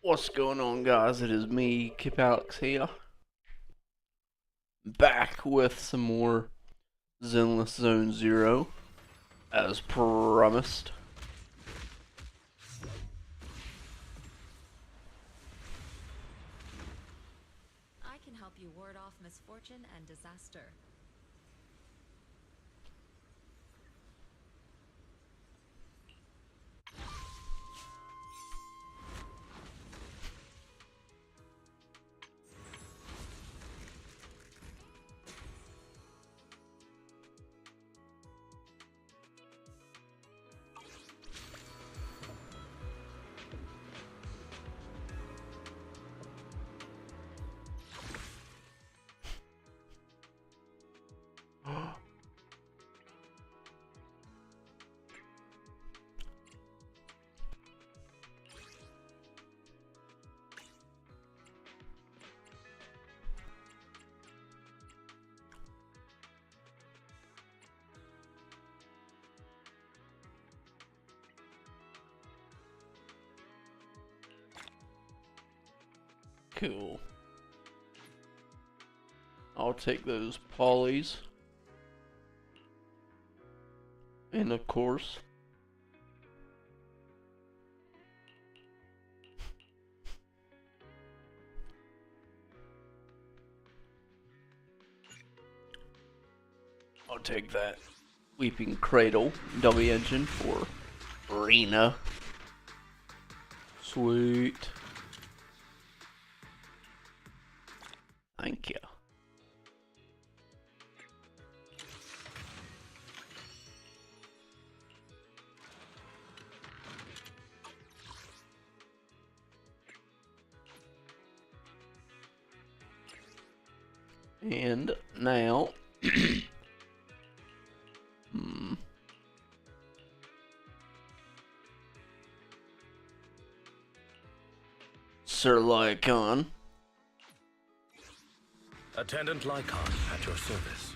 What's going on, guys? It is me, Kip Alex here, back with some more Zenless Zone Zero, as promised. I can help you ward off misfortune and disaster. Cool. I'll take those polys. And of course, I'll take that Weeping Cradle dummy engine for Rena. Sweet. Thank you. And now, Sir Lycon. Attendant Lycon at your service.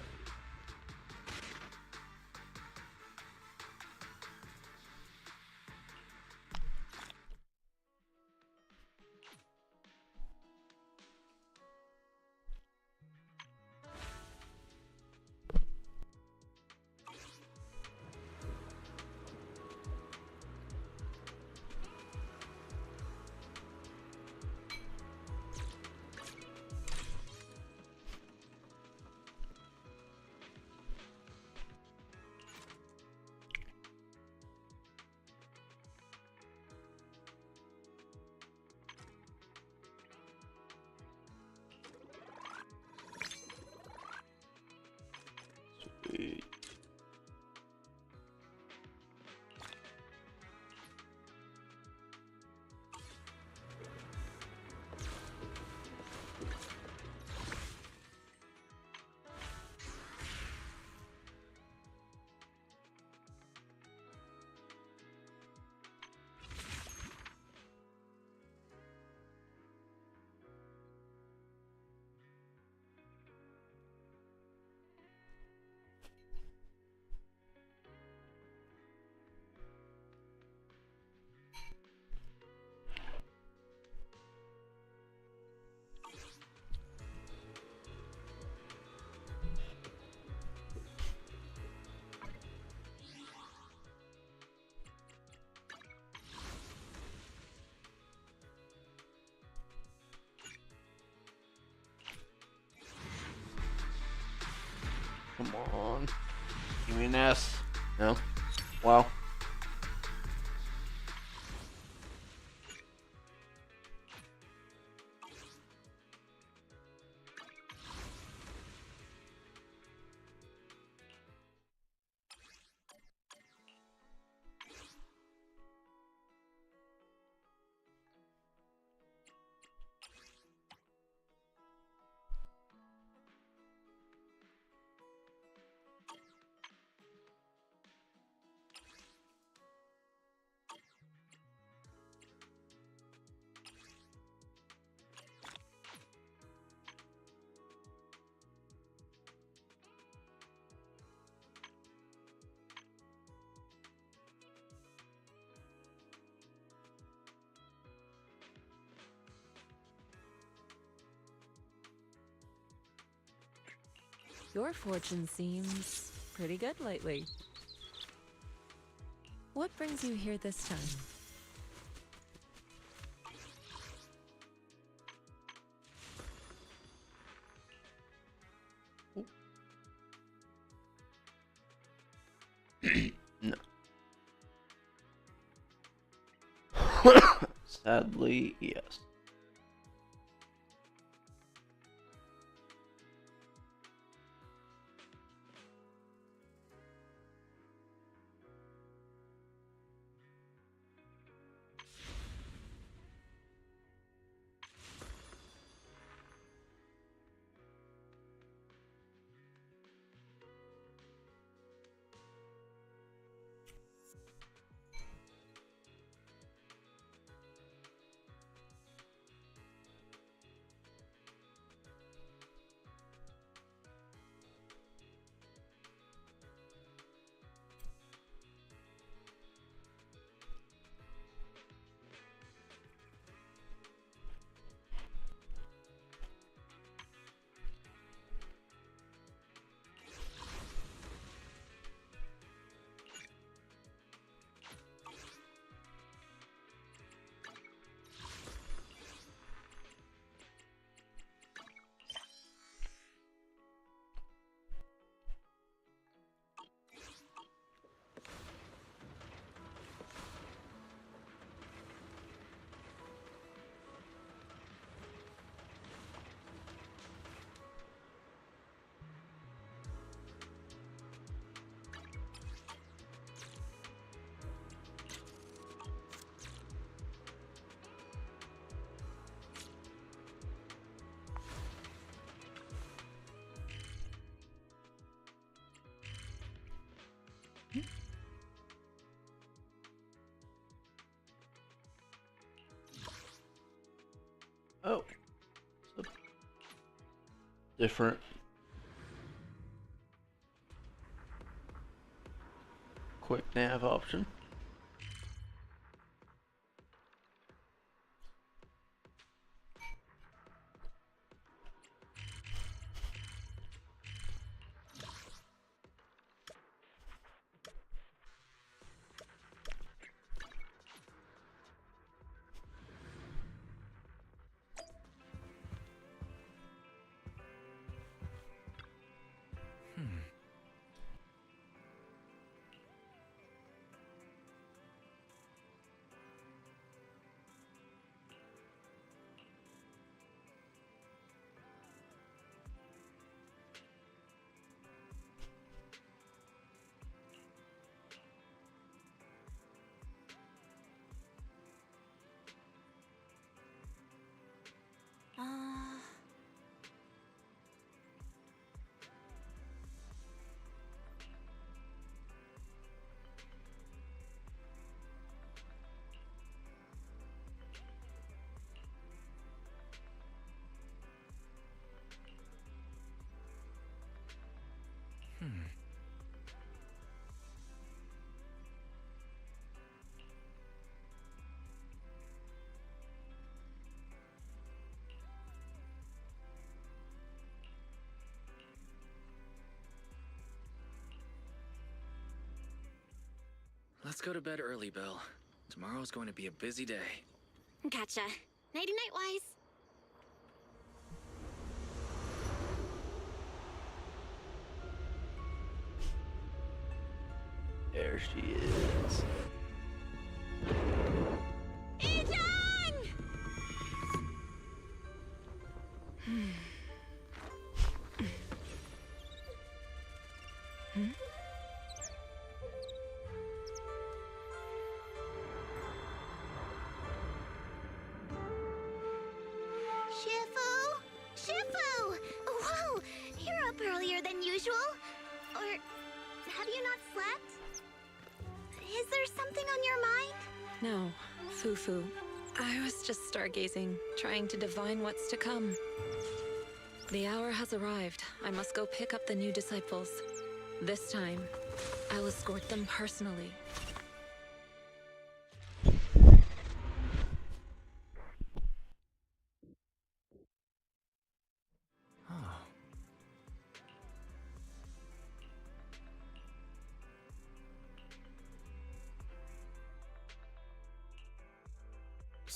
Sweet. Come on. Give me an S. No? Wow. Your fortune seems pretty good lately. What brings you here this time? No. Sadly, yes. Oh. So different. Quick nav option. Let's go to bed early, Bill. Tomorrow's going to be a busy day. Gotcha. Nighty-night, Wise. There she is. Ethan! Shifu? Shifu! Whoa! You're up earlier than usual. Or have you not slept? Is there something on your mind? No, Fufu. I was just stargazing, trying to divine what's to come. The hour has arrived. I must go pick up the new disciples. This time, I'll escort them personally.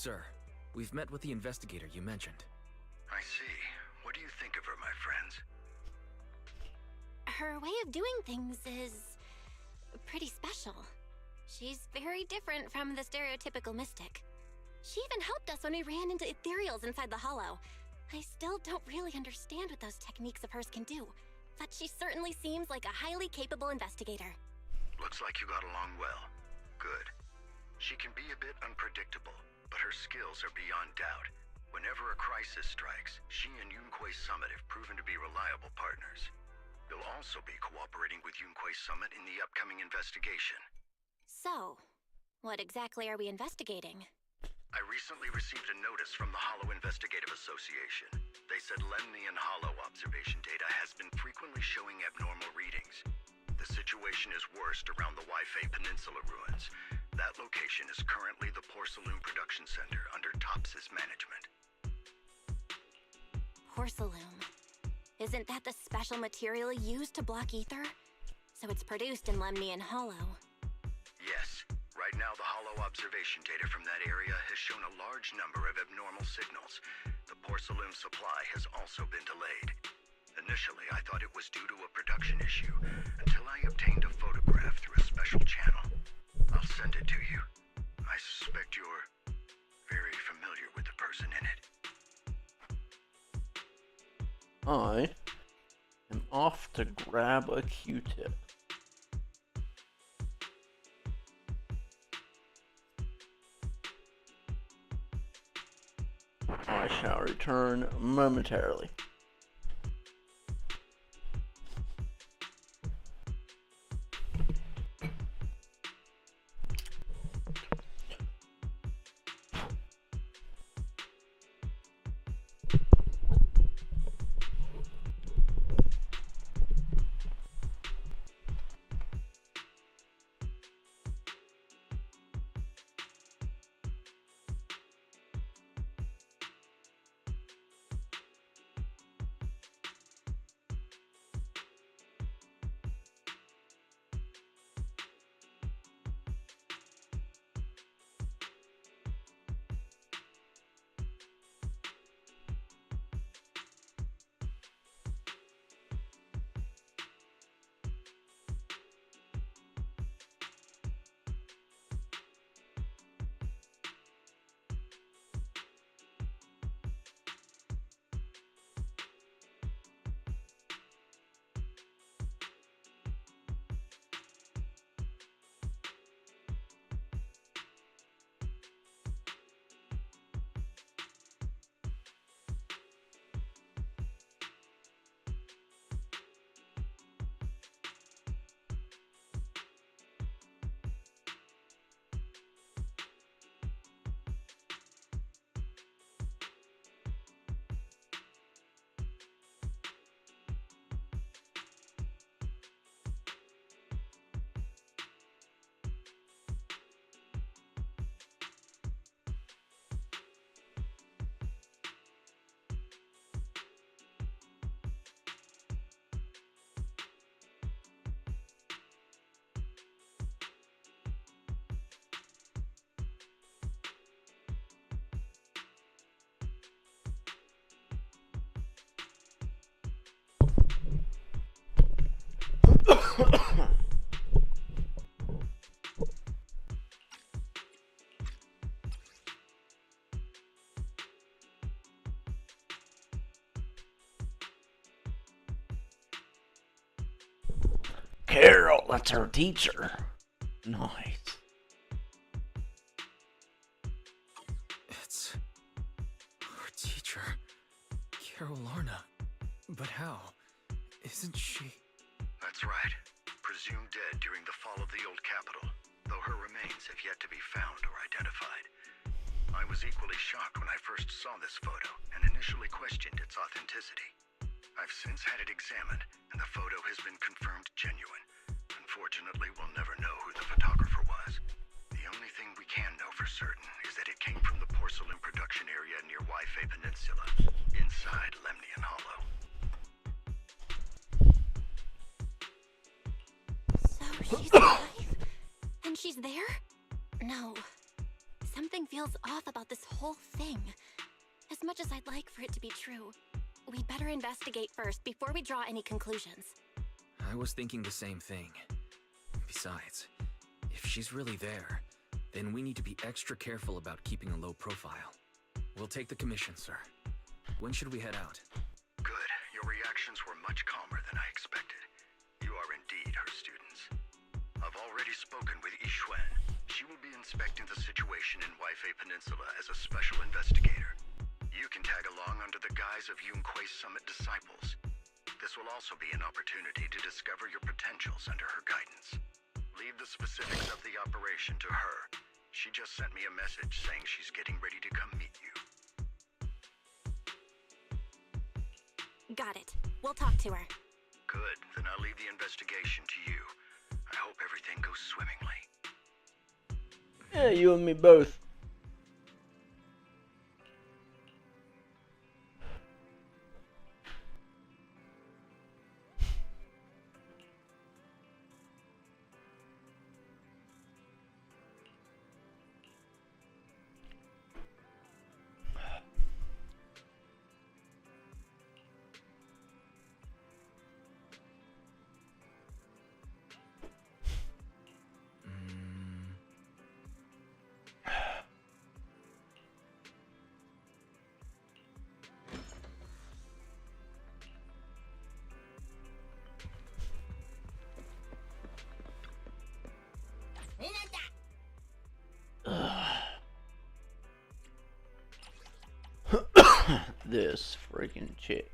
sir. We've met with the investigator you mentioned. I see. What do you think of her, my friends? Her way of doing things is pretty special. She's very different from the stereotypical mystic. She even helped us when we ran into ethereals inside the hollow. I still don't really understand what those techniques of hers can do, but she certainly seems like a highly capable investigator. Looks like you got along well. Good. She can be a bit unpredictable, but her skills are beyond doubt. Whenever a crisis strikes, she and Yunquei Summit have proven to be reliable partners. You'll also be cooperating with Yunquei Summit in the upcoming investigation. So, what exactly are we investigating? I recently received a notice from the Hollow Investigative Association. They said Lemnian Hollow observation data has been frequently showing abnormal readings. The situation is worst around the Waifei Peninsula ruins. That location is currently the Porcelain Production Center under Tops's management. Porcelain. Isn't that the special material used to block ether? So it's produced in Lemnian Hollow. Yes. Right now, the Hollow observation data from that area has shown a large number of abnormal signals. The porcelain supply has also been delayed. Initially, I thought it was due to a production issue, until I obtained a photograph through a special channel. I'll send it to you. I suspect you're very familiar with the person in it. I am off to grab a Q-tip. I shall return momentarily. Carol, that's her teacher. Nice. It's our teacher, Carol Lorna. But how? Isn't she? That's right. Presumed dead during the fall of the old capital, though her remains have yet to be found or identified. I was equally shocked when I first saw this photo and initially questioned its authenticity. I've since had it examined, and the photo has been confirmed genuine. Unfortunately, we'll never know who the photographer was. The only thing we can know for certain is that it came from the porcelain production area near Waifei Peninsula, inside Lemnian Hollow. So she's alive? And she's there? No. something feels off about this whole thing. As much as I'd like for it to be true, we'd better investigate first before we draw any conclusions. I was thinking the same thing. Besides, if she's really there, then we need to be extra careful about keeping a low profile. We'll take the commission, sir. When should we head out? Good. Your reactions were much calmer than I expected. You are indeed her students. I've already spoken with Yixuan. She will be inspecting the situation in Waifei Peninsula as a special investigator. You can tag along under the guise of Yunque's Summit disciples. This will also be an opportunity to discover your potentials under her guidance. Leave the specifics of the operation to her. She just sent me a message saying she's getting ready to come meet you. Got it. We'll talk to her. Good. Then I'll leave the investigation to you. I hope everything goes swimmingly. Yeah, you and me both. This freaking chick.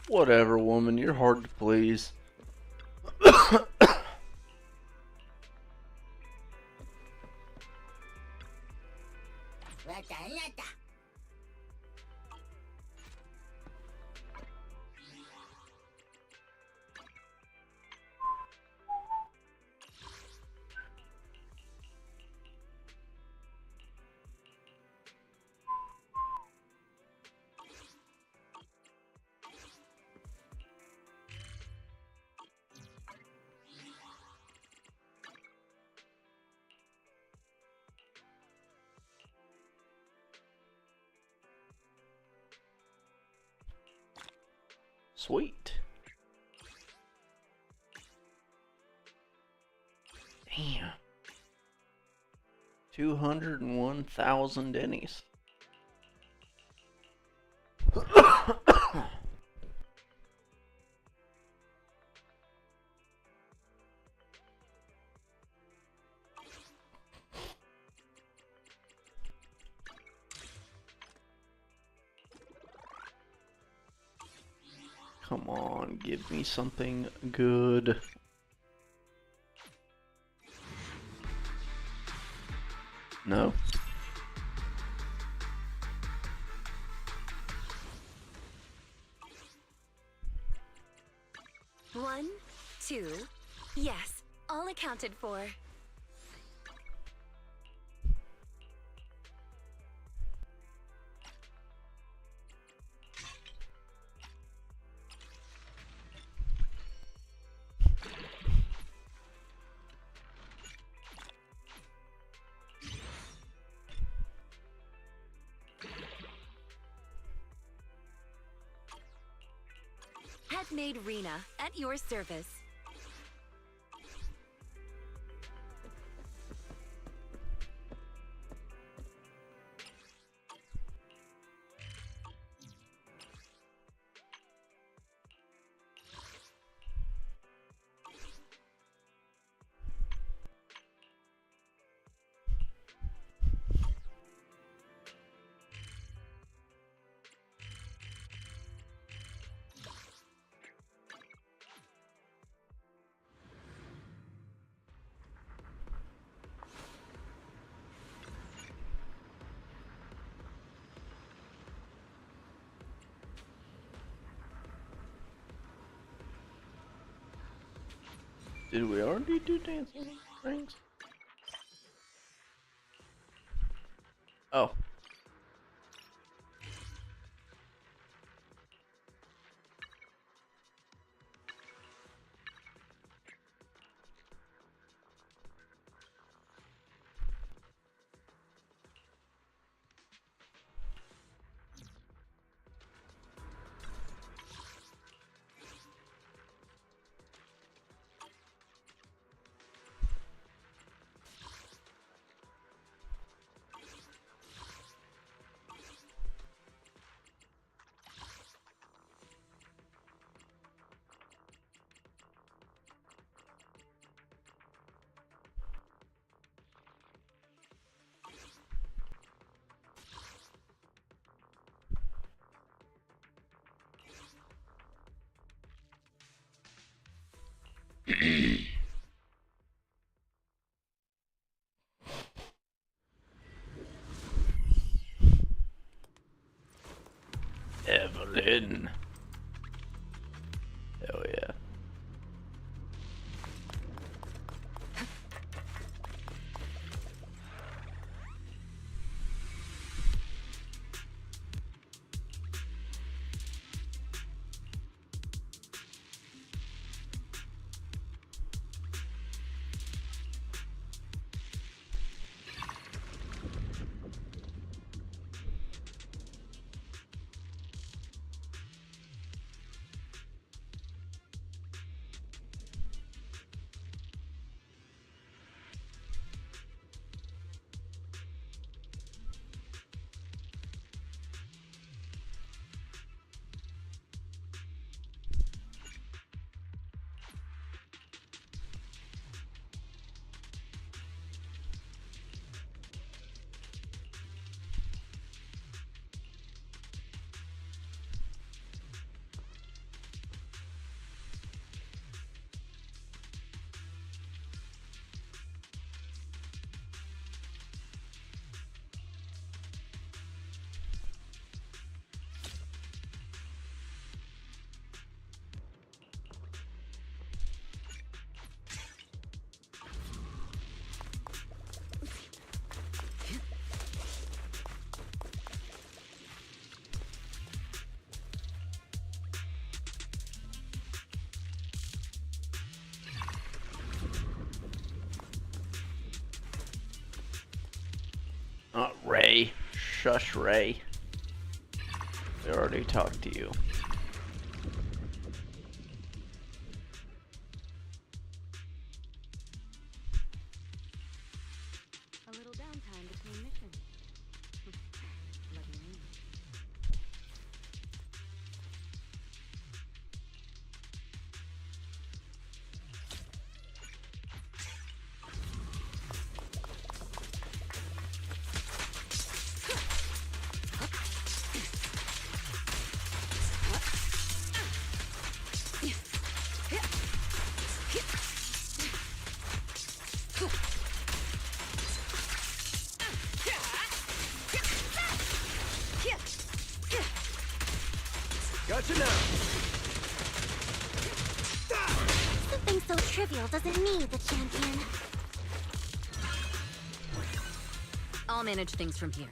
Whatever, woman, you're hard to please. Sweet. Damn. 201,000 Denny's. Come on, give me something good. No. One, two, yes, all accounted for. Headmaid Rena, at your service. Did we already do dancing rings? Oh. Evelyn. Hell yeah. Not Ray. Shush, Ray. They already talked to you. A little downtime between missions. Lucky me. Gotcha now. Something so trivial doesn't need the champion. I'll manage things from here.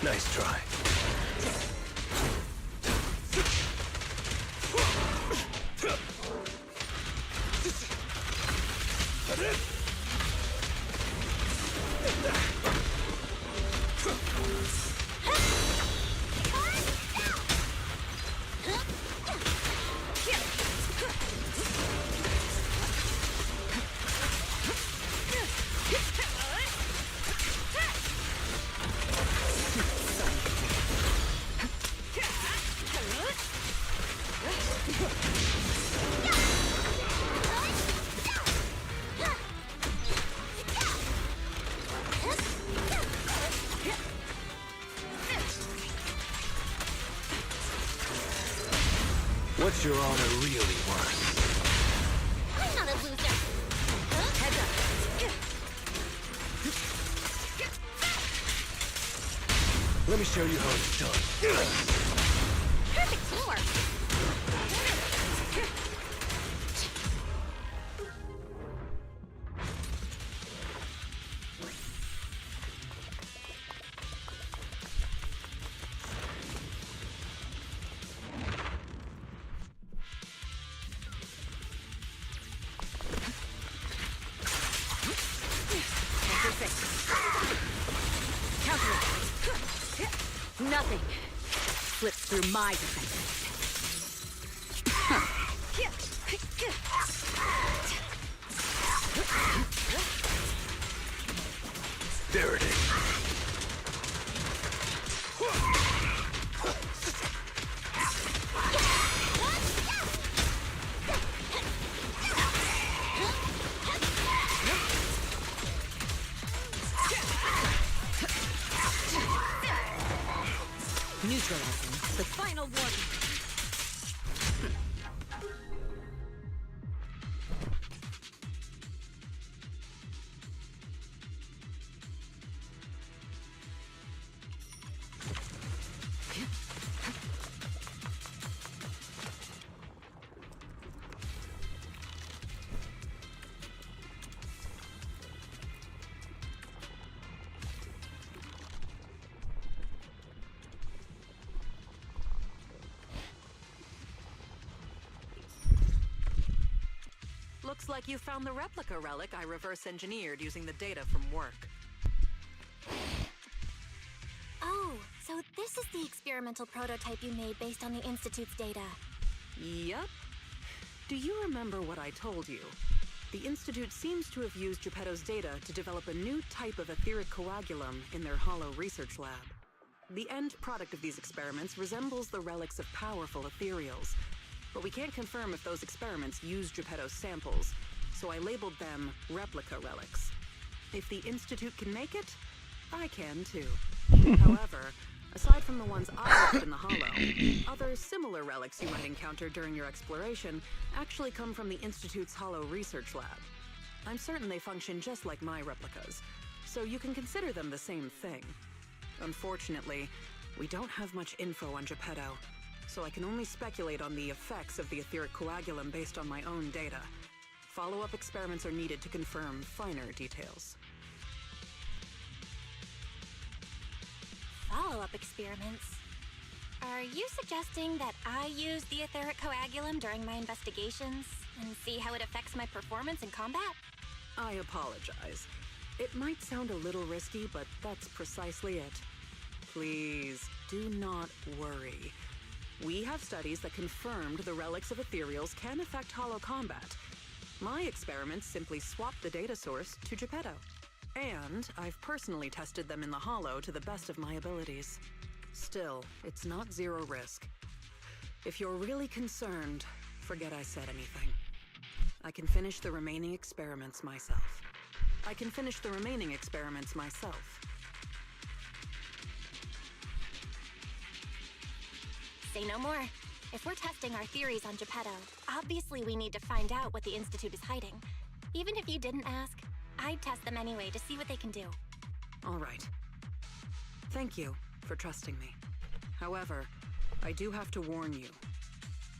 Nice try. What's your honor really worth? I'm not a loser. Heads up. Let me show you how it's done. Perfect teamwork. Nothing slips through my defenses. There it is. Neutralizing the final warning. Looks like you found the replica relic I reverse engineered using the data from work. Oh, so this is the experimental prototype you made based on the Institute's data. Yup. Do you remember what I told you? The Institute seems to have used Geppetto's data to develop a new type of etheric coagulum in their hollow research lab. The end product of these experiments resembles the relics of powerful ethereals, but we can't confirm if those experiments used Geppetto's samples, so I labeled them replica relics. If the Institute can make it, I can too. However, aside from the ones I left in the hollow, other similar relics you might encounter during your exploration actually come from the Institute's hollow research lab. I'm certain they function just like my replicas, so you can consider them the same thing. Unfortunately, we don't have much info on Geppetto, so I can only speculate on the effects of the etheric coagulum based on my own data. Follow-up experiments are needed to confirm finer details. Follow-up experiments? Are you suggesting that I use the etheric coagulum during my investigations and see how it affects my performance in combat? I apologize. It might sound a little risky, but that's precisely it. Please, do not worry. We have studies that confirmed the relics of ethereals can affect hollow combat. My experiments simply swapped the data source to Geppetto. And I've personally tested them in the hollow to the best of my abilities. Still, it's not zero risk. If you're really concerned, forget I said anything. I can finish the remaining experiments myself. Say no more. If we're testing our theories on Geppetto, obviously we need to find out what the Institute is hiding. Even if you didn't ask, I'd test them anyway to see what they can do. All right. Thank you for trusting me. However, I do have to warn you.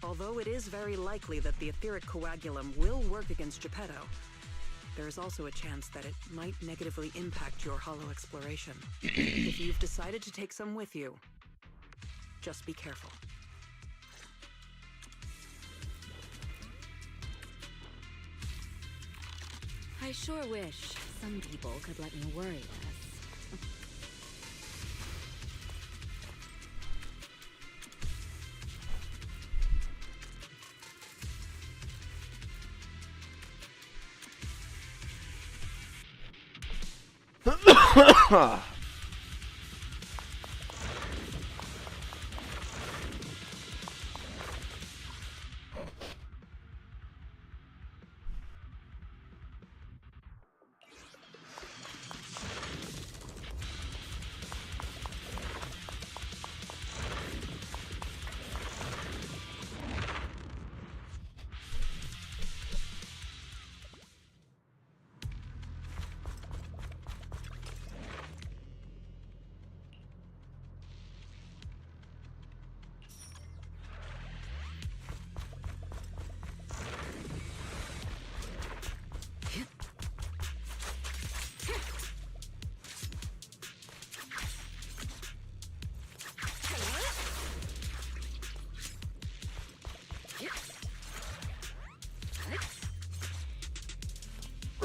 Although it is very likely that the etheric coagulum will work against Geppetto, there is also a chance that it might negatively impact your hollow exploration. If you've decided to take some with you, just be careful. I sure wish some people could let me worry less.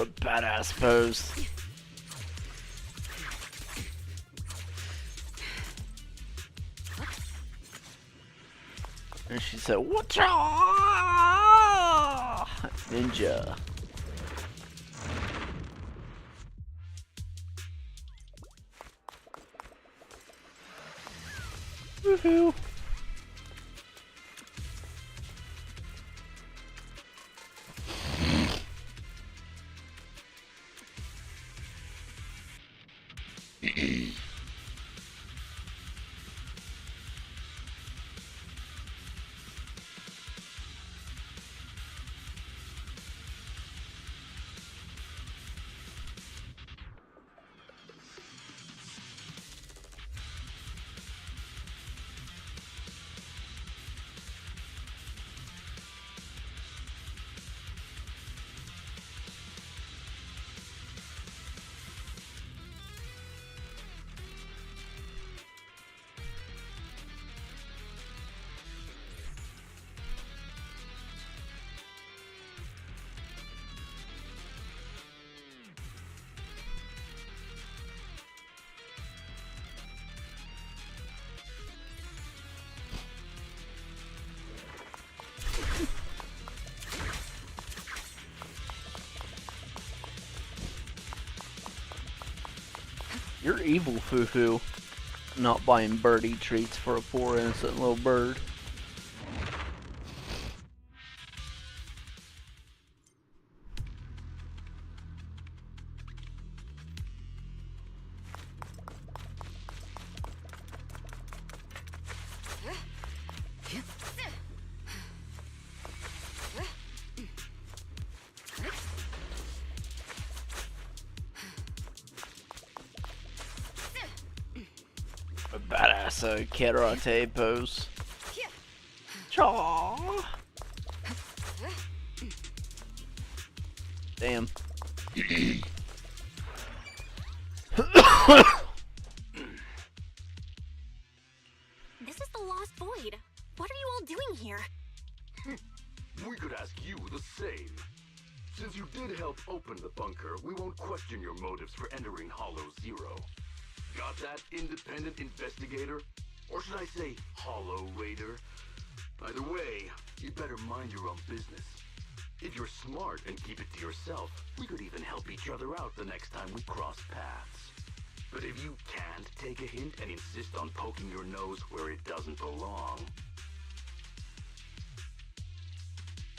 What a badass pose. And she said, "Whatcha?" Ninja. Woohoo. You're evil, Fufu. Not buying birdie treats for a poor innocent little bird. A badass karate pose. Chaw. Damn. This is the Lost Void. What are you all doing here? We could ask you the same. Since you did help open the bunker, we won't question your motives for entering Hollow Zero. Got that, independent investigator? Or should I say, Hollow Raider? Either way, you'd better mind your own business. If you're smart and keep it to yourself, we could even help each other out the next time we cross paths. But if you can't take a hint and insist on poking your nose where it doesn't belong...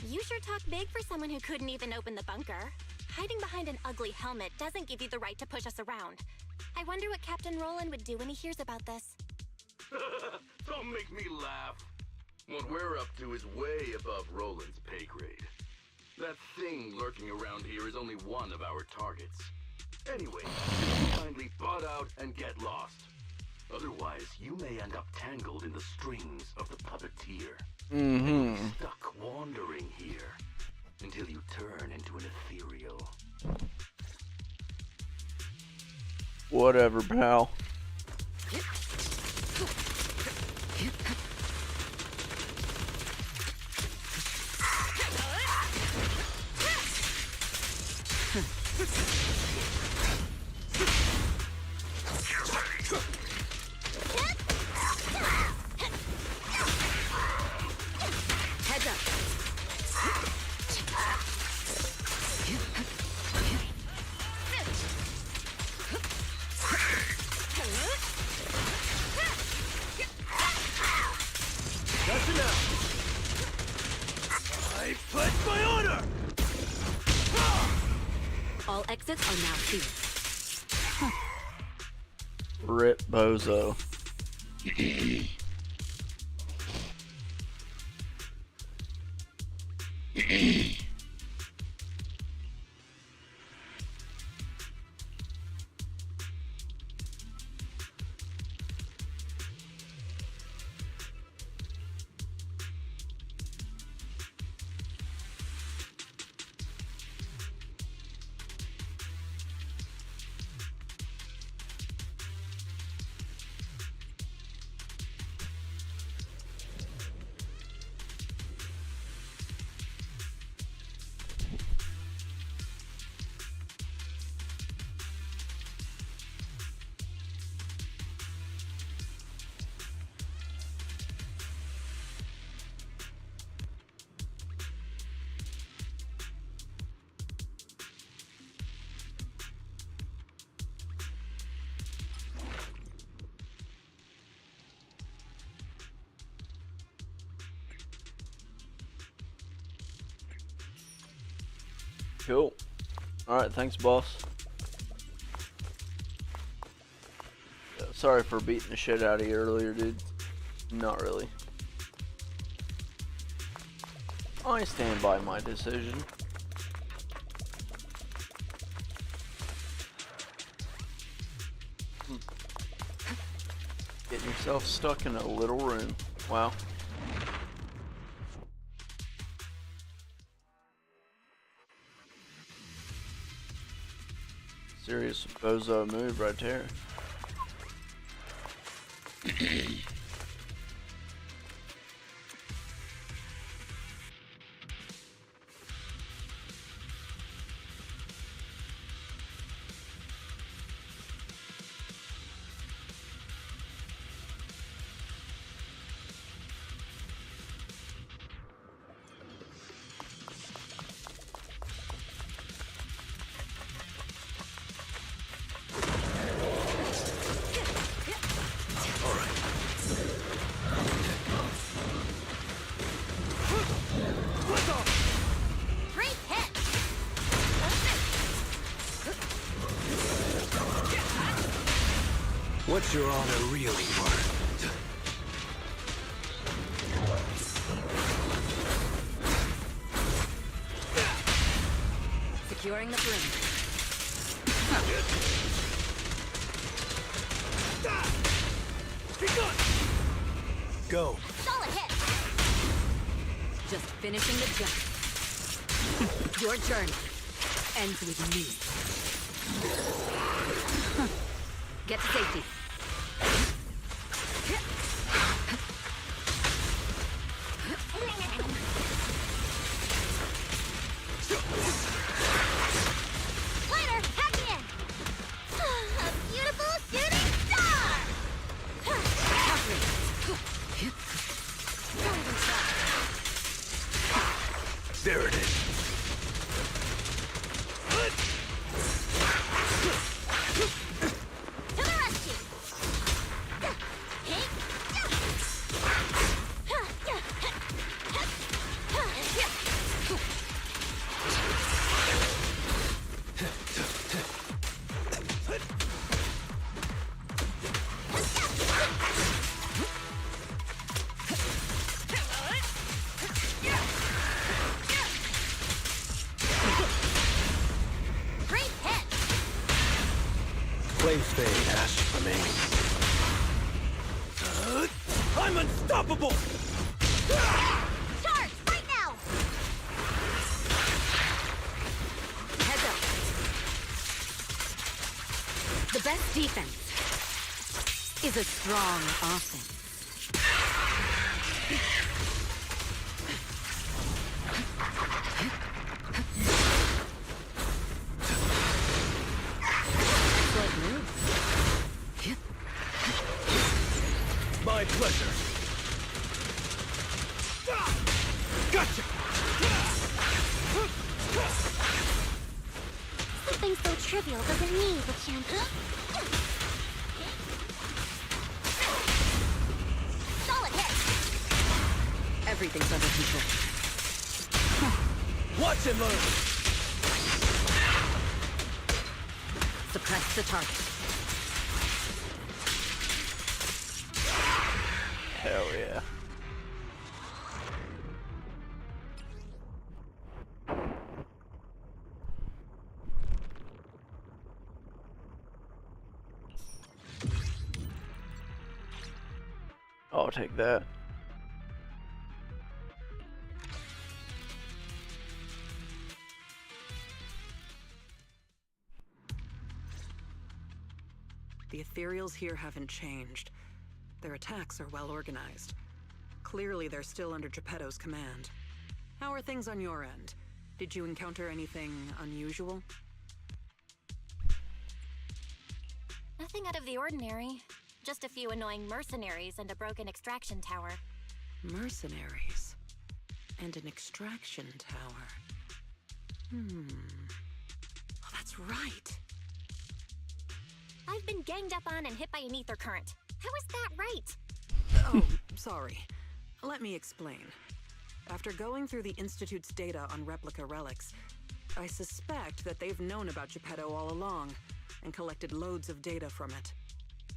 You sure talk big for someone who couldn't even open the bunker. Hiding behind an ugly helmet doesn't give you the right to push us around. I wonder what Captain Roland would do when he hears about this. Don't make me laugh. What we're up to is way above Roland's pay grade. That thing lurking around here is only one of our targets. Anyway, kindly butt out and get lost. Otherwise, you may end up tangled in the strings of the puppeteer. Mm-hmm. Stuck wandering here until you turn into an ethereal. Whatever, pal. Heads up. That's enough. I pledge my honor. All exits are now sealed. Rip Bozo. Cool. Alright, thanks, boss. Yeah, sorry for beating the shit out of you earlier, dude. Not really. I stand by my decision. Getting yourself stuck in a little room. Wow. Serious bozo move right there. Great hit! What's your honor really worth? Securing the perimeter. Go. Solid hit! Just finishing the jump. Your journey ends with me. Get to safety. Later, hack me in! A beautiful shooting star! There it is. To the rescue! Great hit! Flame fade has remained. I'm unstoppable! Charge, right now! Heads up. The best defense is a strong offense. Good move. My pleasure. Gotcha! Something so trivial doesn't need the chance. Solid hit! Everything's under control. Watch and learn! Suppress the target. Hell yeah. I'll take that. The ethereals here haven't changed. Their attacks are well organized. Clearly, they're still under Geppetto's command. How are things on your end? Did you encounter anything unusual? Nothing out of the ordinary. Just a few annoying mercenaries and a broken extraction tower. Mercenaries. And an extraction tower. Oh, that's right. I've been ganged up on and hit by an ether current. How is that right? Oh, sorry. Let me explain. After going through the Institute's data on replica relics, I suspect that they've known about Geppetto all along and collected loads of data from it.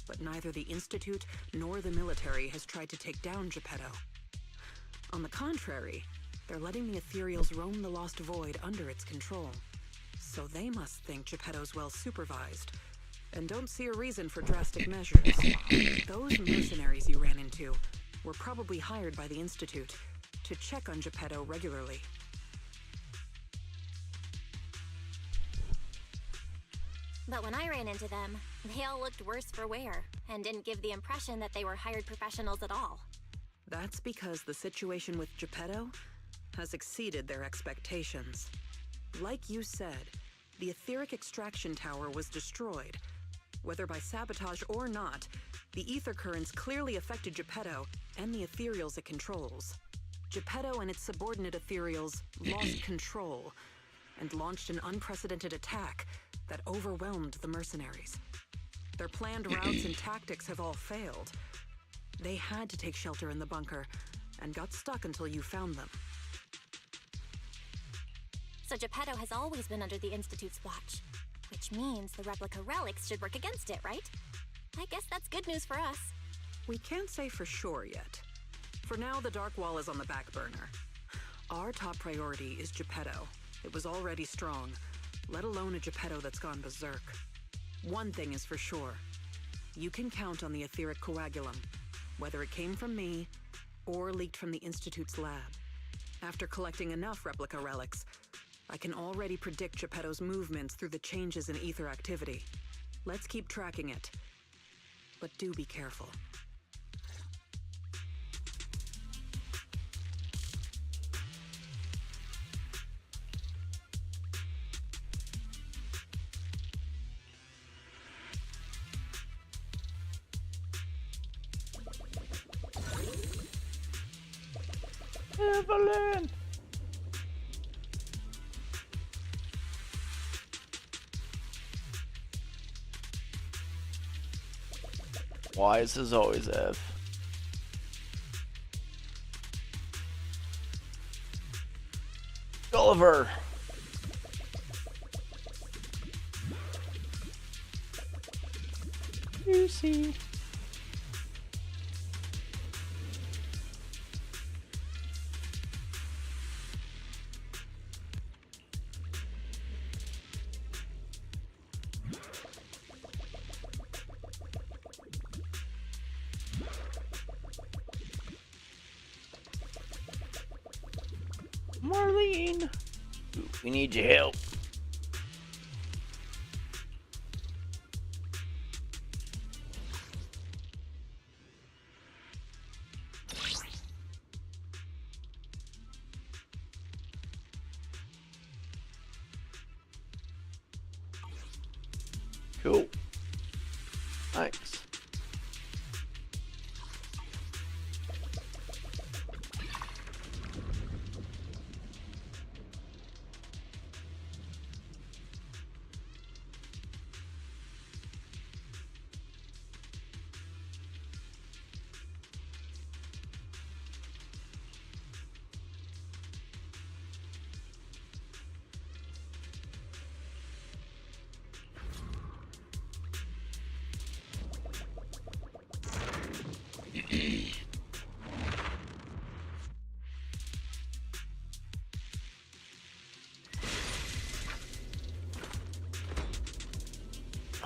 But neither the Institute nor the military has tried to take down Geppetto. On the contrary, they're letting the Ethereals roam the Lost Void under its control. So they must think Geppetto's well supervised, and don't see a reason for drastic measures. Those mercenaries you ran into were probably hired by the Institute to check on Geppetto regularly. But when I ran into them, they all looked worse for wear, and didn't give the impression that they were hired professionals at all. That's because the situation with Geppetto has exceeded their expectations. Like you said, the etheric extraction tower was destroyed. Whether by sabotage or not, the ether currents clearly affected Geppetto and the ethereals it controls. Geppetto and its subordinate ethereals lost control and launched an unprecedented attack that overwhelmed the mercenaries. Their planned routes and tactics have all failed. They had to take shelter in the bunker and got stuck until you found them. So Geppetto has always been under the Institute's watch, which means the replica relics should work against it, right? I guess that's good news for us. We can't say for sure yet. For now, the Dark Wall is on the back burner. Our top priority is Geppetto. It was already strong, let alone a Geppetto that's gone berserk. One thing is for sure. You can count on the etheric coagulum, whether it came from me or leaked from the Institute's lab. After collecting enough replica relics, I can already predict Geppetto's movements through the changes in ether activity. Let's keep tracking it. But do be careful. Evelyn! Why is this always F? Gulliver! Lucy! Marlene! Ooh, we need your help. Cool. Thanks.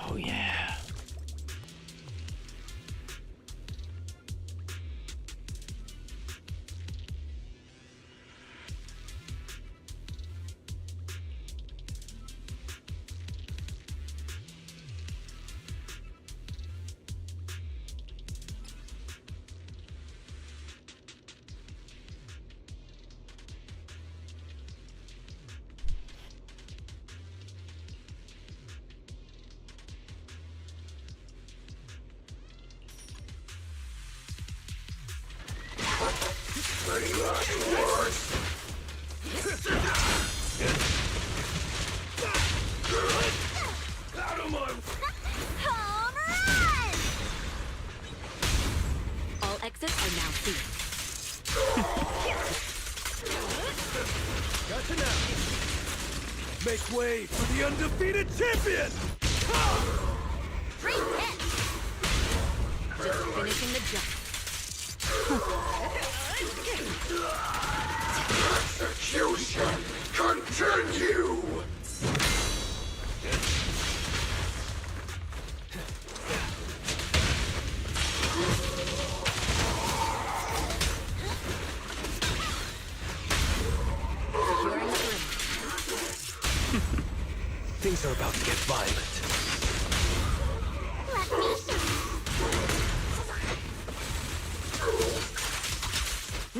Oh yeah. All exits are now sealed. Gotcha now. Make way for the undefeated champion! Great hit! Just finishing the job. Execution continue! Securing the ring. Things are about to get violent. Let me show.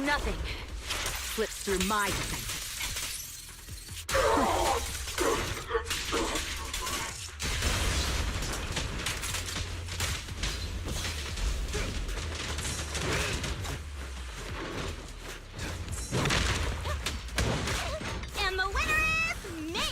Nothing slips through my defenses. And the winner is me!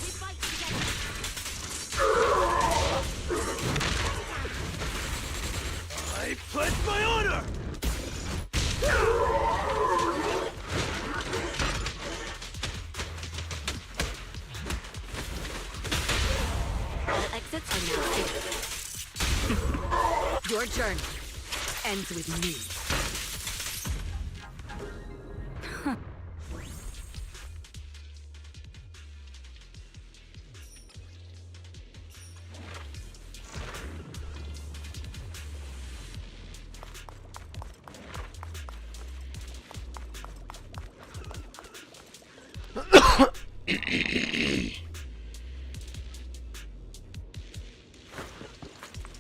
We fight together. I pledge my honor! The exits are now safe. Your journey ends with me.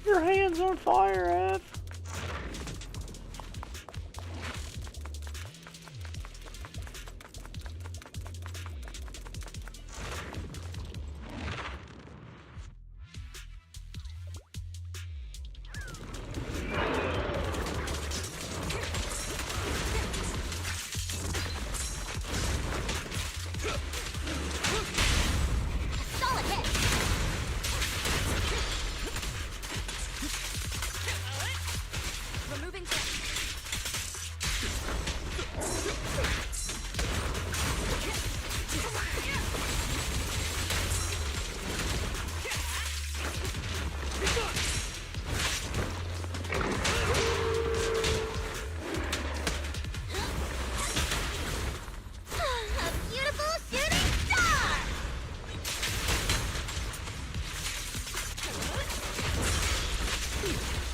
Your hand's on fire, Ev. Solid hit! Removing threat. A beautiful shooting star!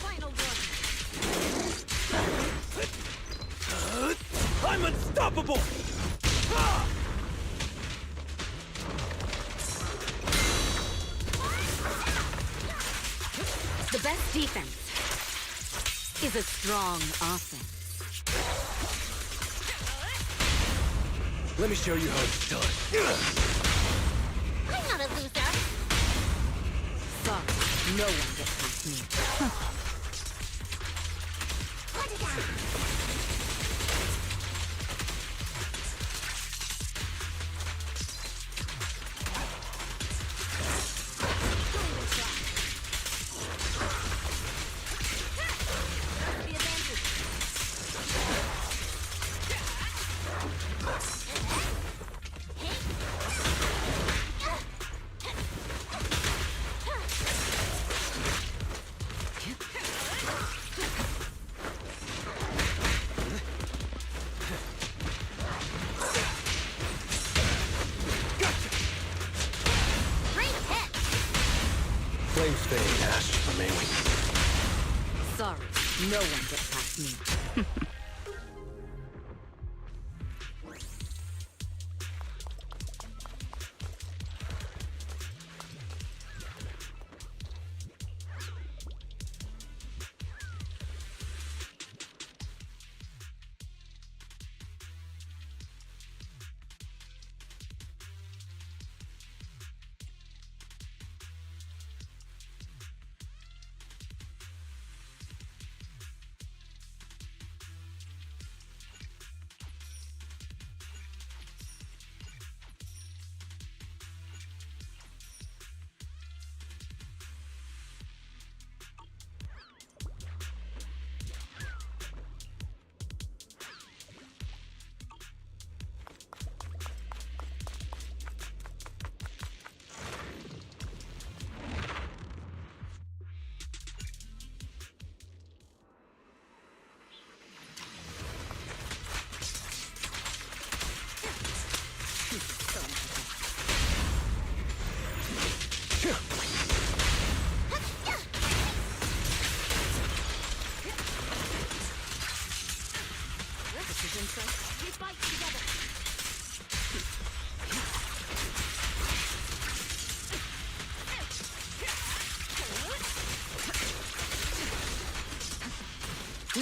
Final warning. I'm unstoppable! The best defense is a strong offense. Let me show you how it's done. I'm not a loser. Sorry, no one gets past me. Put it down. The advantage. Great hit. Flames fade, ashes remain. Sorry, no one gets past me. princess. We fight together.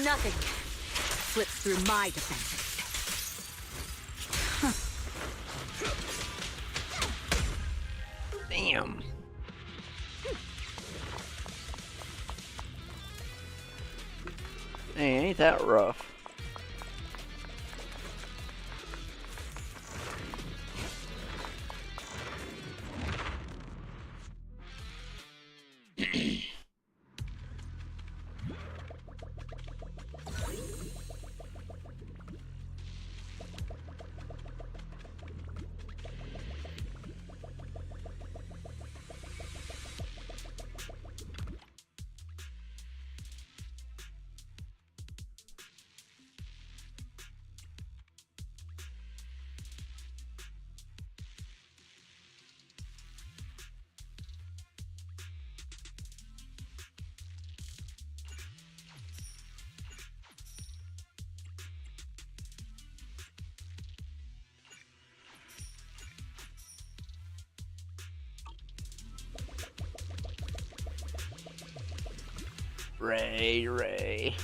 Nothing slips through my defenses. Damn. Hey, ain't that rough? Ray.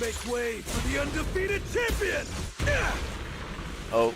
Make way for the undefeated champion! Oh.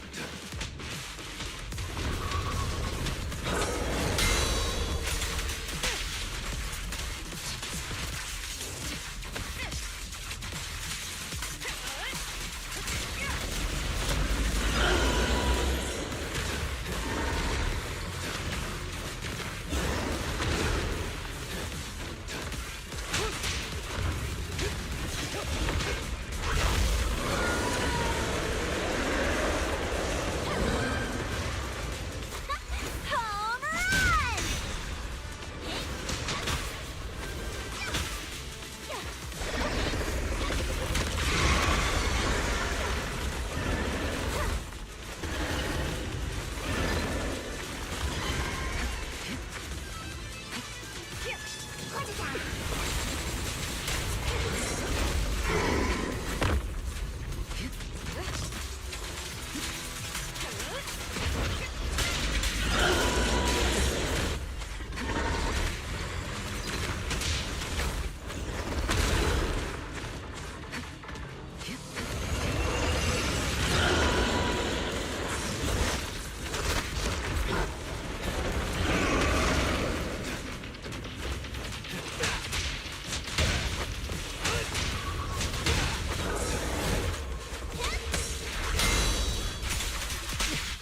Home run!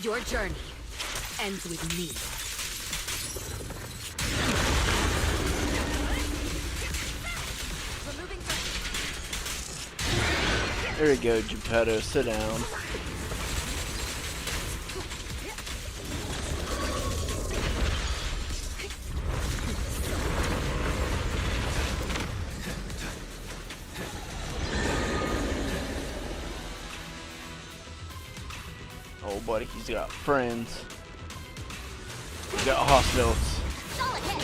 Your journey ends with me. There we go, Geppetto. Sit down. Oh, buddy, he's got friends. He's got hostiles. Solid hit!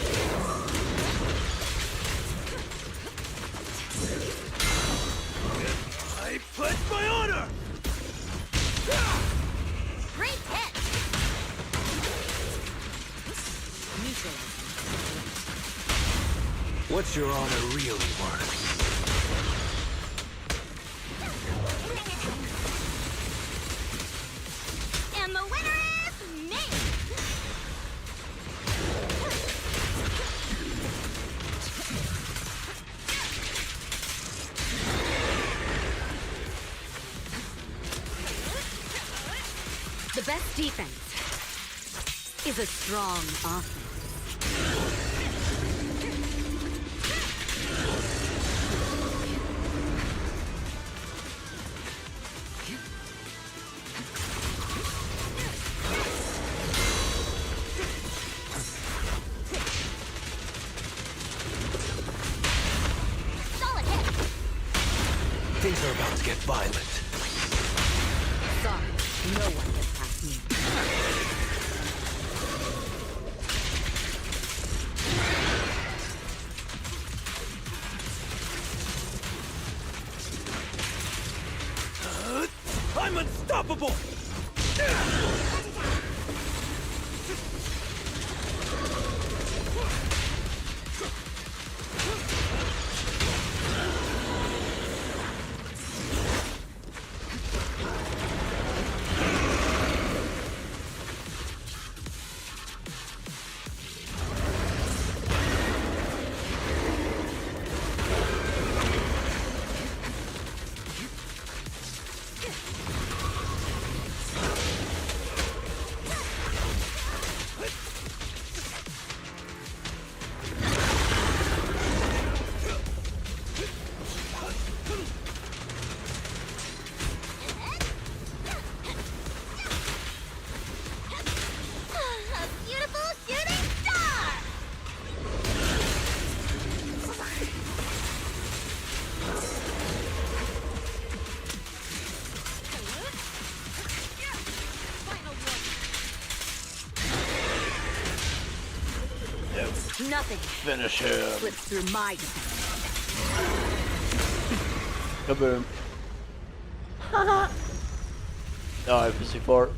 I pledge my honor! Great hit! What's your honor really worth? And the winner is me! The best defense is a strong offense. Solid hit! Things are about to get violent. Sorry, no one gets past me. I'm unstoppable! A beautiful shooting star! Nothing Finish him. slips through my defense. Kaboom. Die, pussy fart.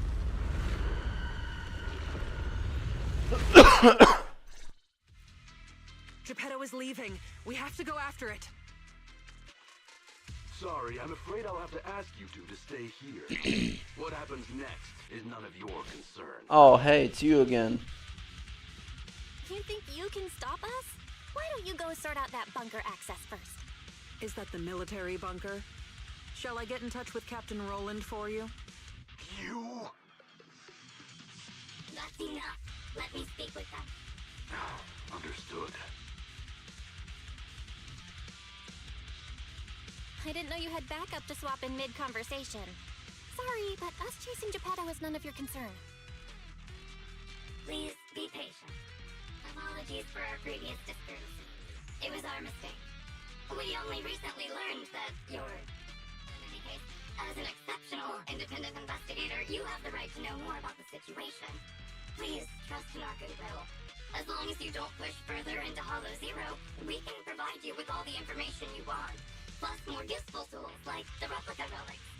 Geppetto is leaving. We have to go after it. Sorry, I'm afraid I'll have to ask you two to stay here. What happens next is none of your concern. Oh, hey, it's you again. You think you can stop us? Why don't you go sort out that bunker access first? Is that the military bunker? Shall I get in touch with Captain Roland for you? You? That's enough. Let me speak with them. Understood. I didn't know you had backup to swap in mid-conversation. Sorry, but us chasing Geppetto is none of your concern. Please be patient. Apologies for our previous discourtesy. It was our mistake. We only recently learned that you're... In any case, as an exceptional independent investigator, you have the right to know more about the situation. Please trust in our goodwill. As long as you don't push further into Hollow Zero, we can provide you with all the information you want, plus more useful tools like the replica relics.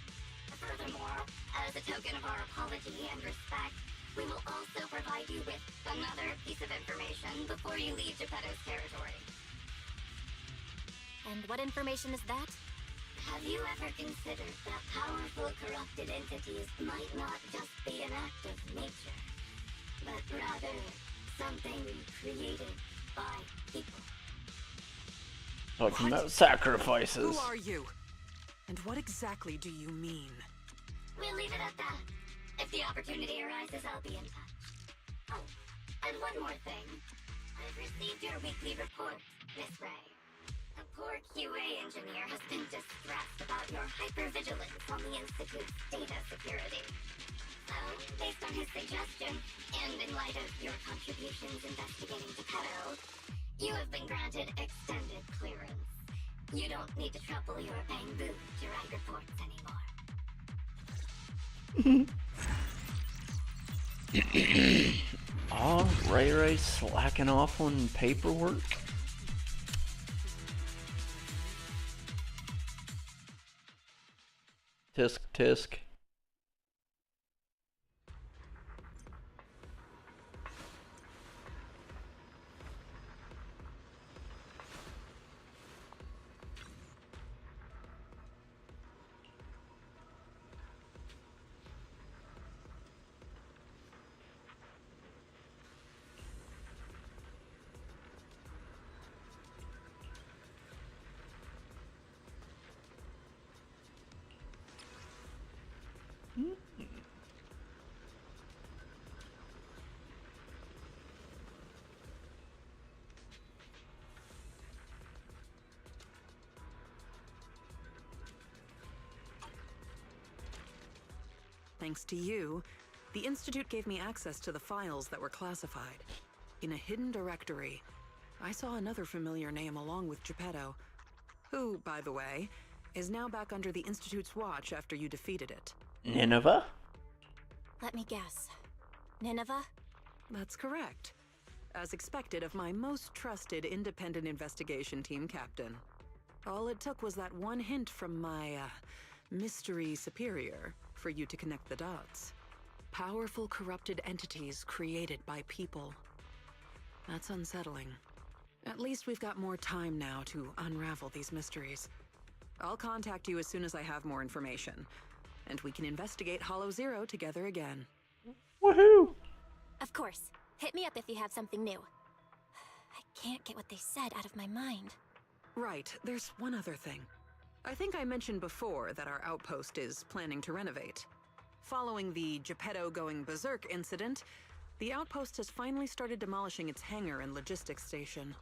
Furthermore, as a token of our apology and respect, we will also provide you with another piece of information before you leave Geppetto's territory. And what information is that? Have you ever considered that powerful corrupted entities might not just be an act of nature, but rather something created by people? Talking about sacrifices. Who are you? And what exactly do you mean? We'll leave it at that. If the opportunity arises, I'll be in touch. Oh, and one more thing. I've received your weekly report, Miss Ray. A poor QA engineer has been distressed about your hypervigilance on the Institute's data security. So, based on his suggestion, and in light of your contributions investigating Geppetto, you have been granted extended clearance. You don't need to trouble your bamboo to write reports anymore. Oh, Ray slacking off on paperwork? Tisk tisk. Thanks to you, the Institute gave me access to the files that were classified. In a hidden directory, I saw another familiar name along with Geppetto, who, by the way, is now back under the Institute's watch after you defeated it. Nineveh? Let me guess. Nineveh? That's correct. As expected of my most trusted independent investigation team captain. All it took was that one hint from my, mystery superior for you to connect the dots. Powerful corrupted entities created by people. That's unsettling. At least we've got more time now to unravel these mysteries. I'll contact you as soon as I have more information, and we can investigate Hollow Zero together again. Woohoo! Of course. Hit me up if you have something new. I can't get what they said out of my mind. Right, there's one other thing. I think I mentioned before that our outpost is planning to renovate. Following the Geppetto going berserk incident, the outpost has finally started demolishing its hangar and logistics station.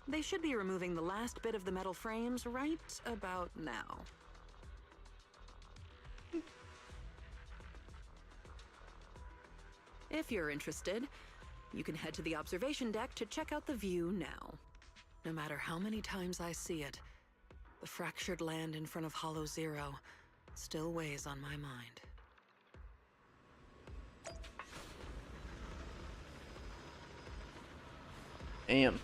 They should be removing the last bit of the metal frames right about now. If you're interested, you can head to the observation deck to check out the view now. No matter how many times I see it, the fractured land in front of Hollow Zero still weighs on my mind. Damn.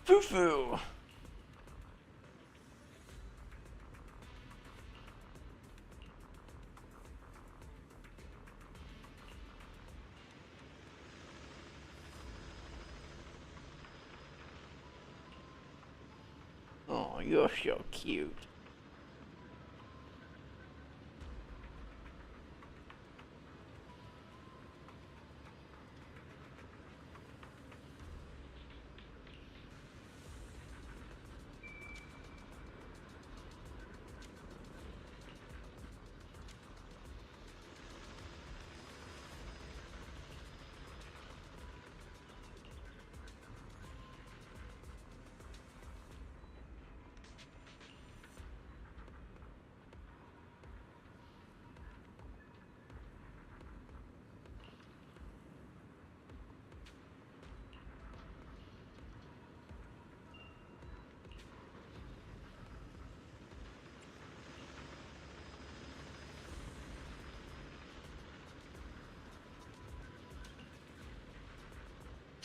Foo-foo! Oh, you're so cute.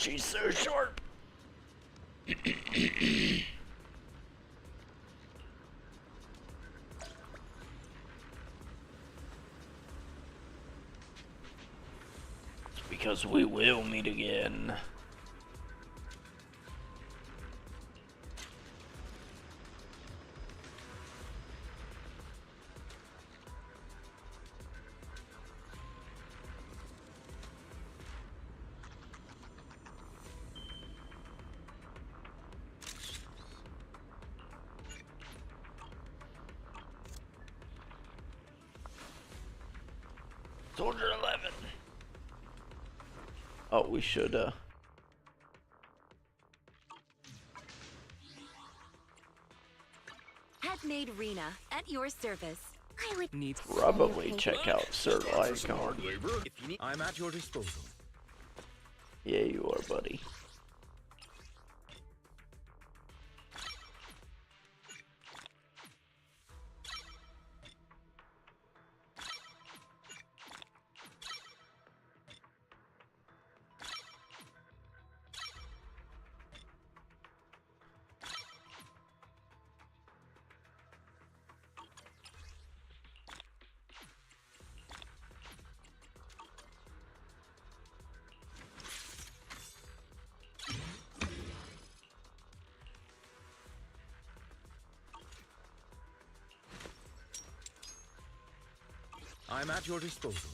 She's so sharp. It's because we will meet again. Soldier 11. Oh, we should, Hey, Maid Rena, at your service. I would Need Probably check out Sir Icon. if you need. I'm at your disposal. Yeah, you are, buddy. I'm at your disposal.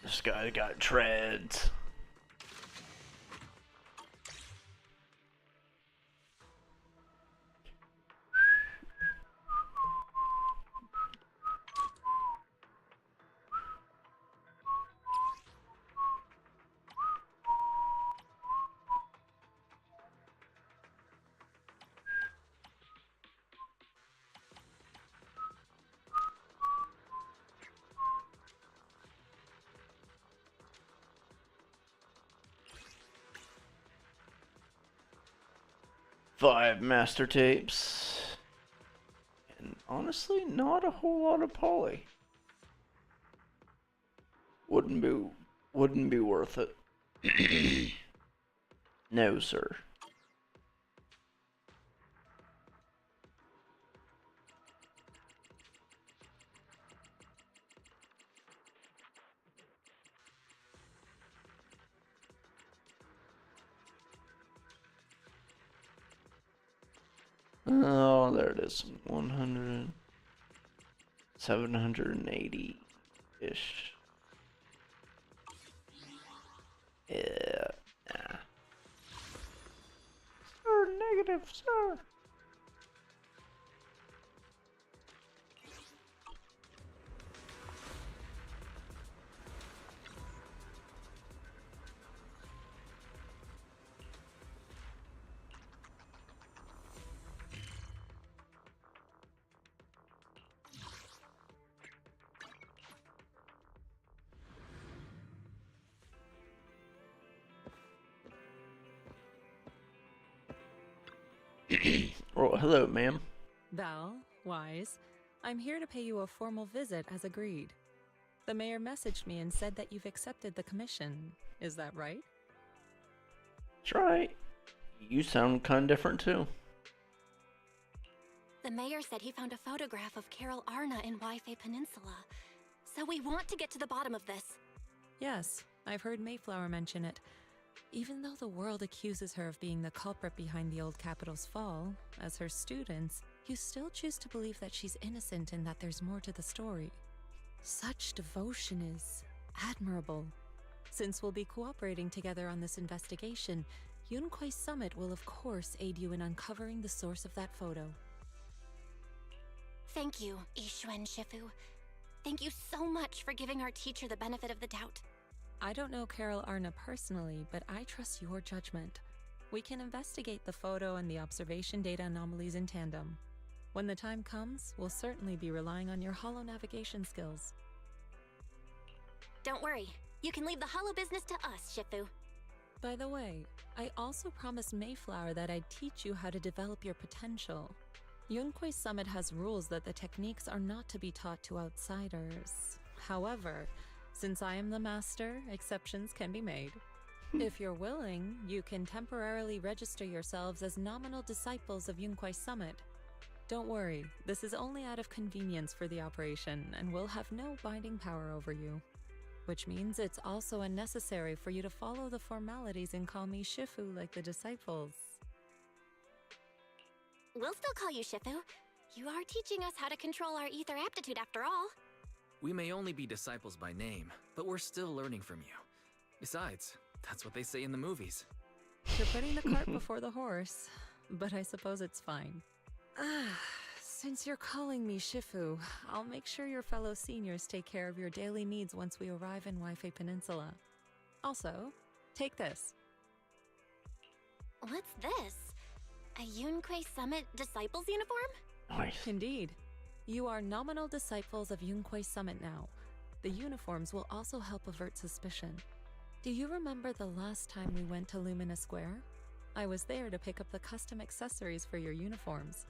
This guy got treads. Five master tapes. And honestly, not a whole lot of poly. Wouldn't be worth it. No, sir. Oh, there it is. 100, 780-ish. Yeah, nah. Sir, negative, sir. Oh, hello, ma'am. Val, Wise, I'm here to pay you a formal visit as agreed. The mayor messaged me and said that you've accepted the commission. Is that right? That's right. You sound kind of different, too. The mayor said he found a photograph of Carol Arna in Waifei Peninsula. So we want to get to the bottom of this. Yes, I've heard Mayflower mention it. Even though the world accuses her of being the culprit behind the old capital's fall, as her students, you still choose to believe that she's innocent and that there's more to the story. Such devotion is admirable. Since we'll be cooperating together on this investigation, Yunquai Summit will of course aid you in uncovering the source of that photo. Thank you, Yixuan Shifu. Thank you so much for giving our teacher the benefit of the doubt. I don't know Carol Arna personally, but I trust your judgment. We can investigate the photo and the observation data anomalies in tandem. When the time comes, we'll certainly be relying on your holo navigation skills. Don't worry. You can leave the holo business to us, Shifu. By the way, I also promised Mayflower that I'd teach you how to develop your potential. Yunquei Summit has rules that the techniques are not to be taught to outsiders. However, since I am the master, exceptions can be made. If you're willing, you can temporarily register yourselves as nominal disciples of Yunquei Summit. Don't worry, this is only out of convenience for the operation and will have no binding power over you. Which means it's also unnecessary for you to follow the formalities and call me Shifu like the disciples. We'll still call you Shifu. You are teaching us how to control our ether aptitude after all. We may only be disciples by name, but we're still learning from you. Besides, that's what they say in the movies. You're putting the cart before the horse, but I suppose it's fine. Since you're calling me Shifu, I'll make sure your fellow seniors take care of your daily needs once we arrive in Waifei Peninsula. Also, take this. What's this? A Yunquei Summit Disciples uniform? Nice. Indeed. You are nominal disciples of Yunquei Summit now. The uniforms will also help avert suspicion. Do you remember the last time we went to Lumina Square? I was there to pick up the custom accessories for your uniforms.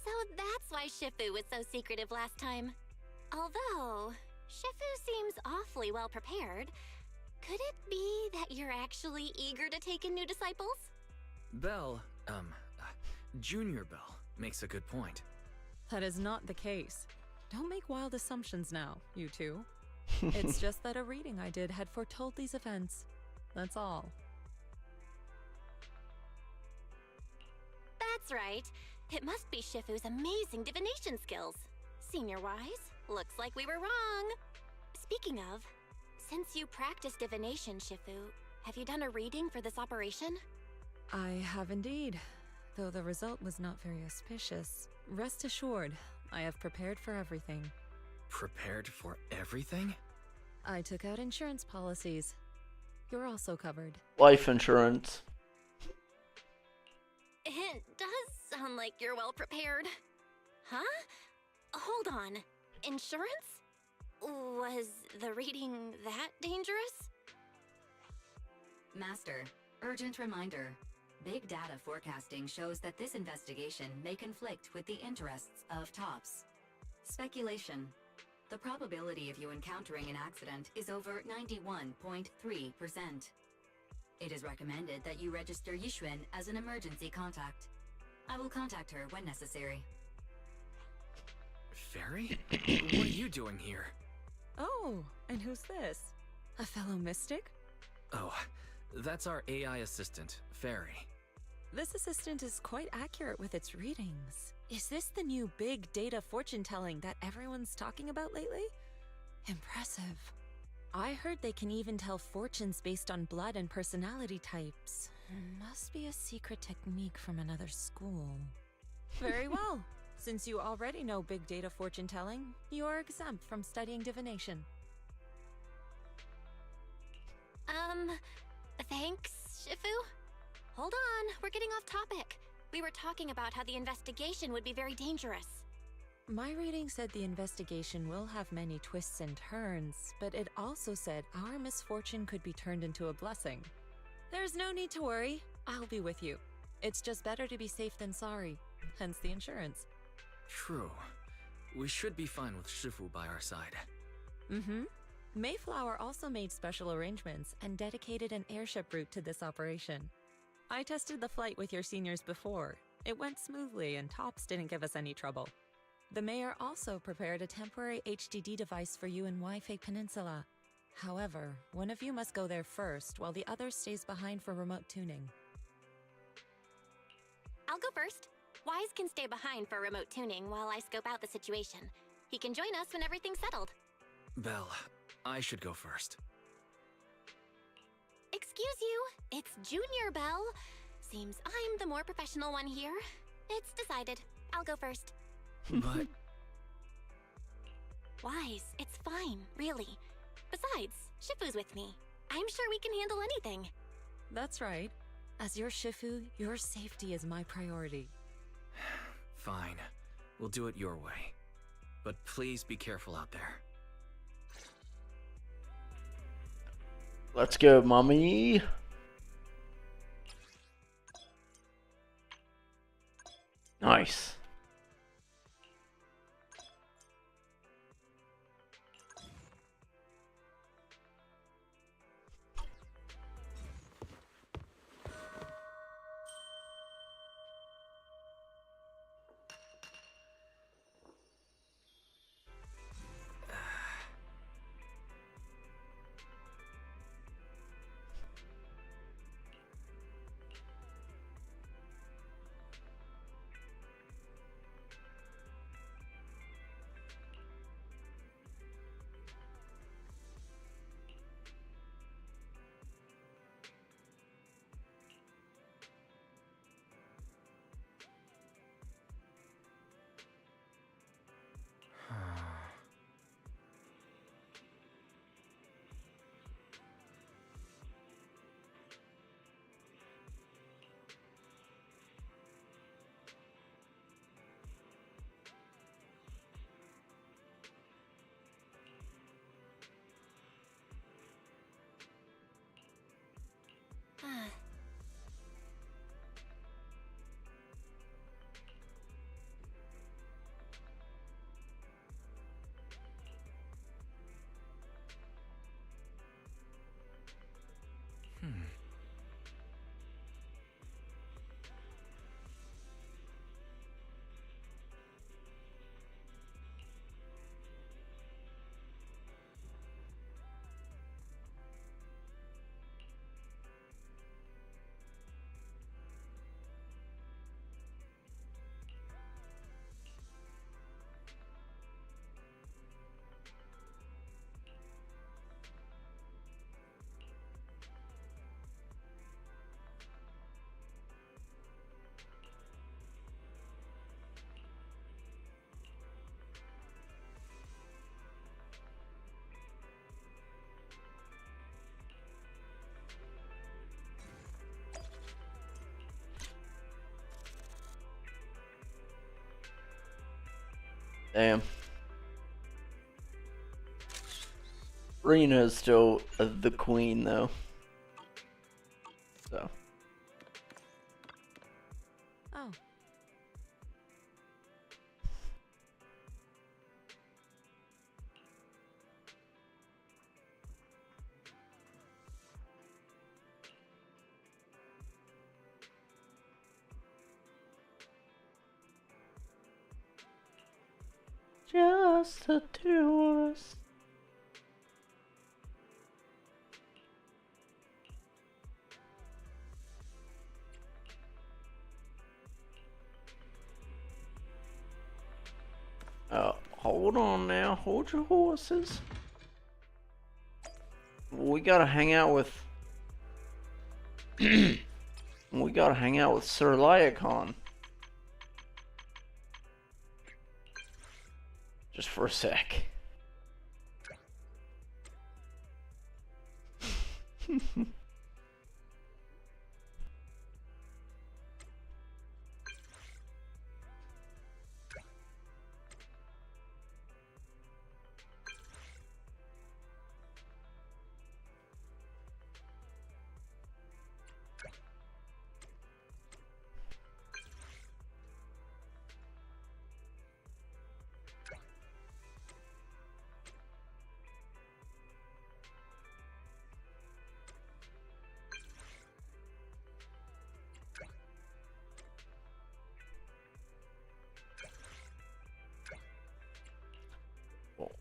So that's why Shifu was so secretive last time. Although, Shifu seems awfully well prepared. Could it be that you're actually eager to take in new disciples? Belle, Junior Belle, makes a good point. That is not the case. Don't make wild assumptions now, you two. It's just that a reading I did had foretold these events. That's all. That's right. It must be Shifu's amazing divination skills. Senior-wise, looks like we were wrong. Speaking of, since you practice divination, Shifu, have you done a reading for this operation? I have indeed, though the result was not very auspicious. Rest assured, I have prepared for everything. Prepared for everything? I took out insurance policies. You're also covered. Life insurance. It does sound like you're well prepared. Huh? Hold on. Insurance? Was the reading that dangerous? Master, urgent reminder. Big data forecasting shows that this investigation may conflict with the interests of TOPS. Speculation. The probability of you encountering an accident is over 91.3%. It is recommended that you register Yixuan as an emergency contact. I will contact her when necessary. Fairy? What are you doing here? Oh, and who's this? A fellow mystic? Oh, that's our AI assistant, Fairy. This assistant is quite accurate with its readings. Is this the new big data fortune telling that everyone's talking about lately? Impressive. I heard they can even tell fortunes based on blood and personality types. Must be a secret technique from another school. Very well. Since you already know big data fortune telling, you are exempt from studying divination. Thanks, Shifu? Hold on, we're getting off topic. We were talking about how the investigation would be very dangerous. My reading said the investigation will have many twists and turns, but it also said our misfortune could be turned into a blessing. There's no need to worry. I'll be with you. It's just better to be safe than sorry, hence the insurance. True. We should be fine with Shifu by our side. Mm-hmm. Mayflower also made special arrangements and dedicated an airship route to this operation. I tested the flight with your seniors before. It went smoothly and TOPS didn't give us any trouble. The mayor also prepared a temporary HDD device for you in Waifei Peninsula. However, one of you must go there first while the other stays behind for remote tuning. I'll go first. Wise can stay behind for remote tuning while I scope out the situation. He can join us when everything's settled. Belle, I should go first. Excuse you, it's Junior Belle. Seems I'm the more professional one here. It's decided. I'll go first. But... Wise, it's fine, really. Besides, Shifu's with me. I'm sure we can handle anything. That's right. As your Shifu, your safety is my priority. Fine. We'll do it your way. But please be careful out there. Let's go, mommy. Nice. Damn. Rena is still the queen, though. So. Oh. Just the two of us. Hold on now. Hold your horses. We gotta hang out with... we gotta hang out with Sir Lyacon. Just for a sec.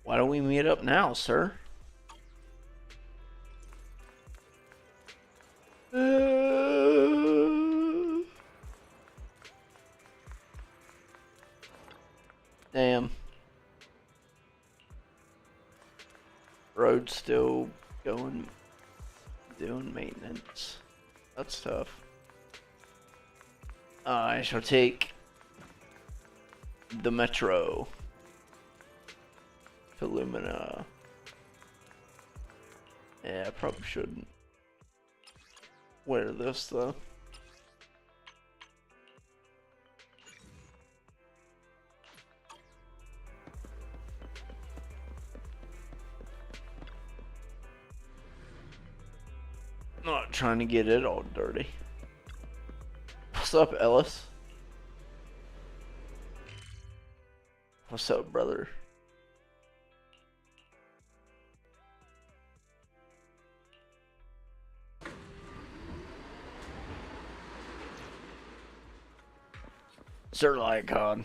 Why don't we meet up now, sir? Damn. Road's still going, doing maintenance. That's tough. I shall take the metro. Illumina. Yeah, I probably shouldn't wear this though. Not trying to get it all dirty. What's up, Ellis? What's up, brother? Sir Lycon.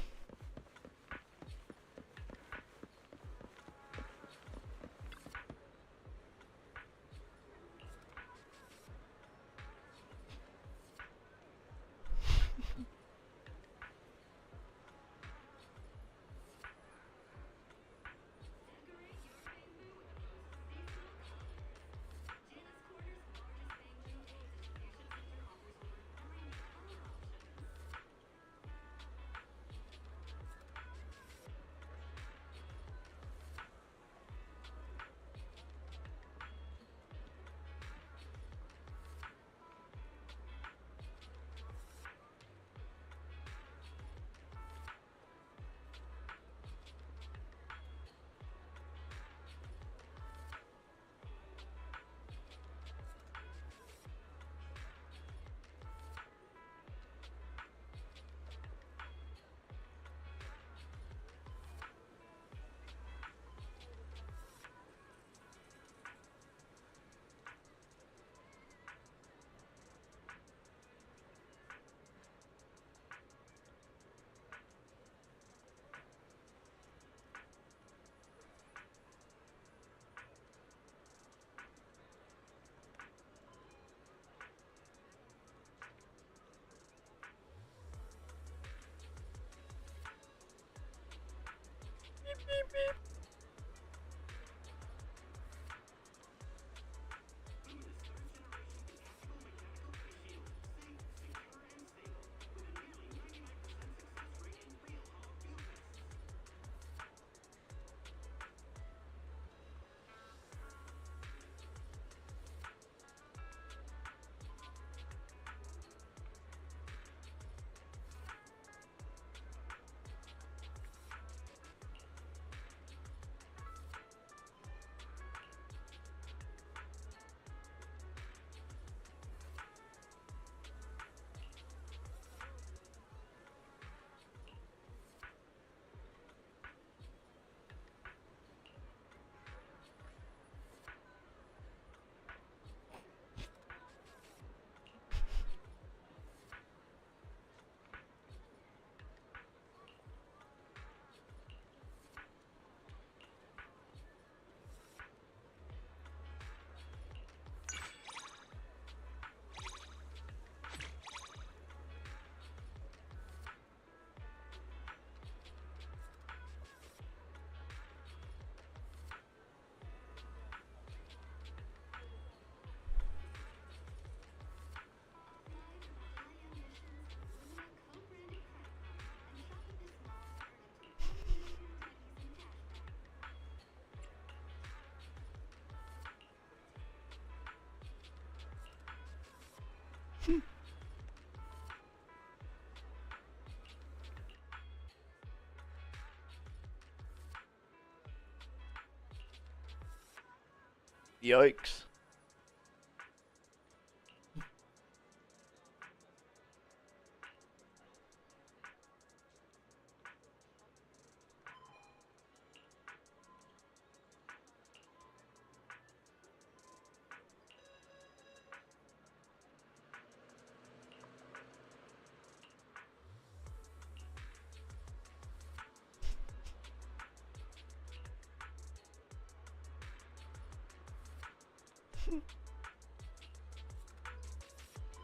Yikes.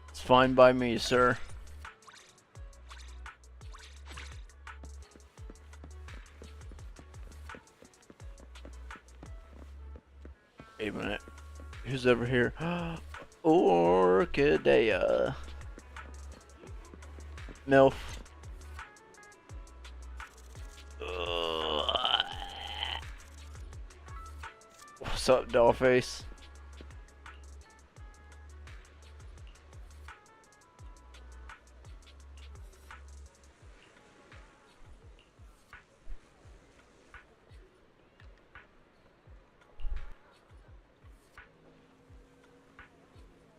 It's fine by me, sir. Wait a minute. Who's over here? Orchidea. MILF. Sup, dollface?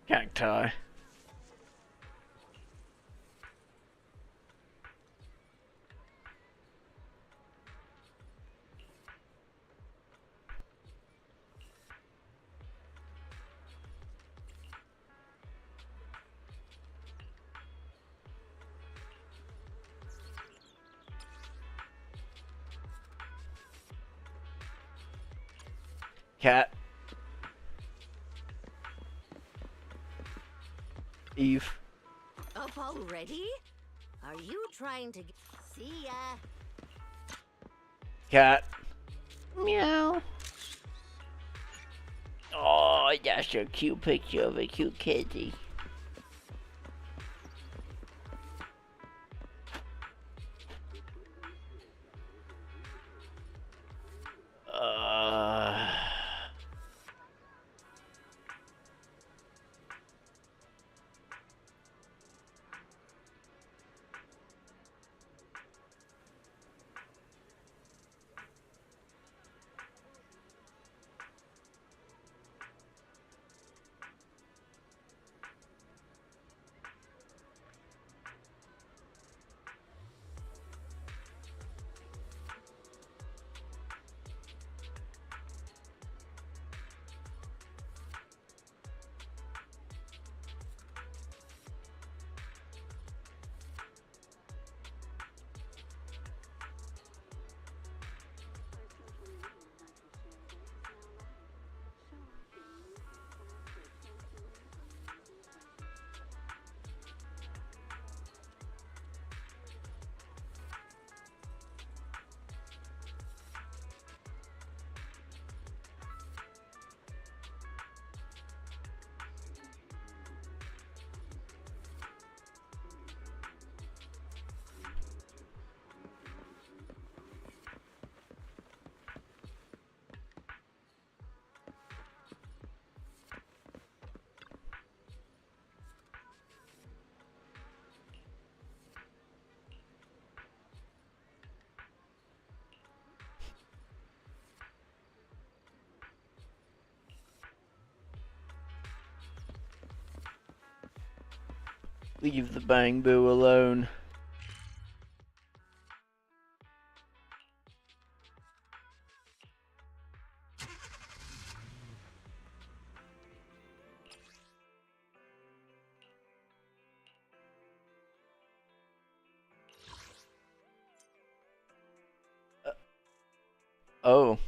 Cacti. Cat. Eve. Up already? Are you trying to see ya? Cat. Meow. Oh, that's a cute picture of a cute kitty. Uh... Leave the bang boo alone. Oh.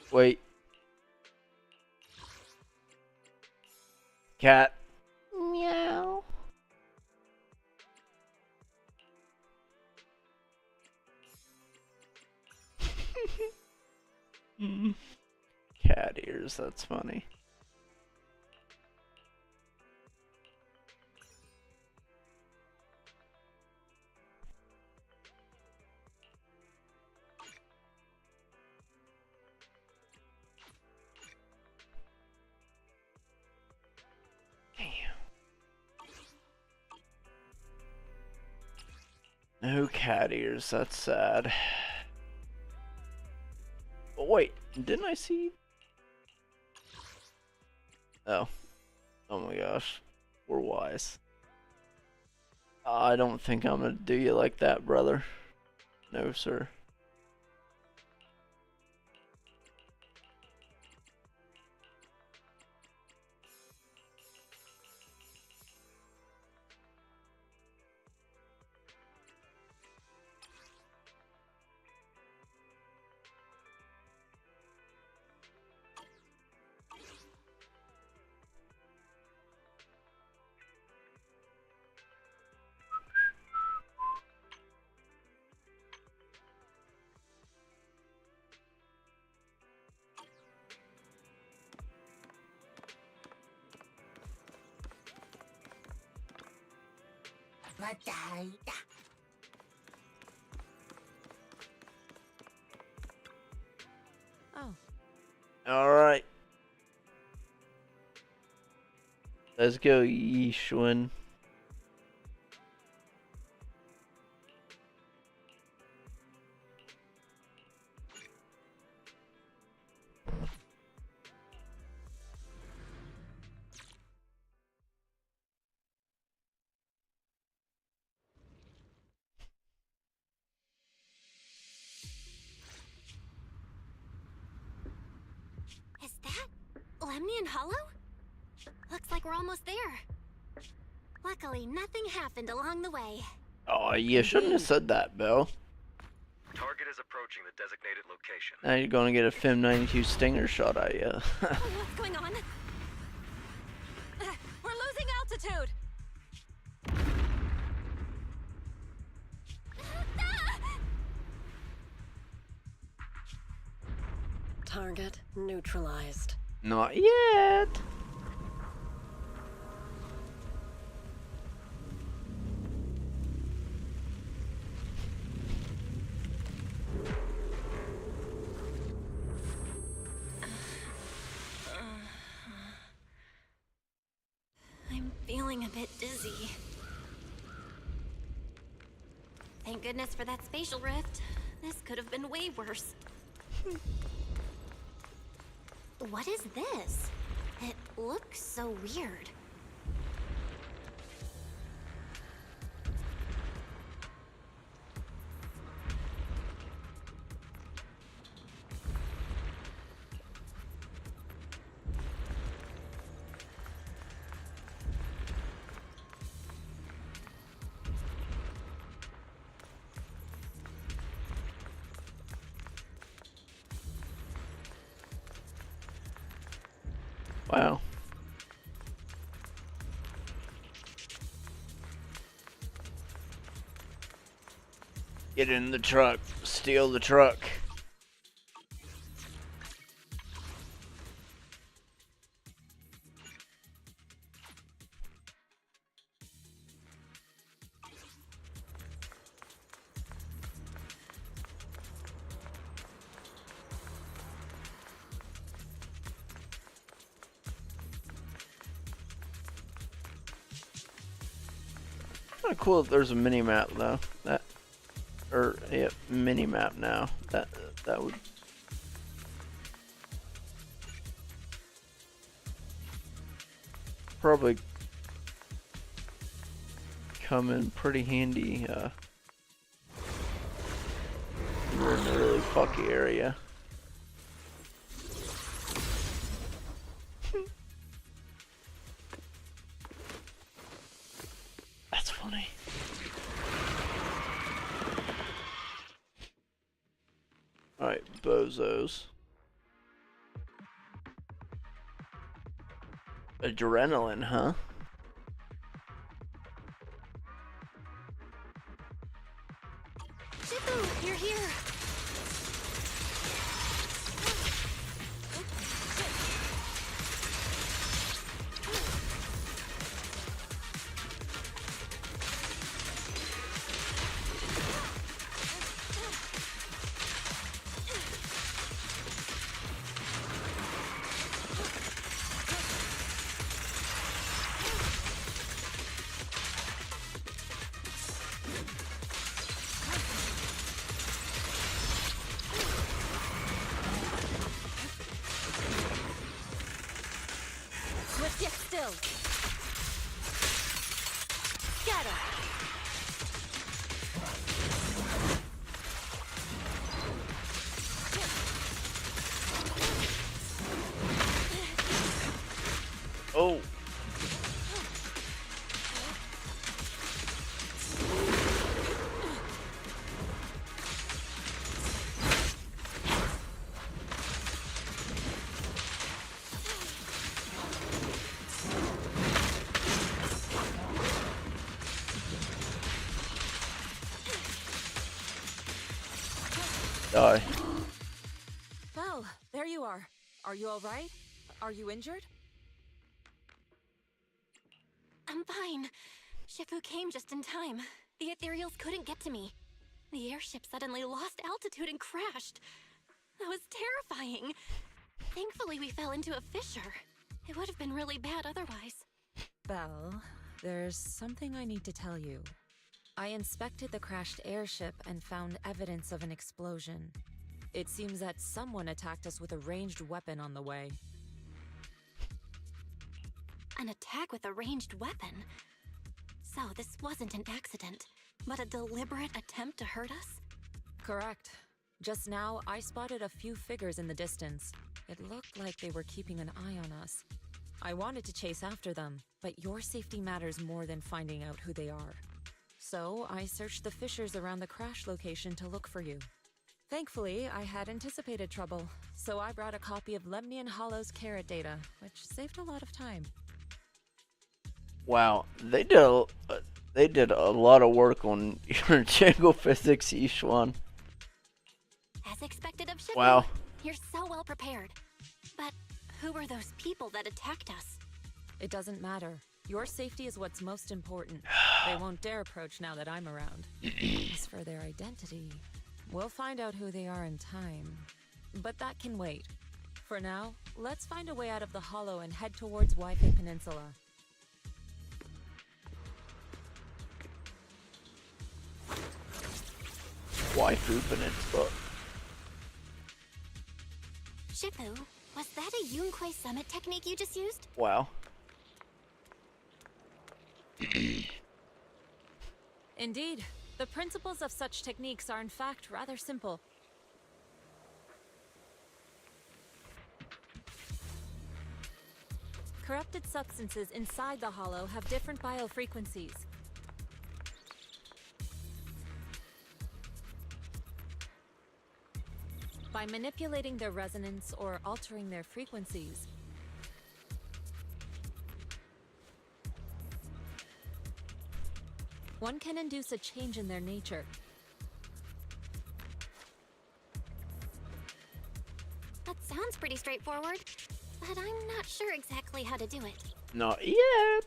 Wait. Cat. Meow. Cat ears, that's funny. No cat ears, that's sad. Oh, wait, didn't I see? Oh. Oh my gosh. We're wise. I don't think I'm gonna do you like that, brother. No, sir. Alright. Let's go, Yishun. Is that Lemnian Hollow? Looks like we're almost there. Luckily, nothing happened along the way. Oh, you shouldn't have said that, Bill. Target is approaching the designated location. Now you're gonna get a FIM 92 Stinger shot at you. What's going on? We're losing altitude! Target neutralized. Not yet. I'm feeling a bit dizzy. Thank goodness for that spatial rift. This could have been way worse. What is this? It looks so weird. Wow. Get in the truck. Steal the truck. Kind of cool that there's a mini map though. Mini map now. That would probably come in pretty handy. We're in a really fucky area. That's funny. Alright, bozos. Adrenaline, huh? Shifu, you're here. Swift yet still. Scatter. Oh. Die. Belle, there you are. Are you alright? Are you injured? I'm fine. Shifu came just in time. The ethereals couldn't get to me. The airship suddenly lost altitude and crashed. That was terrifying. Thankfully, we fell into a fissure. It would have been really bad otherwise. Belle, there's something I need to tell you. I inspected the crashed airship and found evidence of an explosion. It seems that someone attacked us with a ranged weapon on the way. An attack with a ranged weapon? So this wasn't an accident, but a deliberate attempt to hurt us? Correct. Just now, I spotted a few figures in the distance. It looked like they were keeping an eye on us. I wanted to chase after them, but your safety matters more than finding out who they are. So I searched the fissures around the crash location to look for you. Thankfully, I had anticipated trouble, so I brought a copy of Lemnian Hollow's carrot data, which saved a lot of time. Wow, they did a lot of work on your Django physics, Yishuan. As expected of Shifu, Wow. You're so well prepared. But who were those people that attacked us? It doesn't matter. Your safety is what's most important. They won't dare approach now that I'm around. As for their identity, we'll find out who they are in time. But that can wait. For now, let's find a way out of the hollow and head towards Waifei Peninsula. Waifu Peninsula. Shifu, was that a Yunquei summit technique you just used? Wow. Indeed. The principles of such techniques are in fact rather simple. Corrupted substances inside the hollow have different biofrequencies. By manipulating their resonance or altering their frequencies, one can induce a change in their nature. That sounds pretty straightforward, but I'm not sure exactly how to do it. Not yet.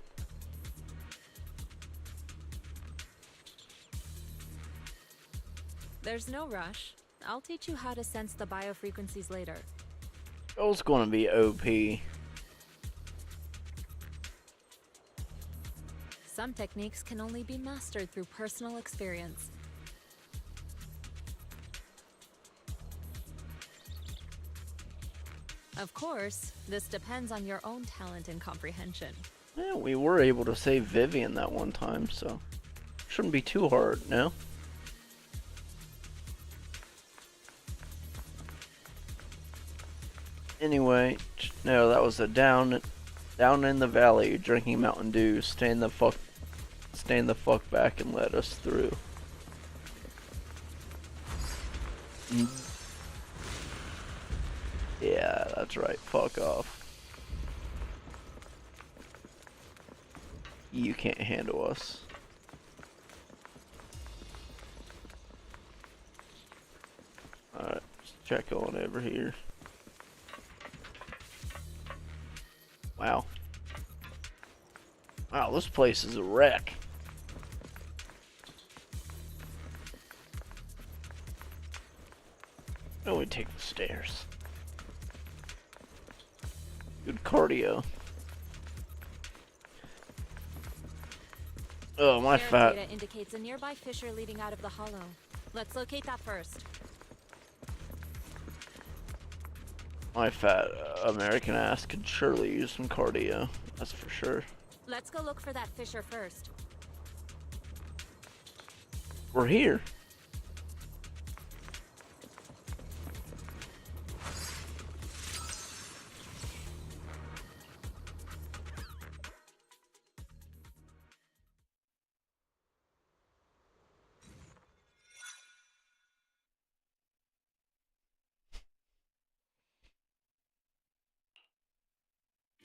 There's no rush. I'll teach you how to sense the biofrequencies later. It's gonna be OP. Some techniques can only be mastered through personal experience. Of course, this depends on your own talent and comprehension. Yeah, we were able to save Vivian that one time, so shouldn't be too hard, no? Anyway, no, that was a down in the valley, drinking Mountain Dew. Stand the fuck back and let us through. Yeah, that's right. Fuck off. You can't handle us. Alright, let's check on over here. Wow. Wow, this place is a wreck. Oh, we take the stairs. Good cardio. Oh, my fat. Data indicates a nearby fissure leading out of the hollow. Let's locate that first. My fat American ass could surely use some cardio. That's for sure. Let's go look for that fissure first. We're here.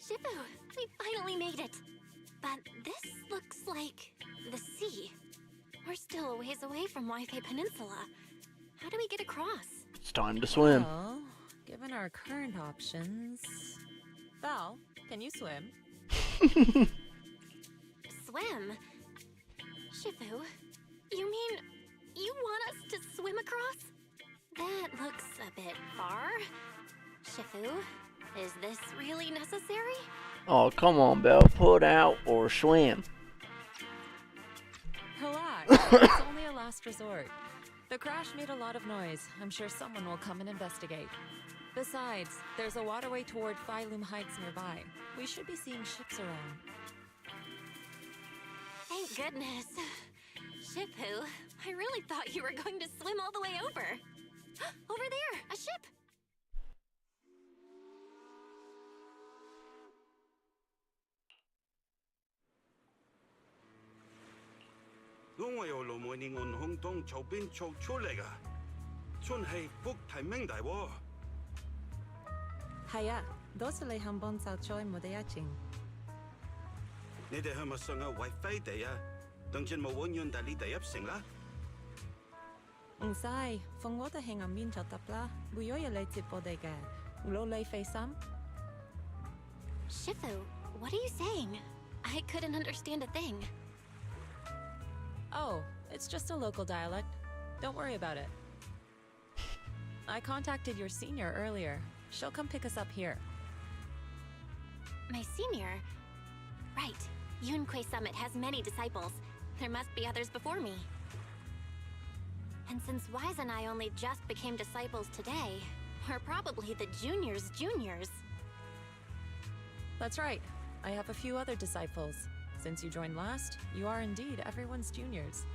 Shifu, we finally made it. But this looks like the sea. We're still a ways away from Waifei Peninsula. How do we get across? It's time to swim. Well, given our current options... Val, can you swim? Swim? Shifu, you mean you want us to swim across? That looks a bit far. Shifu, Is this really necessary? Oh, come on, Belle. Put out or swim. Relax. It's only a last resort. The crash made a lot of noise. I'm sure someone will come and investigate. Besides, there's a waterway toward Phylum Heights nearby. We should be seeing ships around. Thank goodness. Shifu, I really thought you were going to swim all the way over. Over there, a ship! Haya, 도스레 한번 사초에 무대야칭. Sai, fongwota hang ang min chatapla, buyoya le tipodega. Ulo le face-am? Shifu, what are you saying? I couldn't understand a thing. Oh, it's just a local dialect. Don't worry about it. I contacted your senior earlier. She'll come pick us up here. My senior? Right. Yunque Summit has many disciples. There must be others before me. And since Wise and I only just became disciples today, we're probably the juniors' juniors. That's right. I have a few other disciples. Since you joined last, you are indeed everyone's juniors.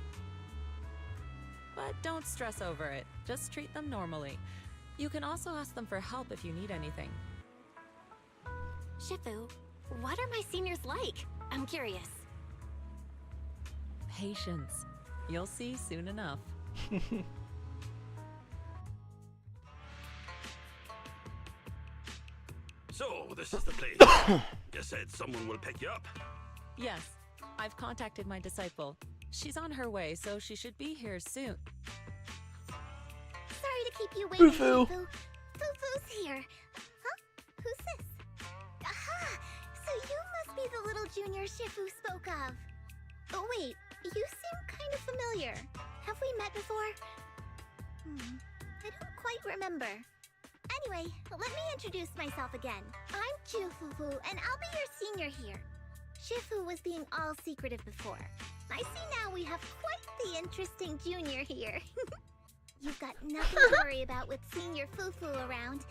But don't stress over it. Just treat them normally. You can also ask them for help if you need anything. Shifu, what are my seniors like? I'm curious. Patience. You'll see soon enough. So, this is the place. You said someone will pick you up. Yes, I've contacted my disciple. She's on her way, so she should be here soon. Sorry to keep you waiting, Fufu. Shifu. Fufu's here. Huh? Who's this? Aha! So you must be the little junior Shifu spoke of. Oh wait, you seem kind of familiar. Have we met before? I don't quite remember. Anyway, let me introduce myself again. I'm Chu Fufu, and I'll be your senior here. Shifu was being all secretive before. I see now we have quite the interesting junior here. You've got nothing to worry about with Senior Fufu around.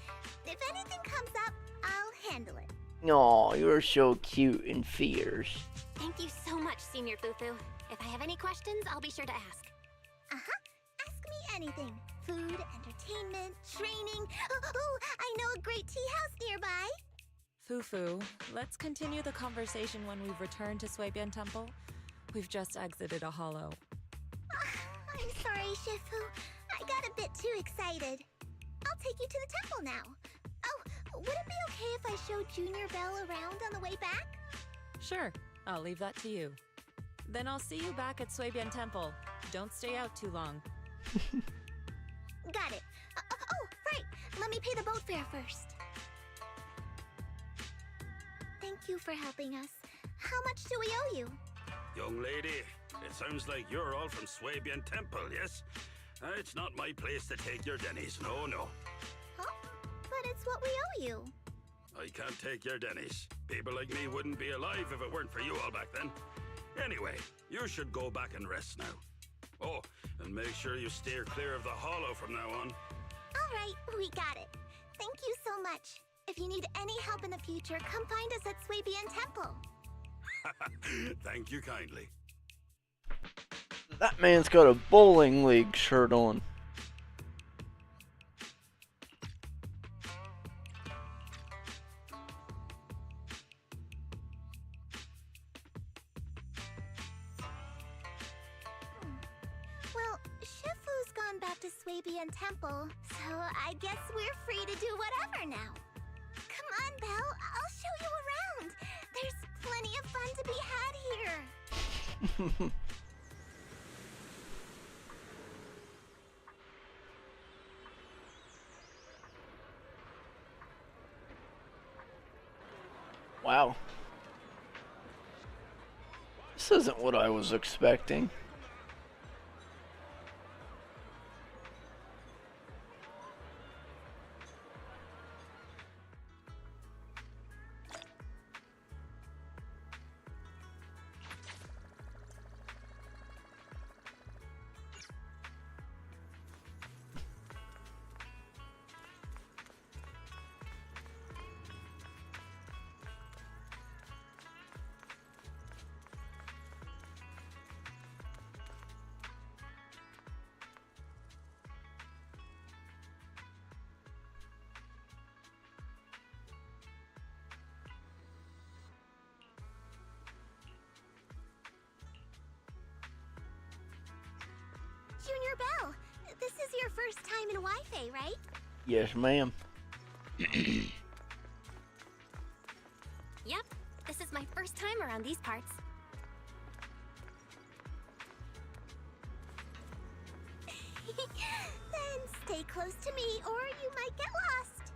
If anything comes up, I'll handle it. Aw, you're so cute and fierce. Thank you so much, Senior Fufu. If I have any questions, I'll be sure to ask. Uh-huh. Ask me anything. Food, entertainment, training. Oh, I know a great tea house nearby. Fufu, let's continue the conversation when we've returned to Suibian Temple. We've just exited a hollow. I'm sorry, Shifu. I got a bit too excited. I'll take you to the temple now. Oh, would it be okay if I showed Junior Belle around on the way back? Sure, I'll leave that to you. Then I'll see you back at Suibian Temple. Don't stay out too long. Got it. Oh, right. Let me pay the boat fare first. Thank you for helping us. How much do we owe you? Young lady, it sounds like you're all from Suibian Temple, yes? It's not my place to take your dennies, no. Huh? But it's what we owe you. I can't take your dennies. People like me wouldn't be alive if it weren't for you all back then. Anyway, you should go back and rest now. Oh, and make sure you steer clear of the hollow from now on. All right, we got it. Thank you so much. If you need any help in the future, come find us at Suibian Temple. Thank you kindly. That man's got a bowling league shirt on. Well, Shifu's gone back to Suibian Temple, so I guess we're free to do whatever now. Come on, Belle, I'll show you around. There's plenty of fun to be had here. Wow. This isn't what I was expecting. This is your first time in Wi-Fi, right? Yes, ma'am. Yep, this is my first time around these parts. Then stay close to me or you might get lost.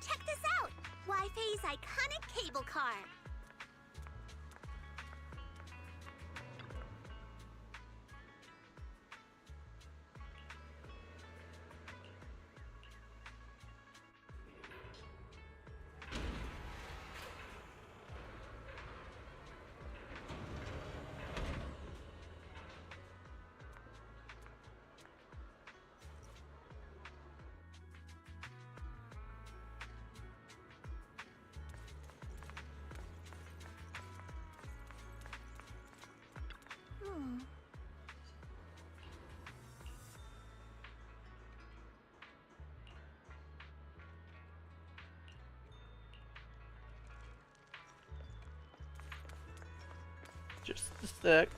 Check this out! Wi-Fi's iconic cable car. Just a sec.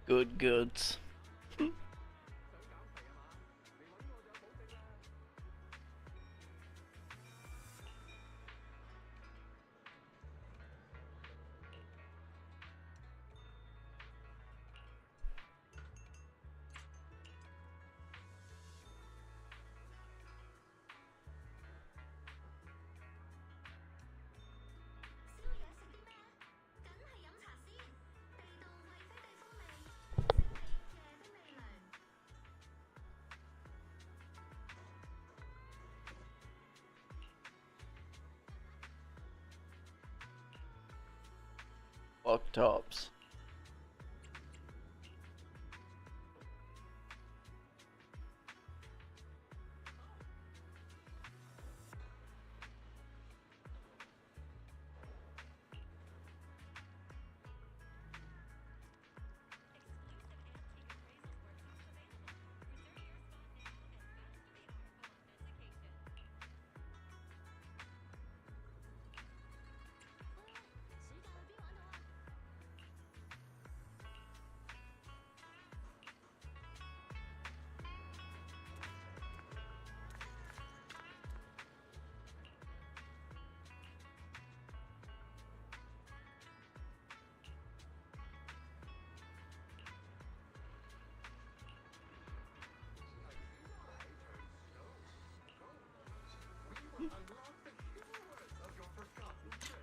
Good goods. Fuck tops.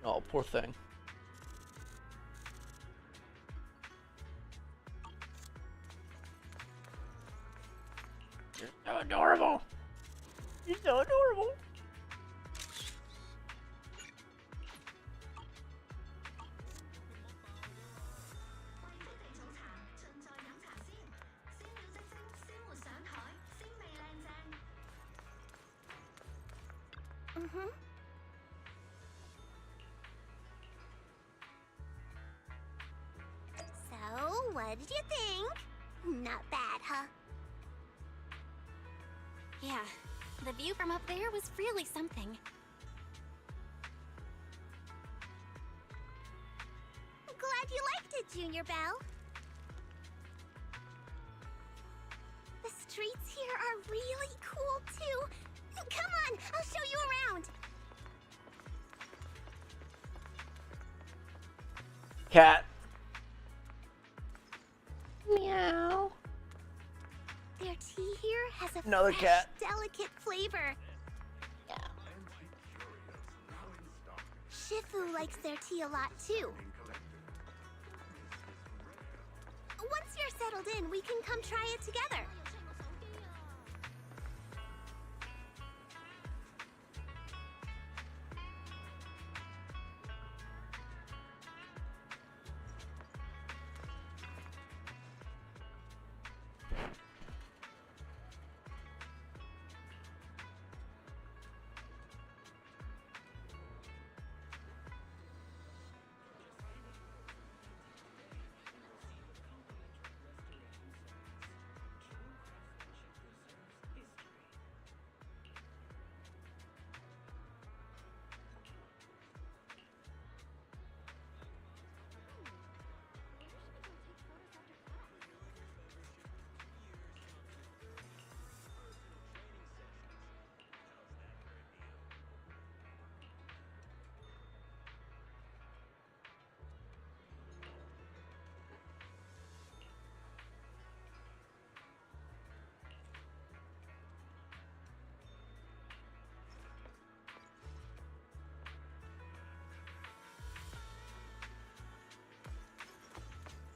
Oh, poor thing. You're so adorable. You're so adorable. Mm-hmm. So, what did you think? Not bad, huh? Yeah, the view from up there was really something. Glad you liked it, Junior Belle. The streets here are really cool, too. Come on, I'll show you around. Cat. Meow. Their tea here has a Another fresh, cat. delicate flavor. Yeah. Shifu likes their tea a lot, too. Once you're settled in, we can come try it together.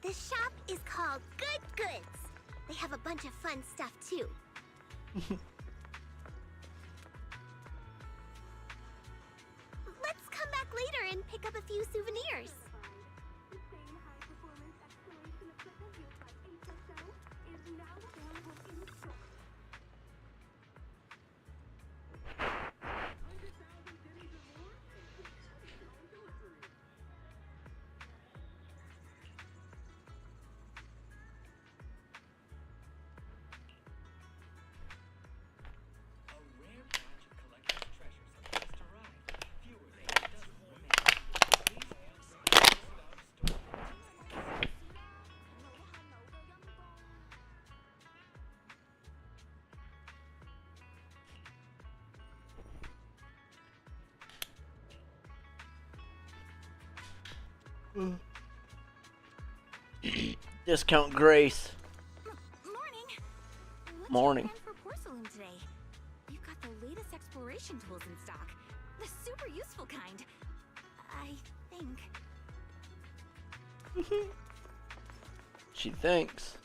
This shop is called Good Goods. They have a bunch of fun stuff, too. Let's come back later and pick up a few souvenirs. Discount Grace. Morning. What's Morning. your plan for Porcelain today? You've got the latest exploration tools in stock. The super useful kind. I think. She thinks.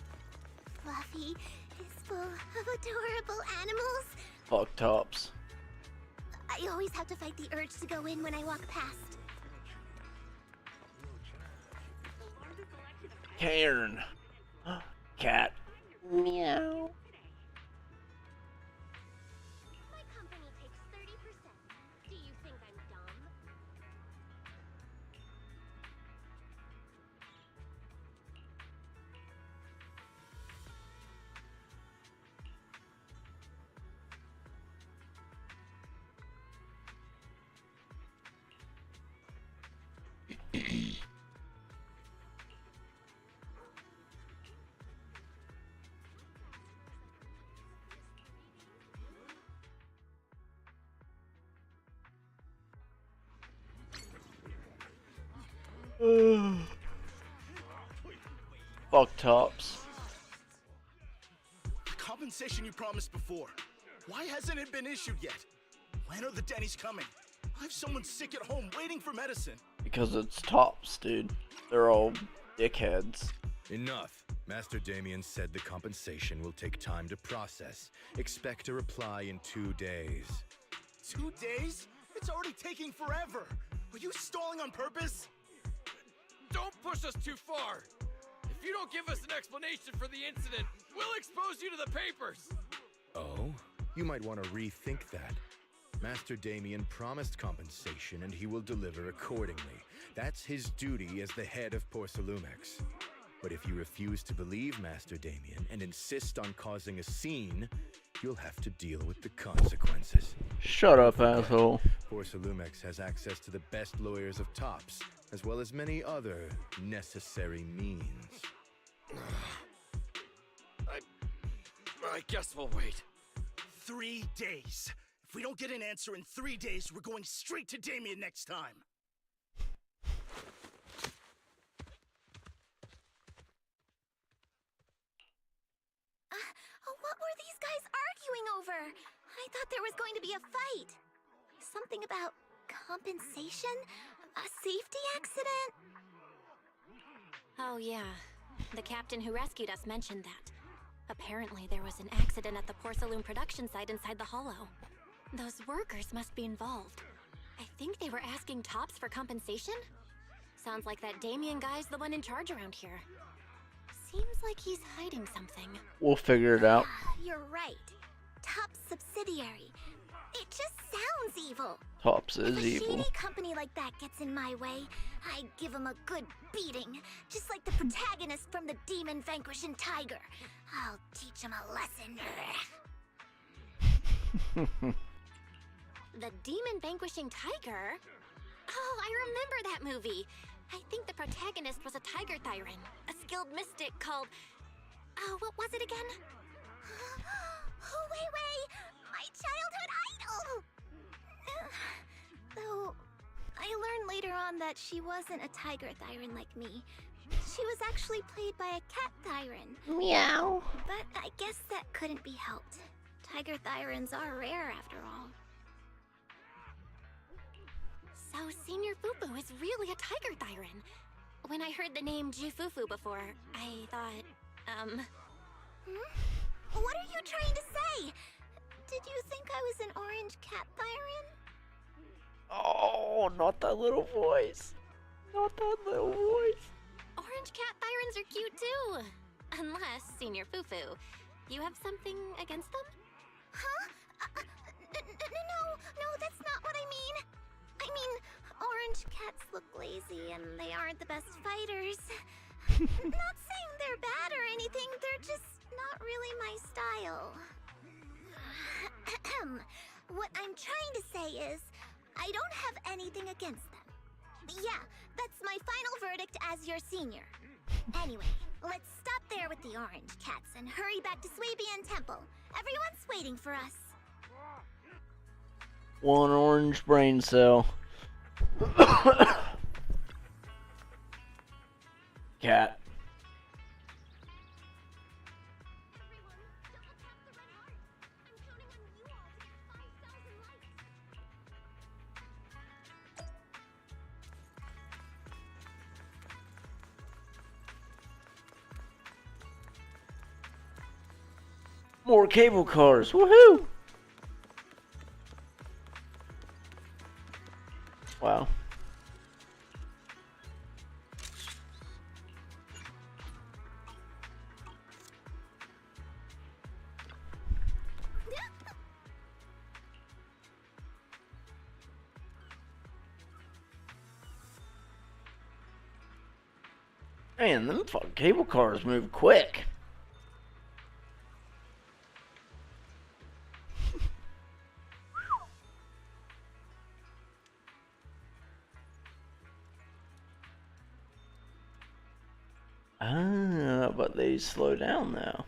Fluffy is full of adorable animals. Fuck tops. I always have to fight the urge to go in when I walk past. Cairn. Cat. Meow. My company takes 30%. Do you think I'm dumb? Fuck tops. The compensation you promised before. Why hasn't it been issued yet? When are the Denny's coming? I have someone sick at home waiting for medicine. Because it's tops, dude. They're all dickheads. Enough. Master Damien said the compensation will take time to process. Expect a reply in 2 days. 2 days? It's already taking forever. Are you stalling on purpose? Don't push us too far. If you don't give us an explanation for the incident, we'll expose you to the papers. Oh? You might want to rethink that. Master Damien promised compensation and he will deliver accordingly. That's his duty as the head of Porcelumex. But if you refuse to believe Master Damien and insist on causing a scene, you'll have to deal with the consequences. Shut up, asshole. Porcelumex has access to the best lawyers of Tops, as well as many other necessary means. I guess we'll wait. 3 days. If we don't get an answer in 3 days, we're going straight to Damien next time. What were these guys arguing over? I thought there was going to be a fight. Something about compensation? A safety accident? Oh, yeah. The captain who rescued us mentioned that. Apparently, there was an accident at the Porcelain production site inside the Hollow. Those workers must be involved. I think they were asking Tops for compensation? Sounds like that Damien guy's the one in charge around here. Seems like he's hiding something. We'll figure it out. You're right. Top subsidiary. It just sounds evil. Tops is if a evil. shady company like that gets in my way, I give him a good beating. Just like the protagonist from the Demon Vanquishing Tiger. I'll teach him a lesson. The Demon Vanquishing Tiger? Oh, I remember that movie. I think the protagonist was a Tiger Thyran, a skilled mystic called... Oh, what was it again? Oh, wait! My childhood idol! Though, I learned later on that she wasn't a Tiger Thyran like me. She was actually played by a Cat Thyran. Meow. But I guess that couldn't be helped. Tiger Thyrans are rare after all. So Senior Fufu is really a Tiger Thyran. When I heard the name Jufufu before, I thought, What are you trying to say? Did you think I was an orange cat Thyran? Oh, not that little voice. Not that little voice. Orange Cat Thyrans are cute too. Unless, Senior Fufu, you have something against them? Huh? No, that's not what I mean. I mean, orange cats look lazy and they aren't the best fighters. Not saying they're bad or anything, they're just not really my style. What I'm trying to say is, I don't have anything against them. Yeah, that's my final verdict as your senior. Anyway, let's stop there with the orange cats and hurry back to Swabian Temple. Everyone's waiting for us. One orange brain cell. More cable cars. Woohoo! Wow. Man, them fucking cable cars move quick. But they slow down now.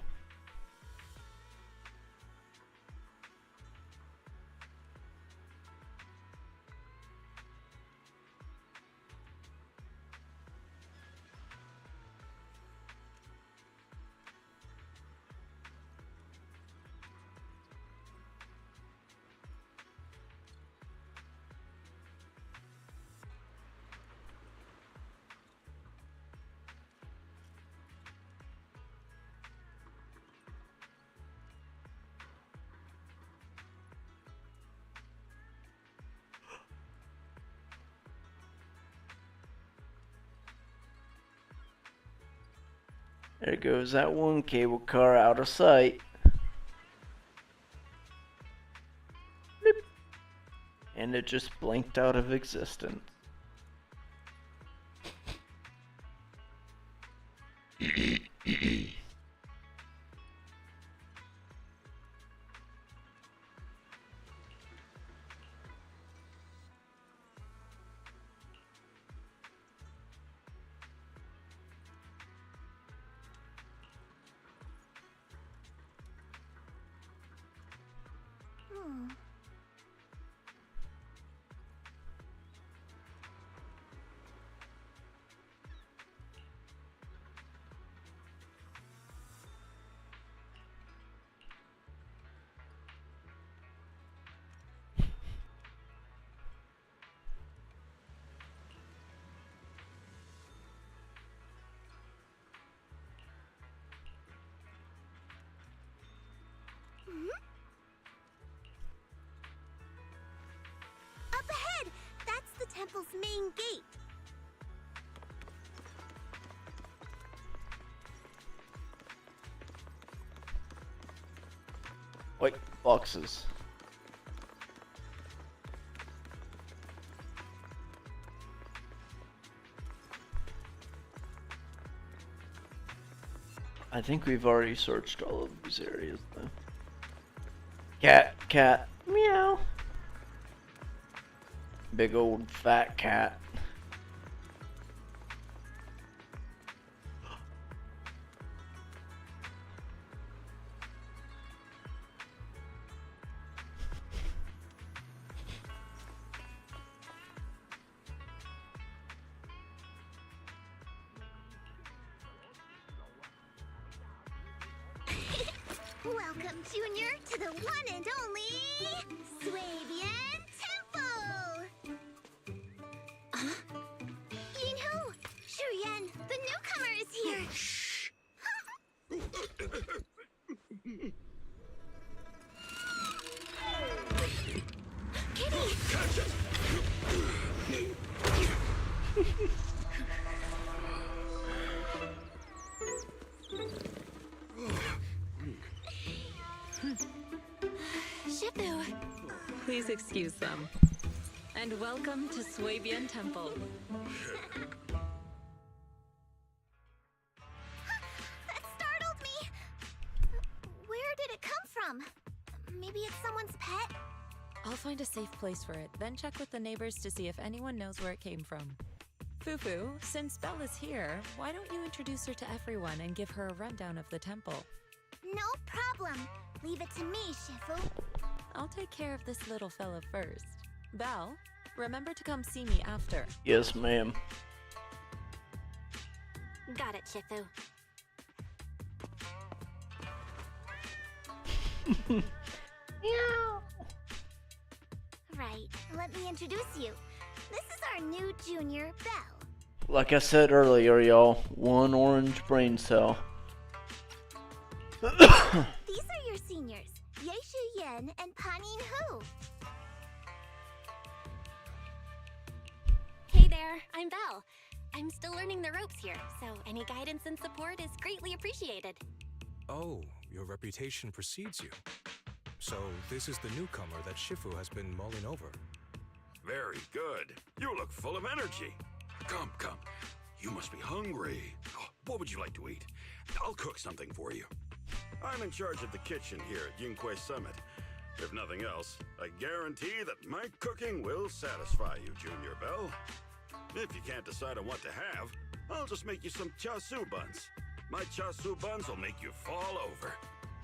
There goes that one cable car out of sight. Beep. And it just blinked out of existence. Up ahead! That's the temple's main gate. White boxes. I think we've already searched all of these areas though. Cat, meow. Big old fat cat. Welcome, Junior, to the one and only Swabian Temple! Huh? Yinhu! Shuyan, the newcomer is here! Shh! Kitty! Catch it! Shifu! Please excuse them. And welcome to Swabian Temple. That startled me! Where did it come from? Maybe it's someone's pet? I'll find a safe place for it, then check with the neighbors to see if anyone knows where it came from. Fufu, since Belle is here, why don't you introduce her to everyone and give her a rundown of the temple? No problem. Leave it to me, Shifu. I'll take care of this little fella first. Belle, remember to come see me after. Yes, ma'am. Got it, Shifu. Right, let me introduce you. This is our new junior, Belle. Like I said earlier, y'all, one orange brain cell. These are your other seniors, Yeishu Yen and Panin Hu. Hey there, I'm Val. I'm still learning the ropes here, so any guidance and support is greatly appreciated. Oh, your reputation precedes you. So this is the newcomer that Shifu has been mulling over. Very good. You look full of energy. Come, come. You must be hungry. Oh, what would you like to eat? I'll cook something for you. I'm in charge of the kitchen here at Yinghui Summit. If nothing else, I guarantee that my cooking will satisfy you, Junior Bell. If you can't decide on what to have, I'll just make you some chasu buns. My chasu buns will make you fall over.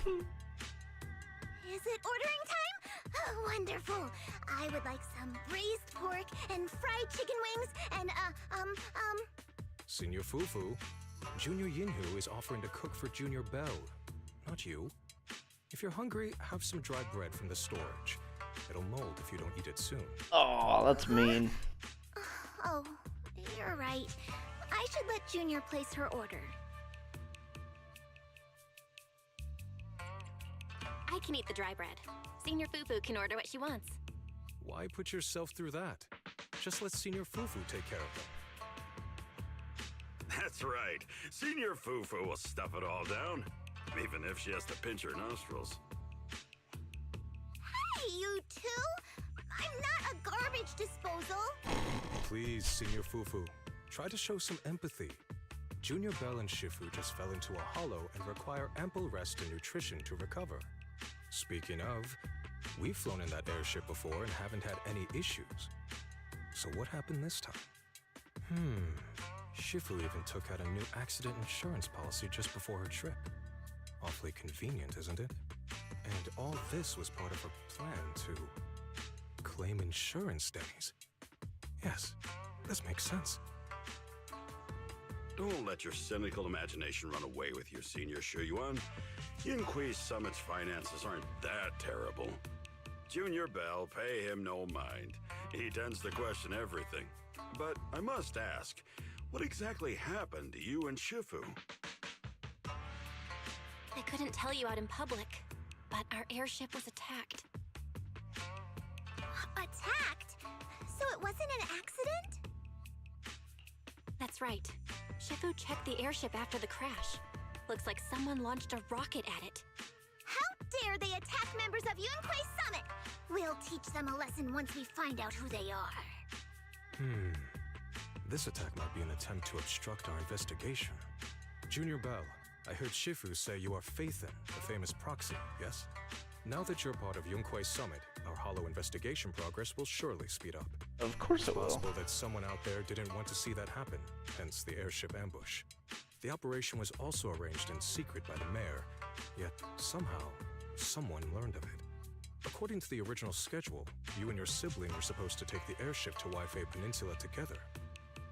Is it ordering time? Oh, wonderful. I would like some braised pork and fried chicken wings and, Senior Fufu, Junior Yinhu is offering to cook for Junior Bell, not you. If you're hungry, have some dry bread from the storage. It'll mold if you don't eat it soon. Oh, that's mean. Oh, you're right. I should let Junior place her order. I can eat the dry bread. Senior Fufu can order what she wants. Why put yourself through that? Just let Senior Fufu take care of them. That's right. Senior Fufu will stuff it all down, even if she has to pinch her nostrils. Hey, you two! I'm not a garbage disposal! Please, Senior Fufu, try to show some empathy. Junior Bell and Shifu just fell into a hollow and require ample rest and nutrition to recover. Speaking of, we've flown in that airship before and haven't had any issues. So what happened this time? Shifu even took out a new accident insurance policy just before her trip. Awfully convenient, isn't it? And all this was part of a plan to claim insurance days. Yes, this makes sense. Don't let your cynical imagination run away with you, Senior Shuyuan. Yinghui Summit's finances aren't that terrible. Junior Bell, pay him no mind. He tends to question everything. But I must ask, what exactly happened to you and Shifu? I couldn't tell you out in public, but our airship was attacked. Attacked? So it wasn't an accident? That's right. Shifu checked the airship after the crash. Looks like someone launched a rocket at it. How dare they attack members of Yunquei Summit! We'll teach them a lesson once we find out who they are. This attack might be an attempt to obstruct our investigation. Junior Bell, I heard Shifu say you are Faithin, the famous proxy, yes? Now that you're part of Yunquei Summit, our hollow investigation progress will surely speed up. Of course it will. It's possible that someone out there didn't want to see that happen, hence the airship ambush. The operation was also arranged in secret by the mayor, yet somehow, someone learned of it. According to the original schedule, you and your sibling were supposed to take the airship to Waifei Peninsula together.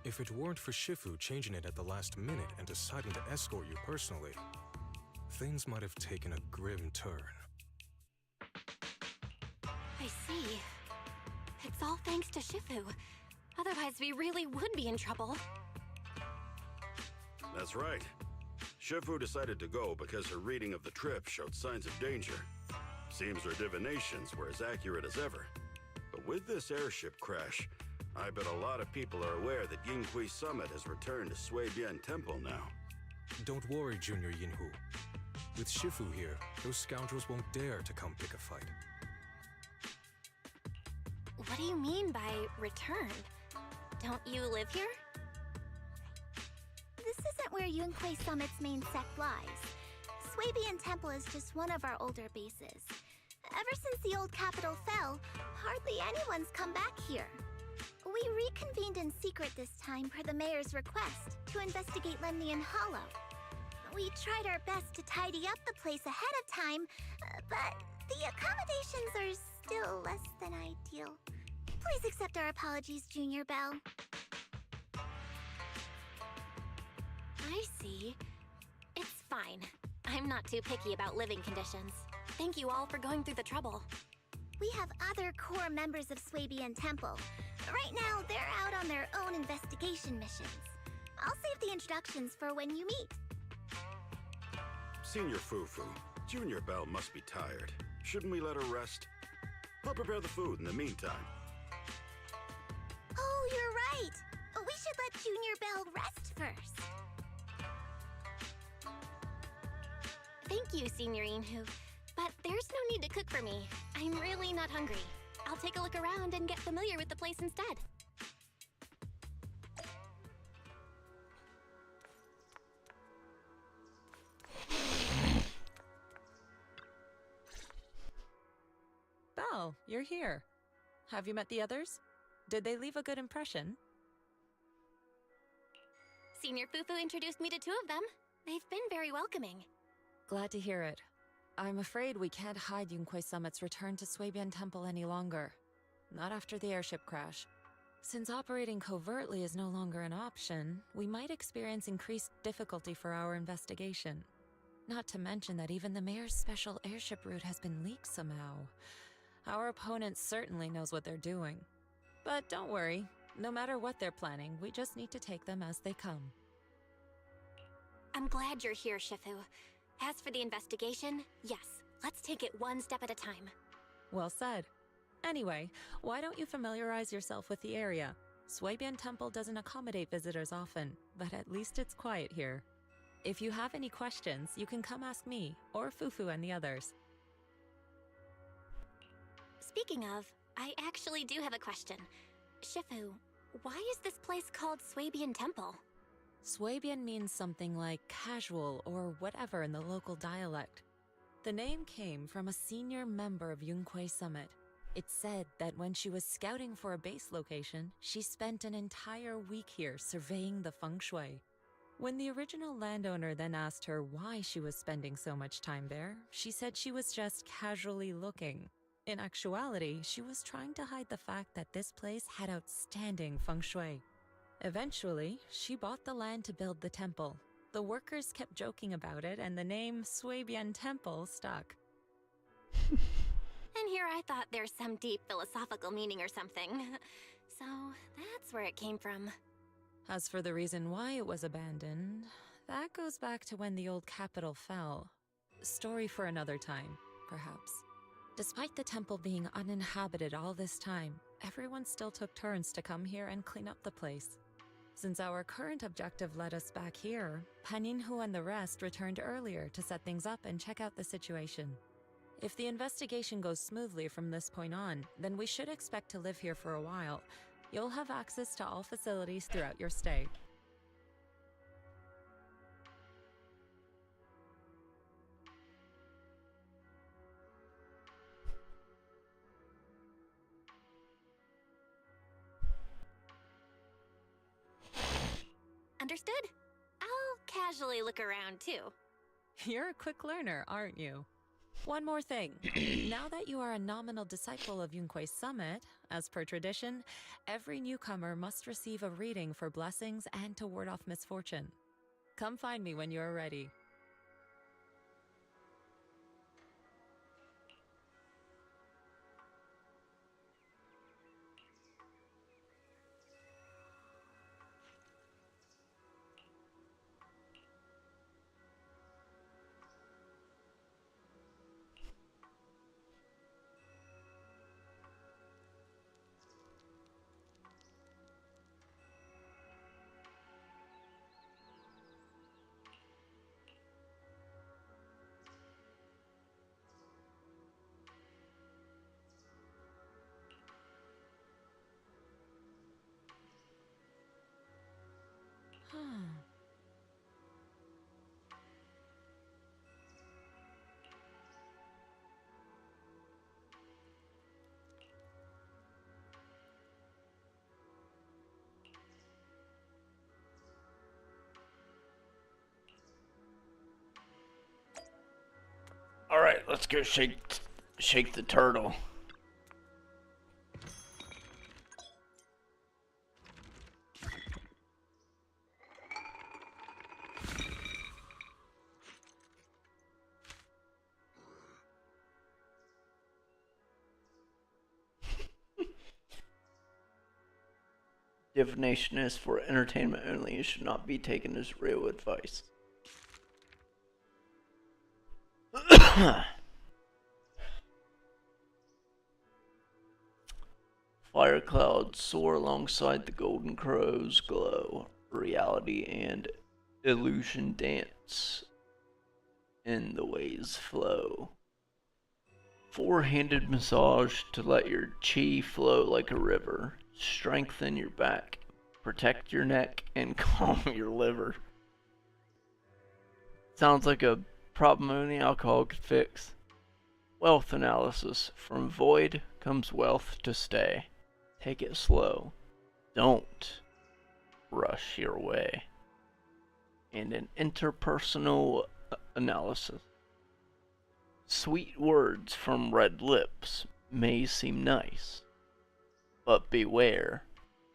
If it weren't for Shifu changing it at the last minute and deciding to escort you personally, things might have taken a grim turn. I see. It's all thanks to Shifu. Otherwise, we really would be in trouble. That's right. Shifu decided to go because her reading of the trip showed signs of danger. Seems her divinations were as accurate as ever. But with this airship crash, I bet a lot of people are aware that Yinghui Summit has returned to Suibian Temple now. Don't worry, Junior Yinhu. With Shifu here, those scoundrels won't dare to come pick a fight. What do you mean by return? Don't you live here? This isn't where Yunquei Summit's main sect lies. Suibian Temple is just one of our older bases. Ever since the old capital fell, hardly anyone's come back here. We reconvened in secret this time per the mayor's request to investigate Lemnian Hollow. We tried our best to tidy up the place ahead of time, but the accommodations are still less than ideal. Please accept our apologies, Junior Bell. I see. It's fine. I'm not too picky about living conditions. Thank you all for going through the trouble. We have other core members of Suibian Temple. Right now, they're out on their own investigation missions. I'll save the introductions for when you meet. Senior Fufu, Junior Belle must be tired. Shouldn't we let her rest? I'll prepare the food in the meantime. Oh, you're right. We should let Junior Belle rest first. Thank you, Signorine Who. But there's no need to cook for me. I'm really not hungry. I'll take a look around and get familiar with the place instead. Belle, you're here. Have you met the others? Did they leave a good impression? Senior Fufu introduced me to two of them. They've been very welcoming. Glad to hear it. I'm afraid we can't hide Yunquei Summit's return to Swabian Temple any longer. Not after the airship crash. Since operating covertly is no longer an option, we might experience increased difficulty for our investigation. Not to mention that even the mayor's special airship route has been leaked somehow. Our opponent certainly knows what they're doing. But don't worry, no matter what they're planning, we just need to take them as they come. I'm glad you're here, Shifu. As for the investigation, yes, let's take it one step at a time. Well said. Anyway, why don't you familiarize yourself with the area? Swabian Temple doesn't accommodate visitors often, but at least it's quiet here. If you have any questions, you can come ask me, or Fufu and the others. Speaking of, I actually do have a question. Shifu, why is this place called Swabian Temple? Swabian means something like casual or whatever in the local dialect. The name came from a senior member of Yunquei Summit. It's said that when she was scouting for a base location, she spent an entire week here surveying the feng shui. When the original landowner then asked her why she was spending so much time there, she said she was just casually looking. In actuality, she was trying to hide the fact that this place had outstanding feng shui. Eventually, she bought the land to build the temple. The workers kept joking about it, and the name Swabian Temple stuck. And here I thought there's some deep philosophical meaning or something. So that's where it came from. As for the reason why it was abandoned, that goes back to when the old capital fell. Story for another time, perhaps. Despite the temple being uninhabited all this time, everyone still took turns to come here and clean up the place. Since our current objective led us back here, Paninhu and the rest returned earlier to set things up and check out the situation. If the investigation goes smoothly from this point on, then we should expect to live here for a while. You'll have access to all facilities throughout your stay. Understood? I'll casually look around too. You're a quick learner, aren't you? One more thing. Now that you are a nominal disciple of Yunquei Summit, as per tradition, every newcomer must receive a reading for blessings and to ward off misfortune. Come find me when you are ready. All right, let's go shake the turtle. Divination is for entertainment only. It should not be taken as real advice. Fire clouds soar alongside the golden crow's glow. Reality and illusion dance in the waves flow. Four-handed massage to let your chi flow like a river. Strengthen your back, protect your neck, and calm your liver. Sounds like a problem only alcohol could fix. Wealth analysis. From void comes wealth to stay. Take it slow. Don't rush your way. And an interpersonal analysis. Sweet words from red lips may seem nice, but beware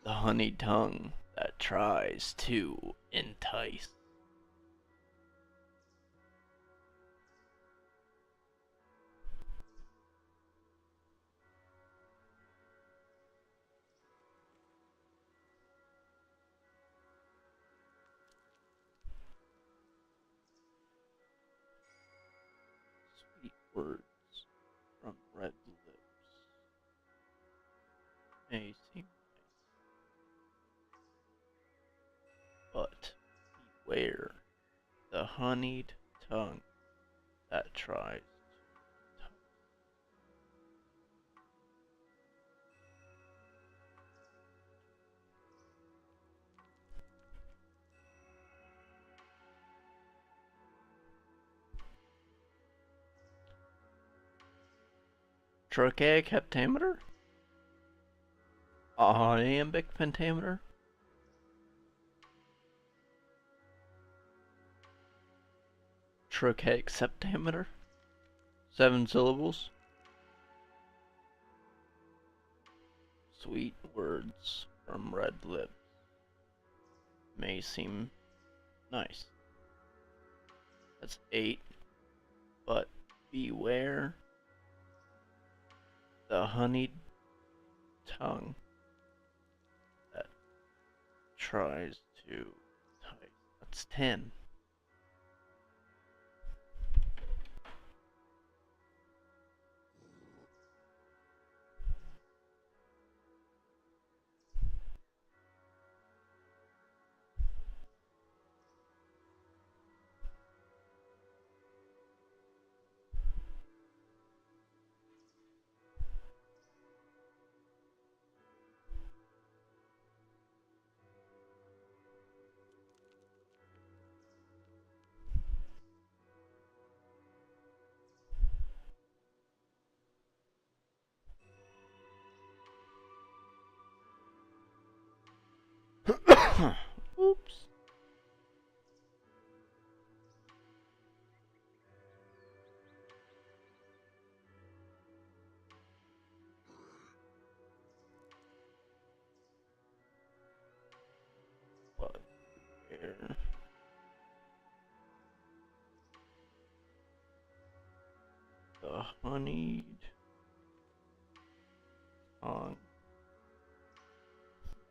the honeyed tongue that tries to entice. Sweet words from red lips may seem nice, but beware the honeyed tongue that tries. Trochaic heptameter? Iambic pentameter? Trochaic septameter? 7 syllables? Sweet words from red lips may seem nice. That's 8. But beware the honeyed tongue that tries to entice. That's 10. Oops. But here. The honeyed tongue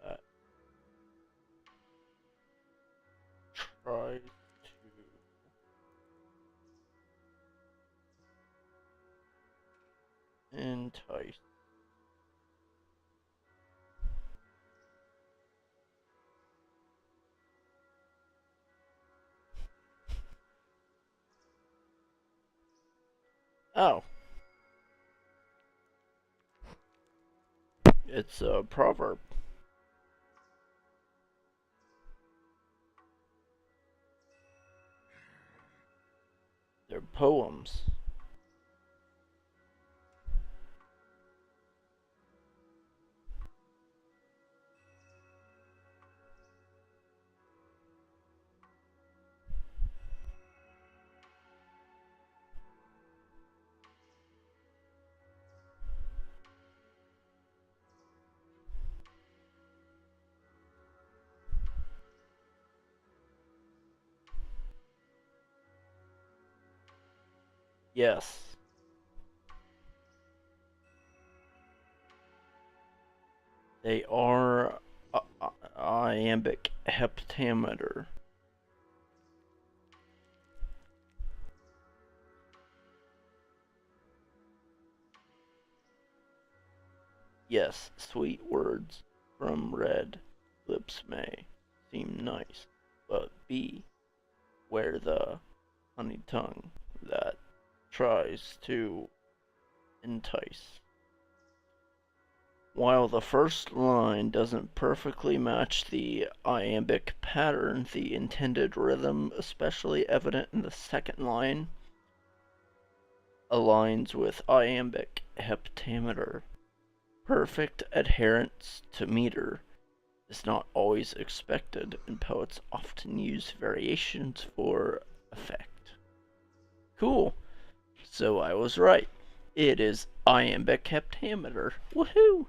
that tries to entice. Oh. It's a proverb. They're poems. Yes. They are iambic heptameter. Yes, sweet words from red lips may seem nice, but beware the honey tongue that tries to entice. While the first line doesn't perfectly match the iambic pattern, the intended rhythm, especially evident in the second line, aligns with iambic heptameter. Perfect adherence to meter is not always expected, and poets often use variations for effect. Cool. So I was right. It is iambic heptameter. Woohoo!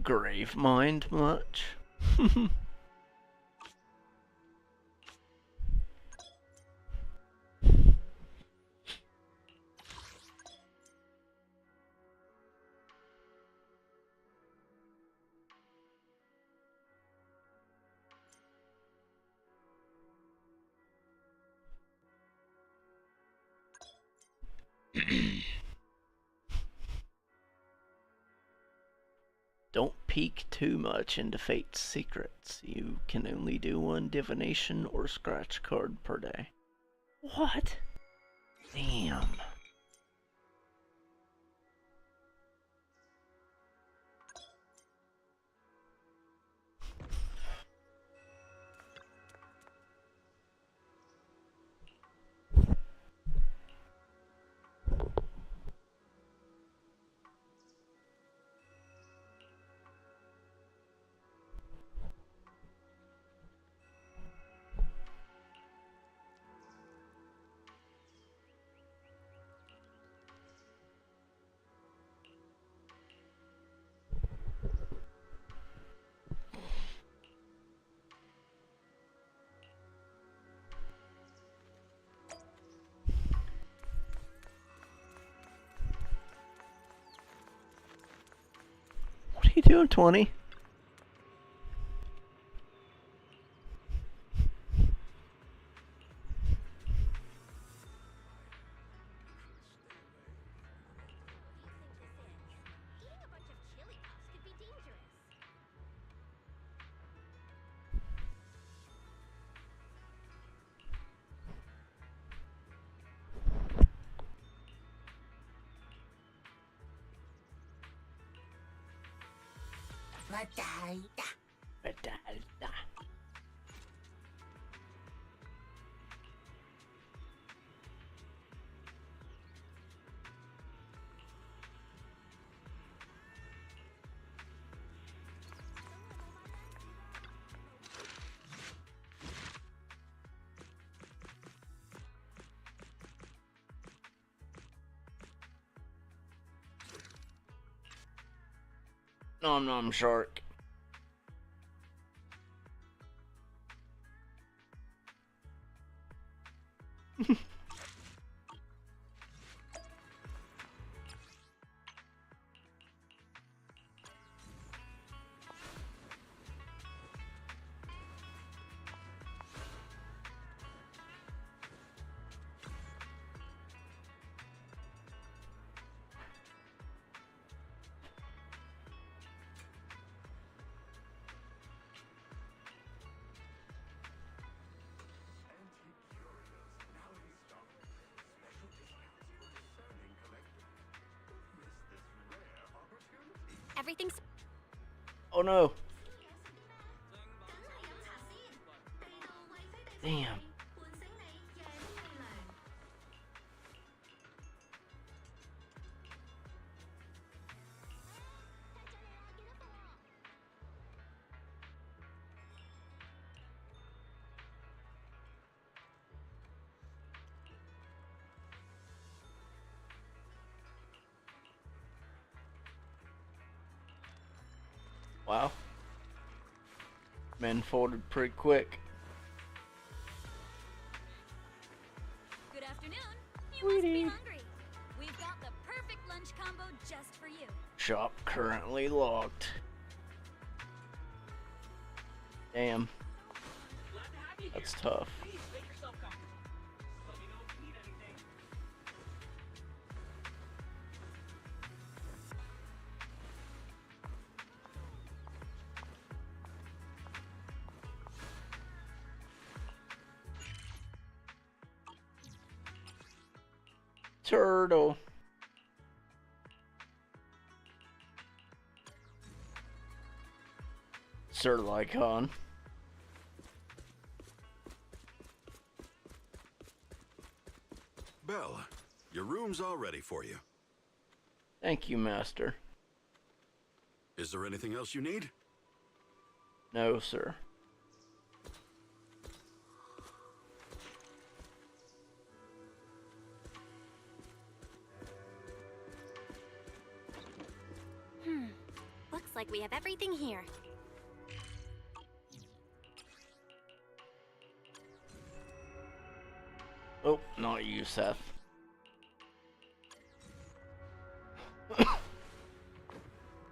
Grave mind much? Don't peek too much into fate's secrets. You can only do one divination or scratch card per day. What? Damn. What are you doing, 20? Nom nom shark. Everything's... Oh no. Damn. Wow. Men folded pretty quick. Good afternoon. You must be hungry. Workshop currently locked. Damn. That's tough. Turtle. Sir Lycon. Belle, your room's all ready for you. Thank you, Master. Is there anything else you need? No, sir. Looks like we have everything here. Oh, not you, Seth.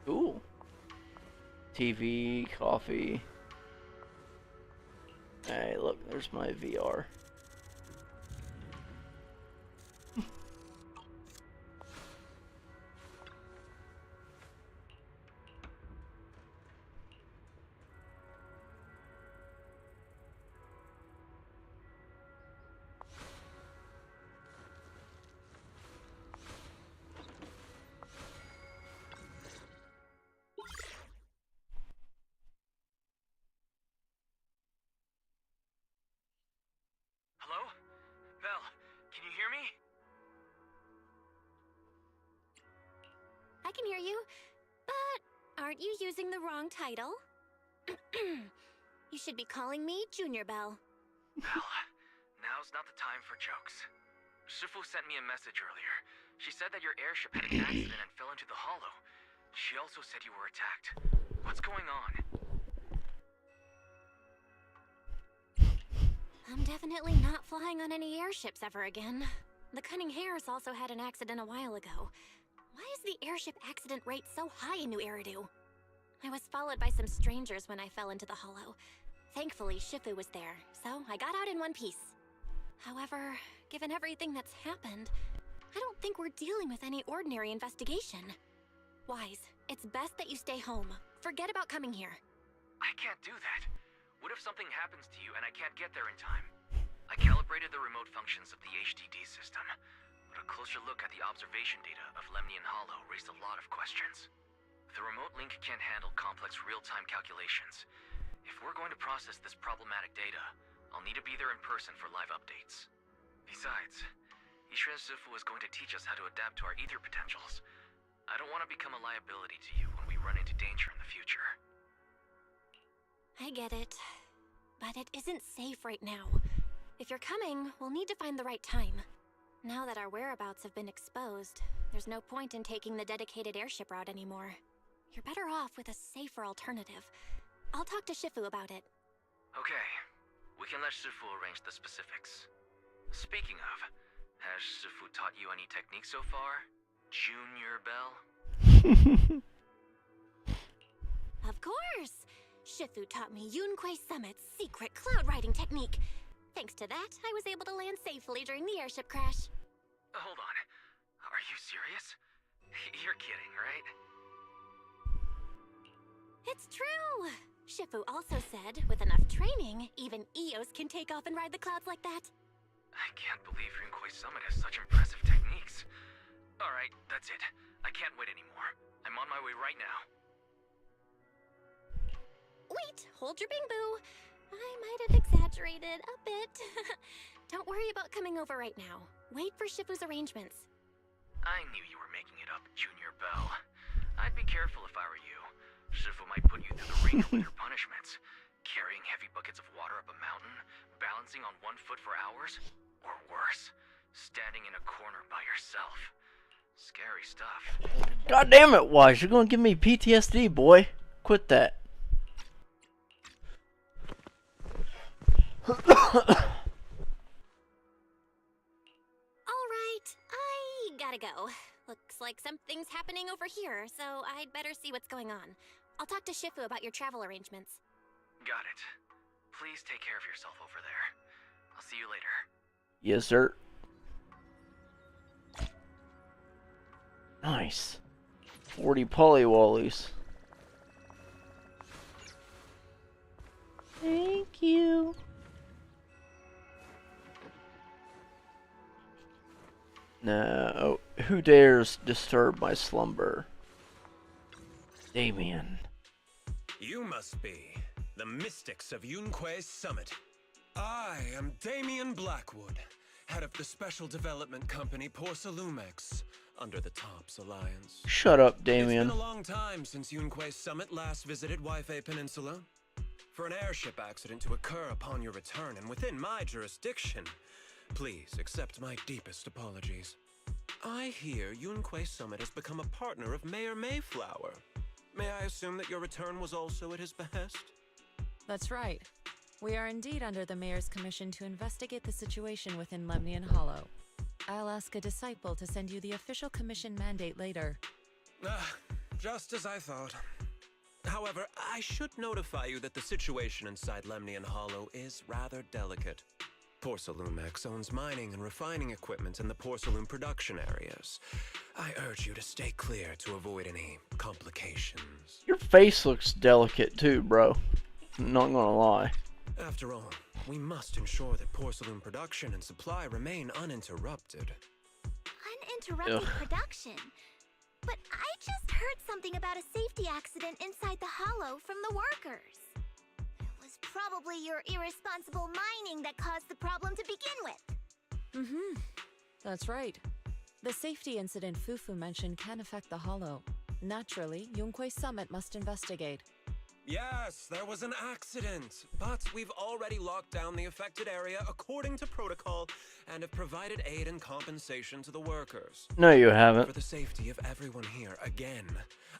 Ooh. TV, coffee. Hey, look, there's my VR. Hello? Belle, can you hear me? I can hear you, but aren't you using the wrong title? You should be calling me Junior Belle. Belle, now's not the time for jokes. Shifu sent me a message earlier. She said that your airship had an accident and fell into the hollow. She also said you were attacked. What's going on? I'm definitely not flying on any airships ever again. The Cunning Hares also had an accident a while ago. Why is the airship accident rate so high in New Eridu? I was followed by some strangers when I fell into the hollow. Thankfully, Shifu was there, so I got out in one piece. However, given everything that's happened, I don't think we're dealing with any ordinary investigation. Wise, it's best that you stay home. Forget about coming here. I can't do that. What if something happens to you and I can't get there in time? I calibrated the remote functions of the HDD system, but a closer look at the observation data of Lemnian Hollow raised a lot of questions. The remote link can't handle complex real-time calculations. If we're going to process this problematic data, I'll need to be there in person for live updates. Besides, Ishren Shifu is going to teach us how to adapt to our ether potentials. I don't want to become a liability to you when we run into danger in the future. I get it, but it isn't safe right now. If you're coming, we'll need to find the right time. Now that our whereabouts have been exposed, there's no point in taking the dedicated airship route anymore. You're better off with a safer alternative. I'll talk to Shifu about it. Okay, we can let Shifu arrange the specifics. Speaking of, has Shifu taught you any techniques so far? Junior Belle? Of course! Shifu taught me Yunquei Summit's secret cloud riding technique. Thanks to that, I was able to land safely during the airship crash. Hold on. Are you serious? You're kidding, right? It's true! Shifu also said, with enough training, even Eos can take off and ride the clouds like that. I can't believe Yunquei Summit has such impressive techniques. Alright, that's it. I can't wait anymore. I'm on my way right now. Wait, hold your bing-boo. I might have exaggerated a bit. Don't worry about coming over right now. Wait for Shifu's arrangements. I knew you were making it up, Junior Belle. I'd be careful if I were you. Shifu might put you through the ringer with her punishments. Carrying heavy buckets of water up a mountain, balancing on one foot for hours, or worse, standing in a corner by yourself. Scary stuff. God damn it, Wise, you're gonna give me PTSD, boy. Quit that. Alright, I gotta go. Looks looks like something's happening over here, so I'd better see what's going on. I'll talk to Shifu about your travel arrangements. Got it. Please take care of yourself over there. I'll see you later. Yes, sir. Nice. 40 polywallies. Thank you. No, who dares disturb my slumber? Damien. You must be the mystics of Yunque's summit. I am Damien Blackwood, head of the Special Development Company Porcelumex, under the TOPS Alliance. Shut up, Damien. It's been a long time since Yunque's summit last visited Waifei Peninsula. For an airship accident to occur upon your return and within my jurisdiction, please accept my deepest apologies. I hear Yunque Summit has become a partner of Mayor Mayflower. May I assume that your return was also at his behest? That's right. We are indeed under the Mayor's commission to investigate the situation within Lemnian Hollow. I'll ask a disciple to send you the official commission mandate later. Just as I thought. However, I should notify you that the situation inside Lemnian Hollow is rather delicate. Porcelumex owns mining and refining equipment in the porcelain production areas. I urge you to stay clear to avoid any complications. Your face looks delicate too, bro. Not gonna lie. After all, we must ensure that porcelain production and supply remain uninterrupted. Uninterrupted production? But I just heard something about a safety accident inside the hollow from the workers. It was probably your irresponsible mining that caused the problem to begin with. That's right. The safety incident Fufu mentioned can affect the hollow. Naturally, Yunque Summit must investigate. Yes, there was an accident, but we've already locked down the affected area according to protocol and have provided aid and compensation to the workers. No, you haven't. For the safety of everyone here, again,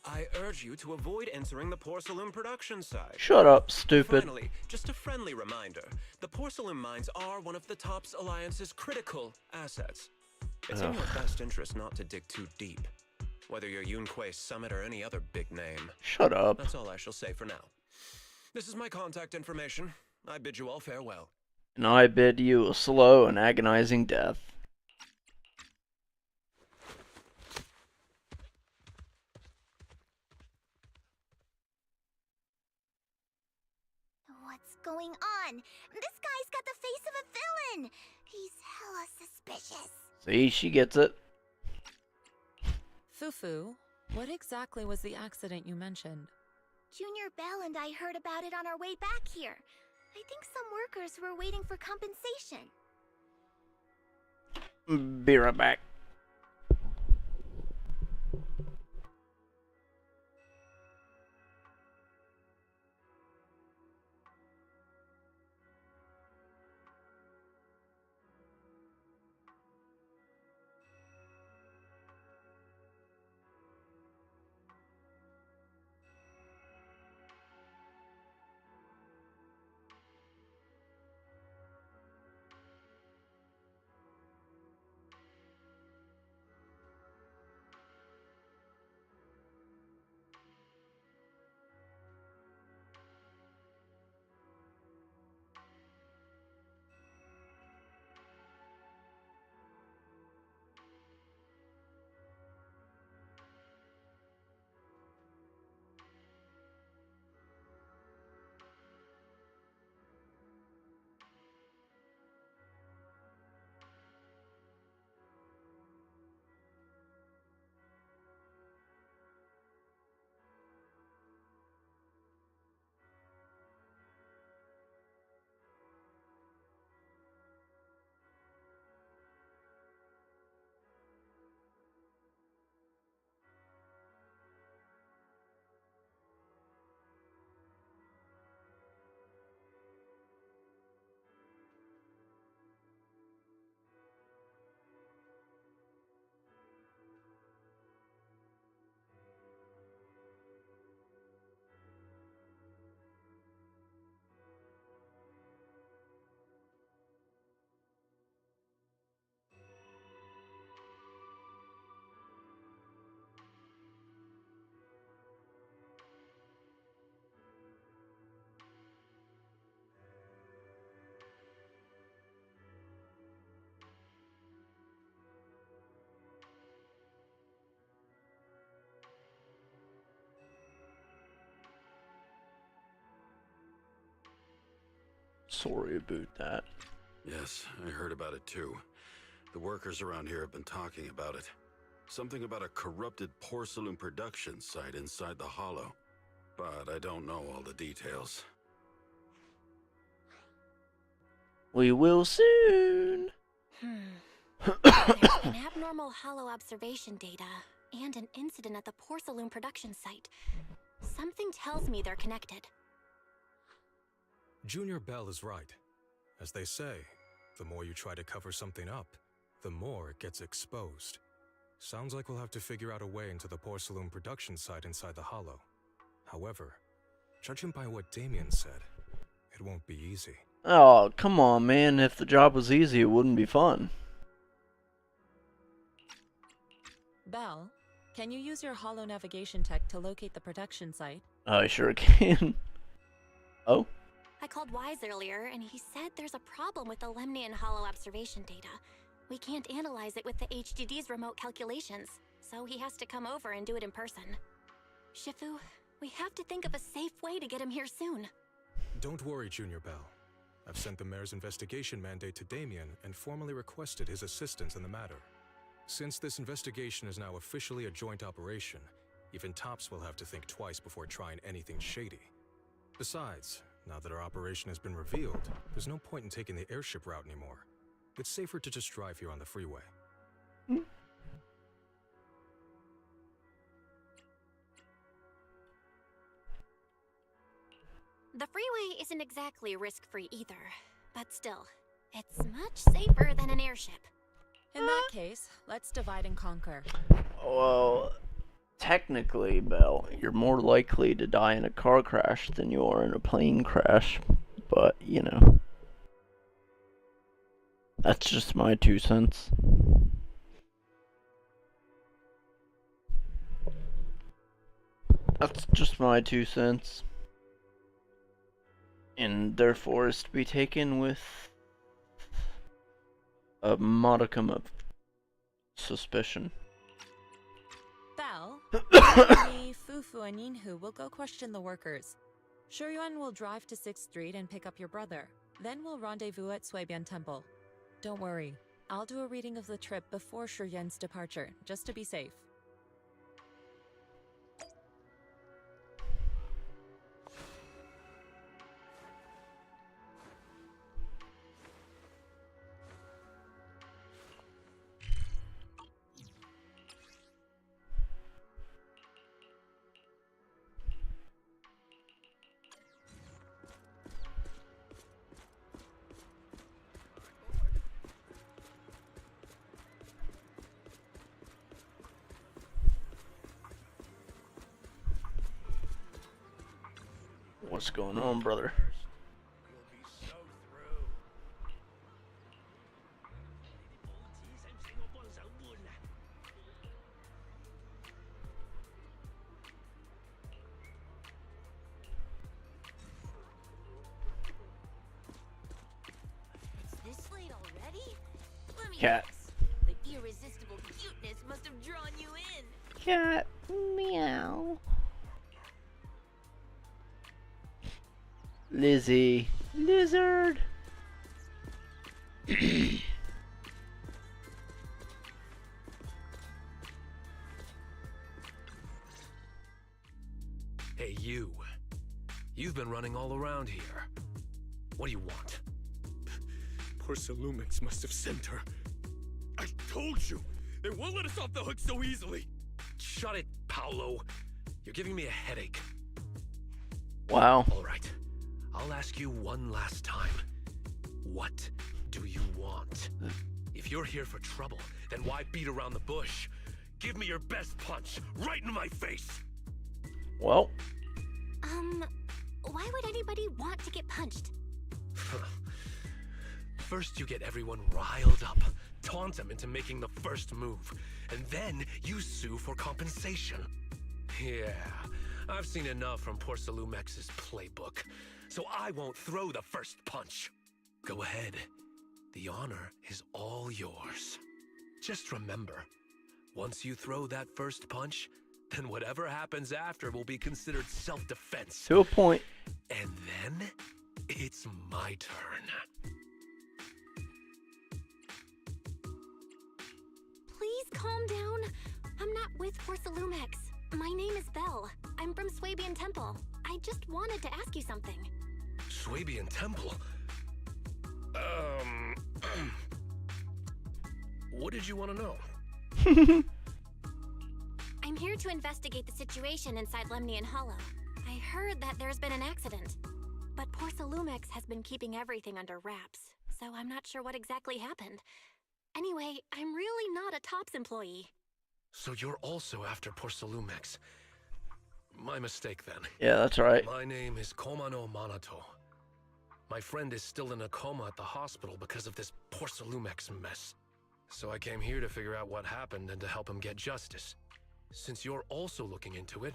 I urge you to avoid entering the porcelain production site. Shut up, stupid. Finally, just a friendly reminder, the porcelain mines are one of the TOPS Alliance's critical assets. It's in your best interest not to dig too deep. Whether you're Yunque Summit or any other big name. Shut up. That's all I shall say for now. This is my contact information. I bid you all farewell. And I bid you a slow and agonizing death. What's going on? This guy's got the face of a villain. He's hella suspicious. See, she gets it. Fufu, what exactly was the accident you mentioned? Junior Belle and I heard about it on our way back here. I think some workers were waiting for compensation. Be right back. Sorry about that. Yes, I heard about it too. The workers around here have been talking about it. Something about a corrupted porcelain production site inside the Hollow. But I don't know all the details. We will soon. There's been abnormal Hollow observation data and an incident at the porcelain production site. Something tells me they're connected. Junior Bell is right. As they say, the more you try to cover something up, the more it gets exposed. Sounds like we'll have to figure out a way into the porcelain production site inside the Hollow. However, judging by what Damien said, it won't be easy. Oh, come on, man. If the job was easy, it wouldn't be fun. Belle, can you use your Hollow navigation tech to locate the production site? I sure can. Oh? I called Wise earlier, and he said there's a problem with the Lemnian Hollow observation data. We can't analyze it with the HDD's remote calculations, so he has to come over and do it in person. Shifu, we have to think of a safe way to get him here soon. Don't worry, Junior Bell. I've sent the mayor's investigation mandate to Damien and formally requested his assistance in the matter. Since this investigation is now officially a joint operation, even Tops will have to think twice before trying anything shady. Besides, now that our operation has been revealed, there's no point in taking the airship route anymore. It's safer to just drive here on the freeway. The freeway isn't exactly risk-free either, but still, it's much safer than an airship. In that case, let's divide and conquer. Well, technically, Belle, you're more likely to die in a car crash than you are in a plane crash. But, you know. That's just my 2 cents. That's just my 2 cents. And therefore is to be taken with a modicum of suspicion. Belle, me, Fufu, and Yinhu will go question the workers. Shuryuan will drive to 6th Street and pick up your brother. Then we'll rendezvous at Suibian Temple. Don't worry, I'll do a reading of the trip before Shuryuan's departure, just to be safe. What's going on, brother? It's this late already? Let me Cat. guess. The irresistible cuteness must have drawn you in. Cat. Meow. Lizzie. Lizard. Hey, you. You've been running all around here. What do you want? Porcelumix must have sent her. I told you! They won't let us off the hook so easily! Shut it, Paolo. You're giving me a headache. Wow. All right. I'll ask you one last time. What do you want? If you're here for trouble, then why beat around the bush? Give me your best punch, right in my face! Well. Why would anybody want to get punched? First you get everyone riled up, taunt them into making the first move, and then you sue for compensation. Yeah, I've seen enough from Porcelumex's playbook, so I won't throw the first punch. Go ahead. The honor is all yours. Just remember, once you throw that first punch, then whatever happens after will be considered self-defense. To a point. And then, It's my turn. Please calm down. I'm not with Porcelumex. My name is Belle. I'm from Swabian Temple. I just wanted to ask you something. Swabian Temple? What did you want to know? I'm here to investigate the situation inside Lemnian Hollow. I heard that there's been an accident, but Porcelumex has been keeping everything under wraps, so I'm not sure what exactly happened. Anyway, I'm really not a TOPS employee. So you're also after Porcelumex. My mistake then. Yeah, that's right. My name is Komano Manato. My friend is still in a coma at the hospital because of this Porcelumex mess. So I came here to figure out what happened and to help him get justice. Since you're also looking into it,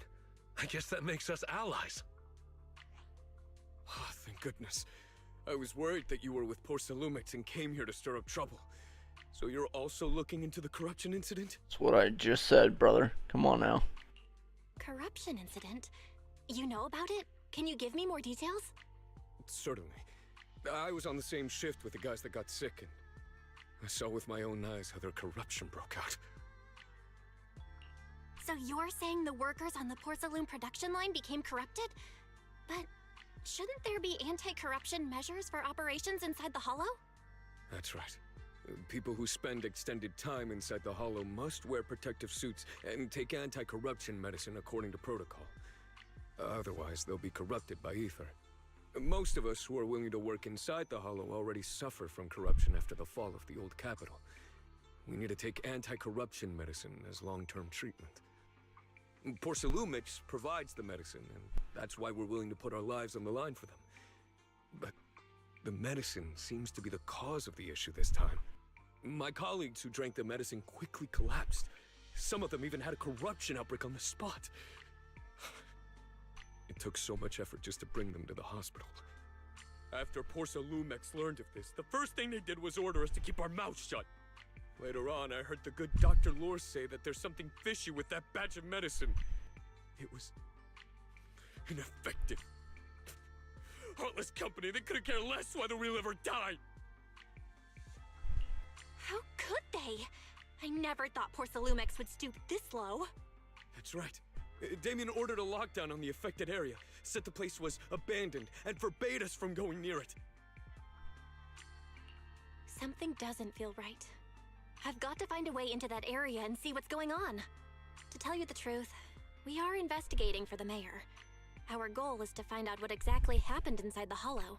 I guess that makes us allies. Oh, thank goodness. I was worried that you were with Porcelumex and came here to stir up trouble. So you're also looking into the corruption incident? That's what I just said, brother. Come on now. Corruption incident? You know about it? Can you give me more details? Certainly. I was on the same shift with the guys that got sick, and I saw with my own eyes how their corruption broke out. So you're saying the workers on the porcelain production line became corrupted? But shouldn't there be anti-corruption measures for operations inside the Hollow? That's right. People who spend extended time inside the Hollow must wear protective suits and take anti-corruption medicine according to protocol. Otherwise, they'll be corrupted by ether. Most of us who are willing to work inside the Hollow already suffer from corruption after the fall of the old capital. We need to take anti-corruption medicine as long-term treatment. Porcelumex provides the medicine, and that's why we're willing to put our lives on the line for them. But the medicine seems to be the cause of the issue this time. My colleagues who drank the medicine quickly collapsed. Some of them even had a corruption outbreak on the spot. It took so much effort just to bring them to the hospital. After Porcelumex learned of this, the first thing they did was order us to keep our mouths shut. Later on, I heard the good Dr. Lore say that there's something fishy with that batch of medicine. It was ineffective. Heartless company, they couldn't care less whether we live or die. How could they? I never thought Porcelumex would stoop this low. That's right. Damien ordered a lockdown on the affected area, said the place was abandoned, and forbade us from going near it. Something doesn't feel right. I've got to find a way into that area and see what's going on. To tell you the truth, we are investigating for the mayor. Our goal is to find out what exactly happened inside the Hollow.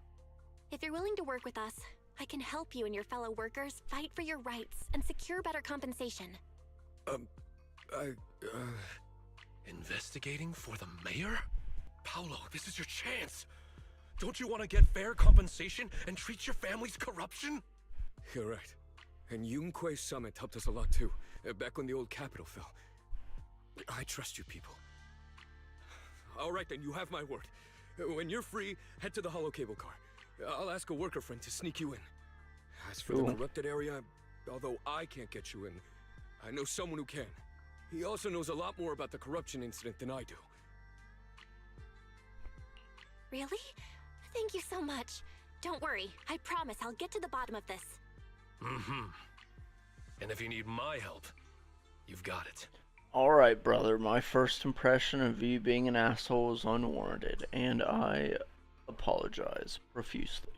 If you're willing to work with us, I can help you and your fellow workers fight for your rights and secure better compensation. Investigating for the mayor? Paolo, this is your chance. Don't you want to get fair compensation and treat your family's corruption? You're right. And Yunquei Summit helped us a lot too, back when the old capital fell. I trust you people. All right then, you have my word. When you're free, head to the Hollow Cable Car. I'll ask a worker friend to sneak you in. As for the corrupted area, although I can't get you in, I know someone who can. He also knows a lot more about the corruption incident than I do. Really? Thank you so much. Don't worry, I promise I'll get to the bottom of this. Mm-hmm. And if you need my help, you've got it. Alright, brother, my first impression of you being an asshole is unwarranted, and I apologize profusely.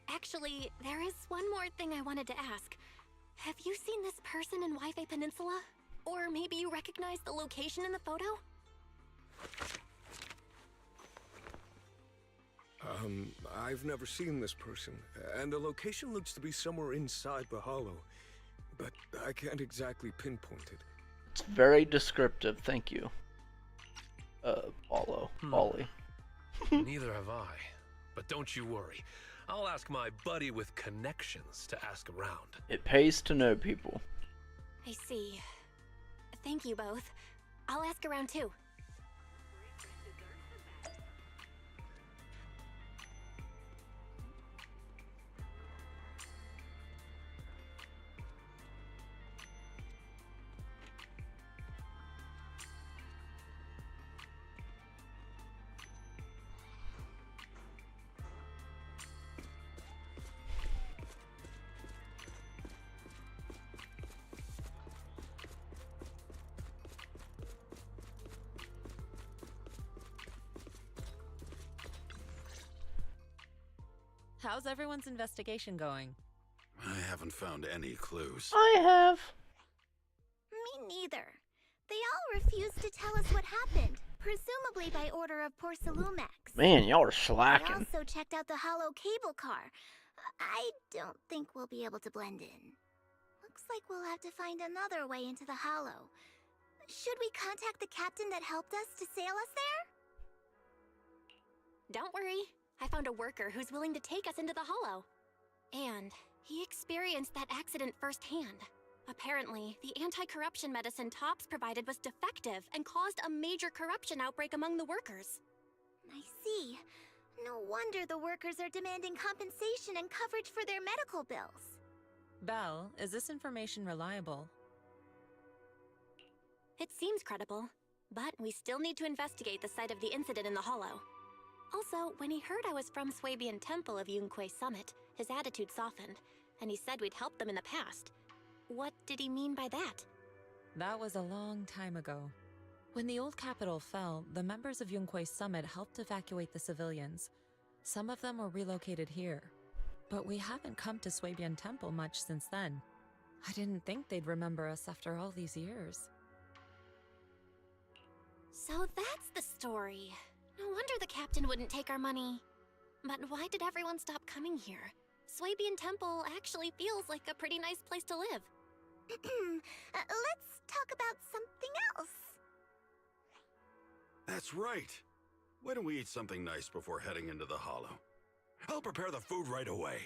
Actually, there is one more thing I wanted to ask. Have you seen this person in Wi-Fi Peninsula? Or maybe you recognize the location in the photo? I've never seen this person, and the location looks to be somewhere inside the Hollow, but I can't exactly pinpoint it. It's very descriptive, thank you. Paulo. Ollie. Neither have I, but don't you worry. I'll ask my buddy with connections to ask around. It pays to know people. I see. Thank you both. I'll ask around too. How's everyone's investigation going? I haven't found any clues. I have. Me neither. They all refused to tell us what happened, presumably by order of Porcelumex. Man, y'all are I slacking. also checked out the hollow cable car. I don't think we'll be able to blend in. Looks like we'll have to find another way into the hollow. Should we contact the captain that helped us to sail us there? Don't worry. I found a worker who's willing to take us into the hollow. And he experienced that accident firsthand. Apparently, the anti-corruption medicine Tops provided was defective and caused a major corruption outbreak among the workers. I see. No wonder the workers are demanding compensation and coverage for their medical bills. Belle, is this information reliable? It seems credible, but we still need to investigate the site of the incident in the hollow. Also, when he heard I was from Swabian Temple of Yunquay Summit, his attitude softened, and he said we'd helped them in the past. What did he mean by that? That was a long time ago. When the old capital fell, the members of Yunquay Summit helped evacuate the civilians. Some of them were relocated here. But we haven't come to Swabian Temple much since then. I didn't think they'd remember us after all these years. So that's the story. No wonder the captain wouldn't take our money. But why did everyone stop coming here? Swabian Temple actually feels like a pretty nice place to live. Let's talk about something else. That's right. Why don't we eat something nice before heading into the hollow? I'll prepare the food right away.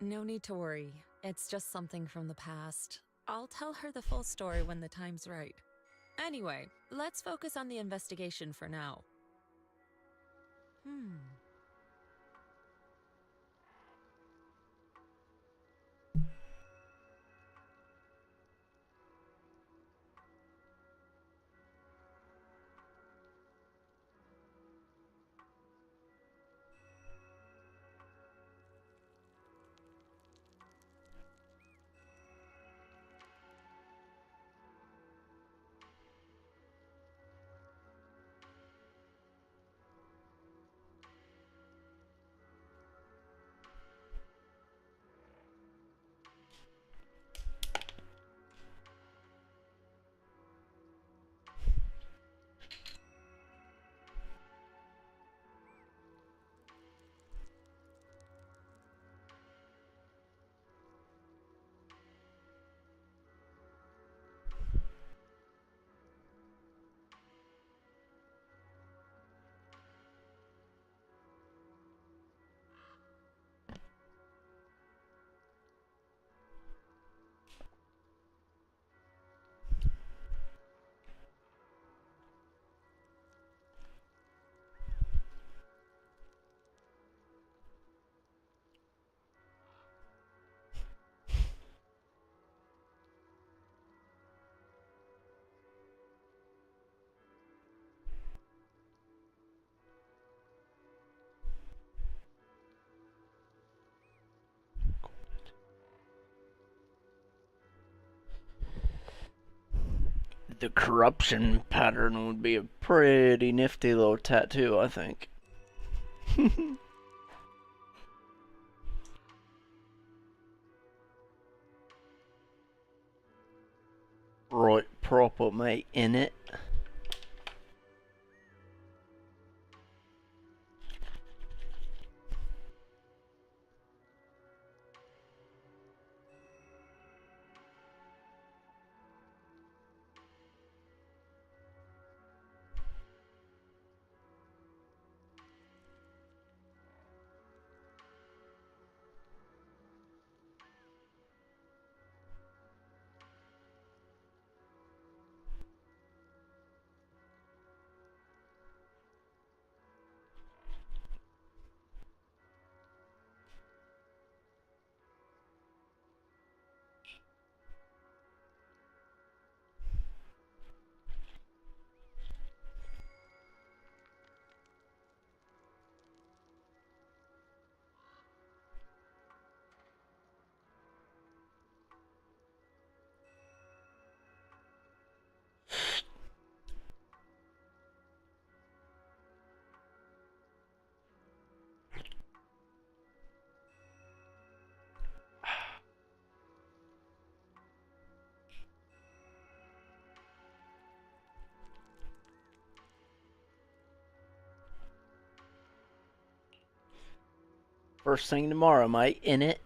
No need to worry. It's just something from the past. I'll tell her the full story when the time's right. Anyway, let's focus on the investigation for now. The corruption pattern would be a pretty nifty little tattoo, I think. Right proper, mate, in it. First thing tomorrow, mate, innit?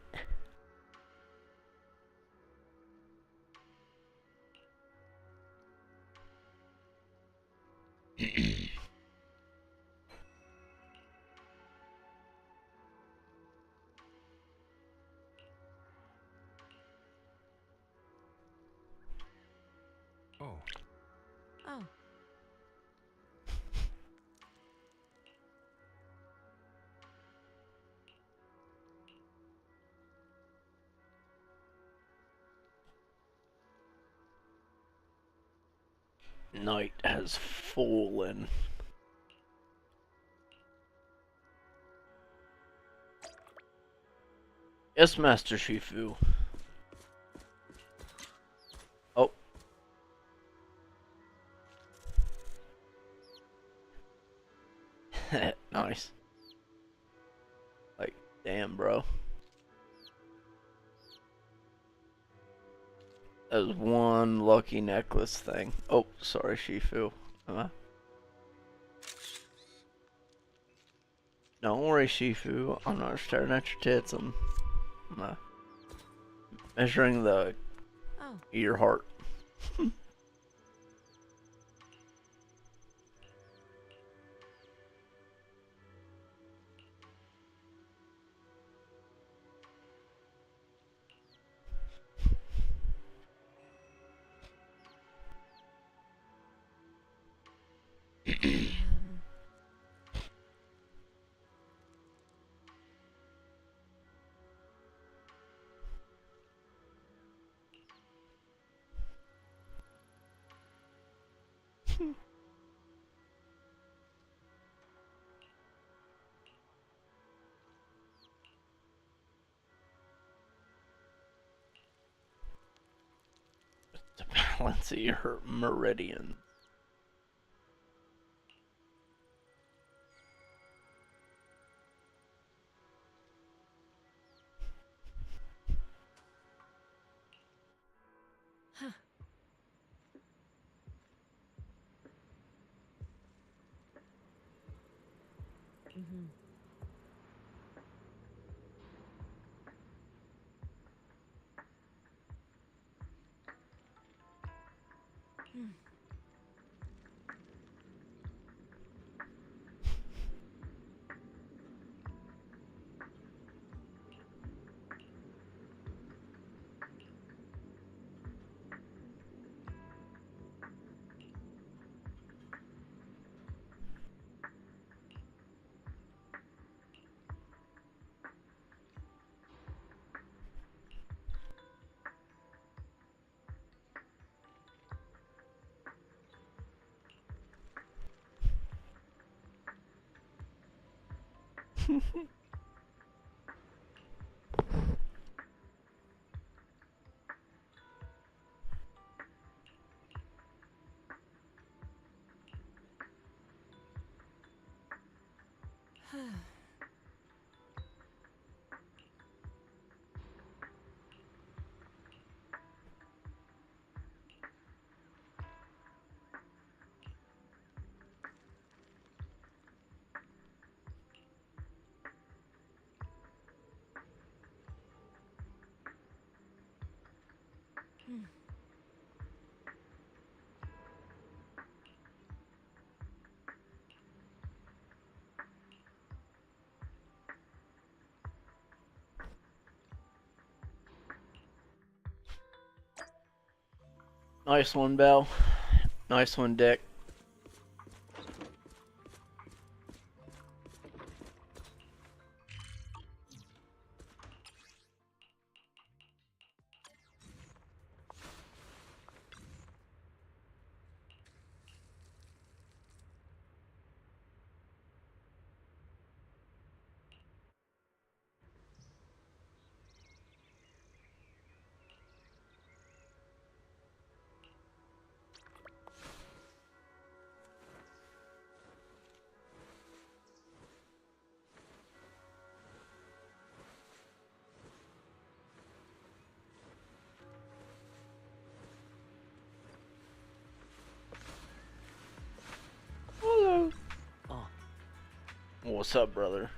Oh. Oh. Night has fallen. Yes, Master Shifu. Oh. Nice. Like, damn, bro. That was one lucky necklace thing. Oh, sorry, Shifu. Don't worry, Shifu. I'm not staring at your tits. I'm measuring your heart. To balance your meridian. Huh. Mm-hmm. Hmm. Hmm. Nice one, Bell. Nice one, Dick. Hello. Oh. What's up, brother?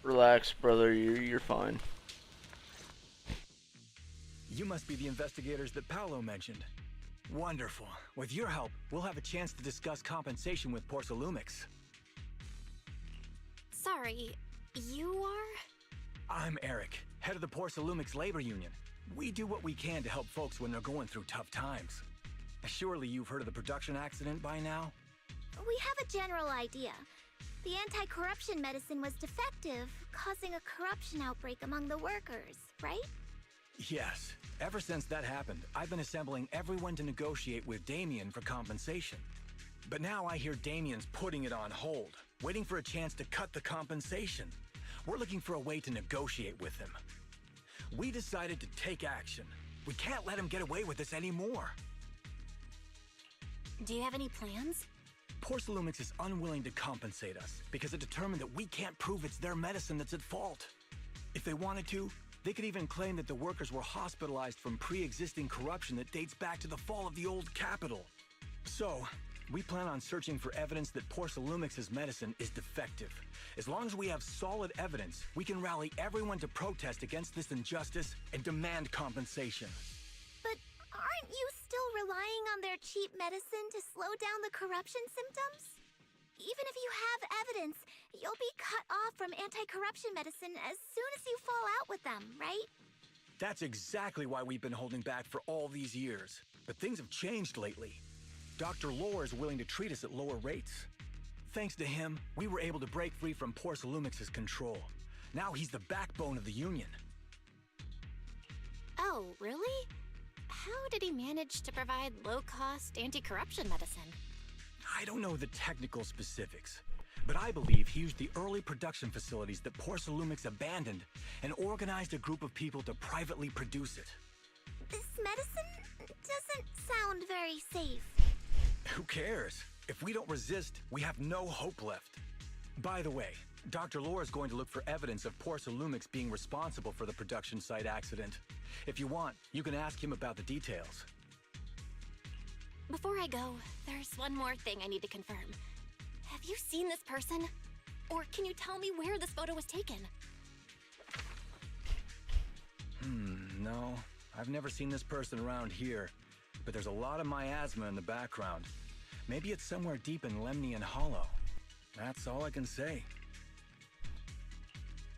Relax, brother. You're fine. You must be the investigators that Paolo mentioned. Wonderful. With your help, we'll have a chance to discuss compensation with Porcelumix. Sorry, you are? I'm Eric, head of the Porcelumix Labor Union. We do what we can to help folks when they're going through tough times. Surely you've heard of the production accident by now? We have a general idea. The anti-corruption medicine was defective, causing a corruption outbreak among the workers, right? Yes. Ever since that happened, I've been assembling everyone to negotiate with Damien for compensation. But now I hear Damien's putting it on hold, waiting for a chance to cut the compensation. We're looking for a way to negotiate with him. We decided to take action. We can't let him get away with this anymore. Do you have any plans? Porcelumix is unwilling to compensate us because it determined that we can't prove it's their medicine that's at fault. If they wanted to, they could even claim that the workers were hospitalized from pre-existing corruption that dates back to the fall of the old capital. So, we plan on searching for evidence that Porcelumix's medicine is defective. As long as we have solid evidence, we can rally everyone to protest against this injustice and demand compensation. But aren't you still relying on their cheap medicine to slow down the corruption symptoms? Even if you have evidence, you'll be cut off from anti-corruption medicine as soon as you fall out with them, right? That's exactly why we've been holding back for all these years. But things have changed lately. Dr. Lore is willing to treat us at lower rates. Thanks to him, we were able to break free from Porcelumix's control. Now he's the backbone of the Union. Oh, really? How did he manage to provide low-cost anti-corruption medicine? I don't know the technical specifics, but I believe he used the early production facilities that Porcelumix abandoned and organized a group of people to privately produce it. This medicine doesn't sound very safe. Who cares? If we don't resist, we have no hope left. By the way, Dr. Lore is going to look for evidence of Porcelumix being responsible for the production site accident. If you want, you can ask him about the details. Before I go, there's one more thing I need to confirm. Have you seen this person? Or can you tell me where this photo was taken? No. I've never seen this person around here, but there's a lot of miasma in the background. Maybe it's somewhere deep in Lemnian Hollow. That's all I can say.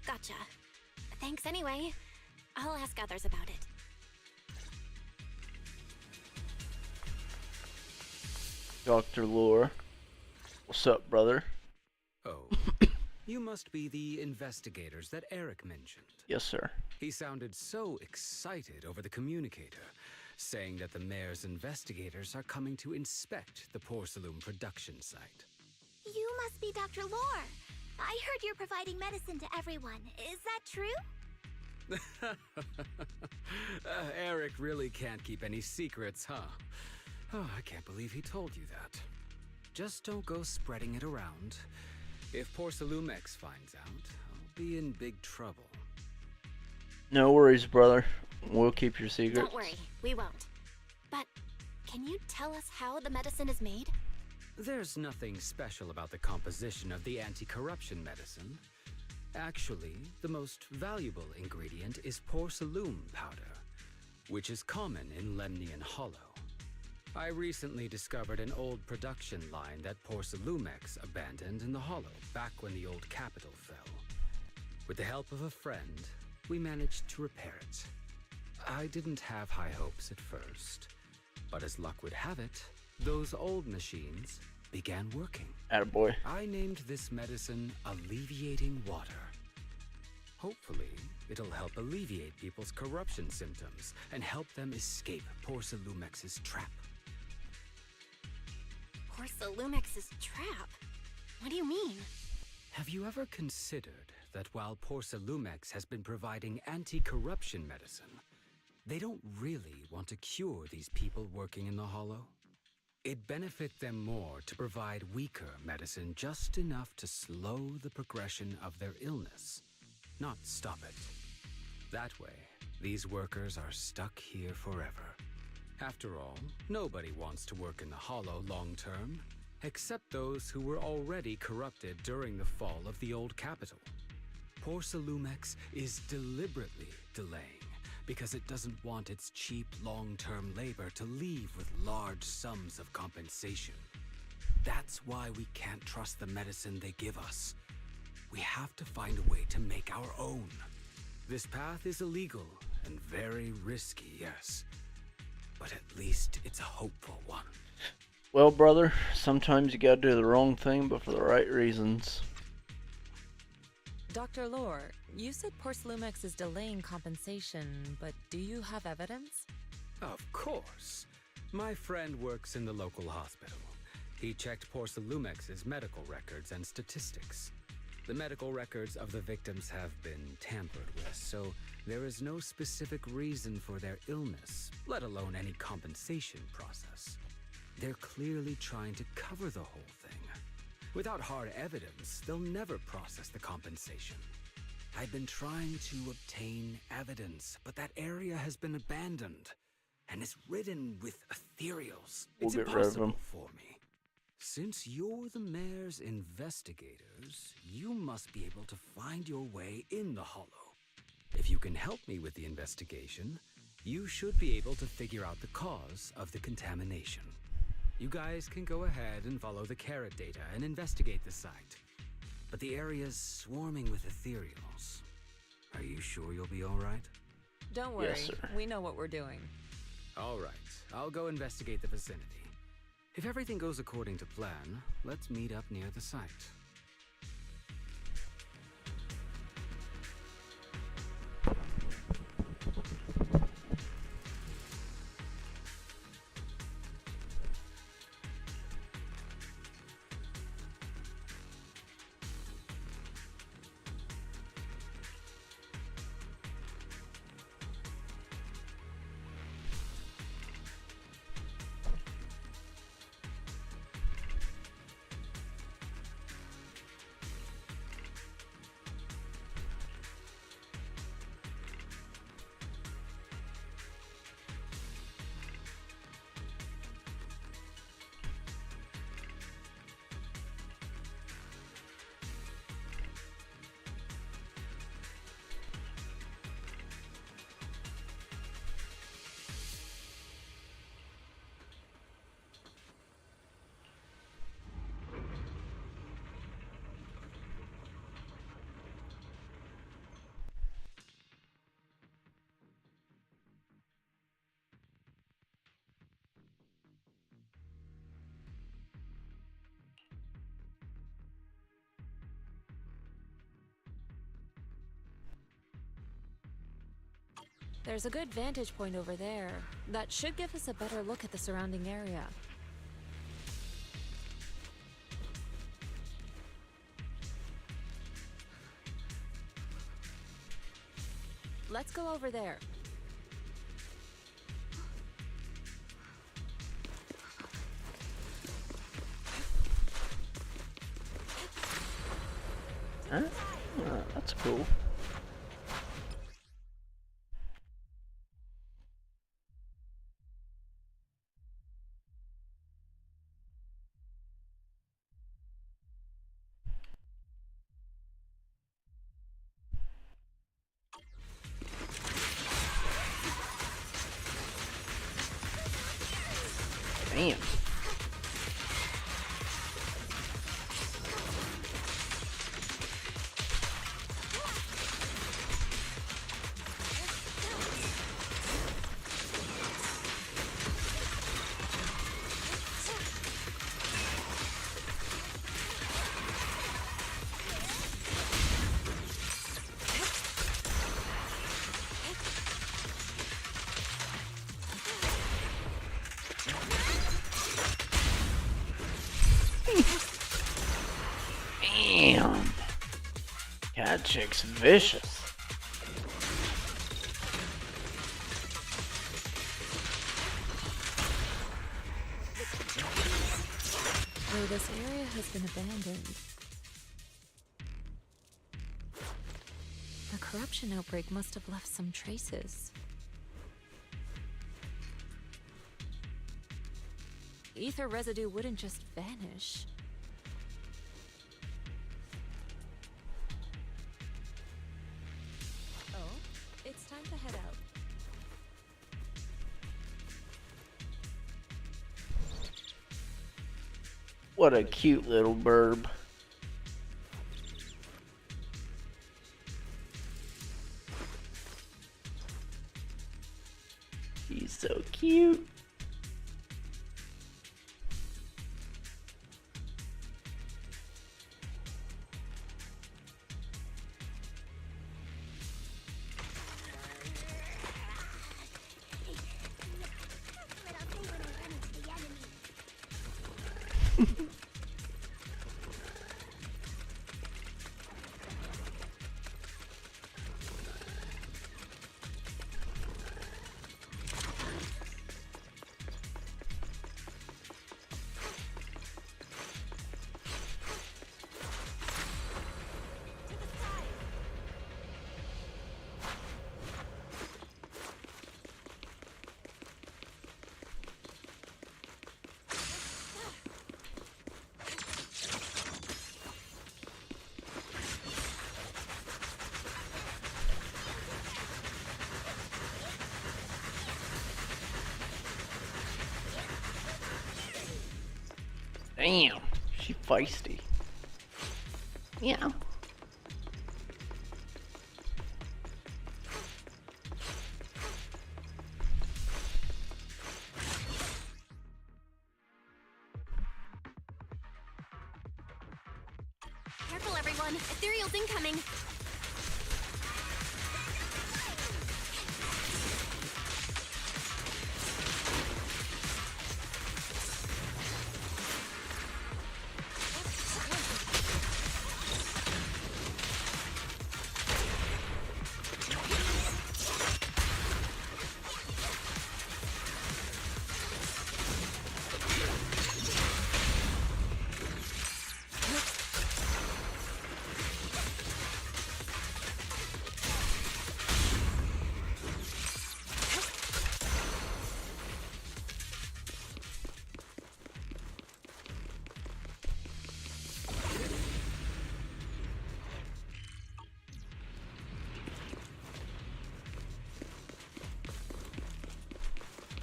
Gotcha. Thanks anyway. I'll ask others about it. Dr. Lore. What's up, brother? Oh, you must be the investigators that Eric mentioned. Yes, sir. He sounded so excited over the communicator, saying that the mayor's investigators are coming to inspect the Porcelain production site. You must be Dr. Lore. I heard you're providing medicine to everyone. Is that true? Eric really can't keep any secrets, huh? Oh, I can't believe he told you that. Just don't go spreading it around. If Porcelumix finds out, I'll be in big trouble. No worries, brother. We'll keep your secrets. Don't worry, we won't. But can you tell us how the medicine is made? There's nothing special about the composition of the anti-corruption medicine. Actually, the most valuable ingredient is porcelain powder, which is common in Lemnian Hollow. I recently discovered an old production line that Porcelumix abandoned in the Hollow back when the old capital fell. With the help of a friend, we managed to repair it. I didn't have high hopes at first, but as luck would have it, those old machines began working. Attaboy. I named this medicine Alleviating Water. Hopefully, it'll help alleviate people's corruption symptoms and help them escape Porcelumix's trap. Porcelumix's trap? What do you mean? Have you ever considered that while Porcelumix has been providing anti-corruption medicine, they don't really want to cure these people working in the Hollow? It'd benefit them more to provide weaker medicine just enough to slow the progression of their illness, not stop it. That way, these workers are stuck here forever. After all, nobody wants to work in the Hollow long-term, except those who were already corrupted during the fall of the old capital. Porcelumex is deliberately delaying because it doesn't want its cheap long-term labor to leave with large sums of compensation. That's why we can't trust the medicine they give us. We have to find a way to make our own. This path is illegal and very risky, yes. But at least it's a hopeful one. Well, brother, sometimes you gotta do the wrong thing, but for the right reasons. Dr. Lore, you said Porcelumex is delaying compensation, but do you have evidence? Of course. My friend works in the local hospital. He checked Porcelumex's medical records and statistics. The medical records of the victims have been tampered with, so there is no specific reason for their illness, let alone any compensation process. They're clearly trying to cover the whole thing. Without hard evidence, they'll never process the compensation. I've been trying to obtain evidence, but that area has been abandoned and is ridden with ethereals. We'll It's get rid of impossible them. for me. Since you're the mayor's investigators, you must be able to find your way in the Hollow. If you can help me with the investigation, you should be able to figure out the cause of the contamination. You guys can go ahead and follow the carrot data and investigate the site. But the area's swarming with ethereals. Are you sure you'll be all right? Don't worry, Yes, sir. we know what we're doing. All right, I'll go investigate the vicinity. If everything goes according to plan, let's meet up near the site. There's a good vantage point over there. That should give us a better look at the surrounding area. Let's go over there. Huh? That's cool. Damn. Damn. That chick's vicious. Oh, this area has been abandoned. The corruption outbreak must have left some traces. Ether residue wouldn't just vanish. time to head out. What a cute little burb. He's so cute. Damn, she feisty. Yeah. Careful, everyone. Ethereal's incoming.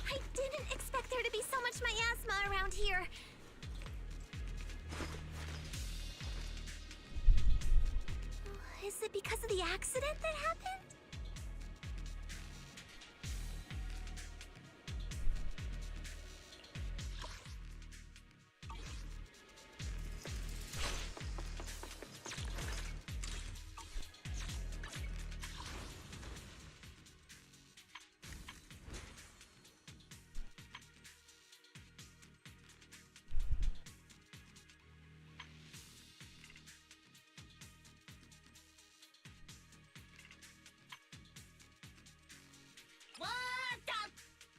I didn't expect there to be so much miasma around here. Is it because of the accident that happened?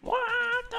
What the?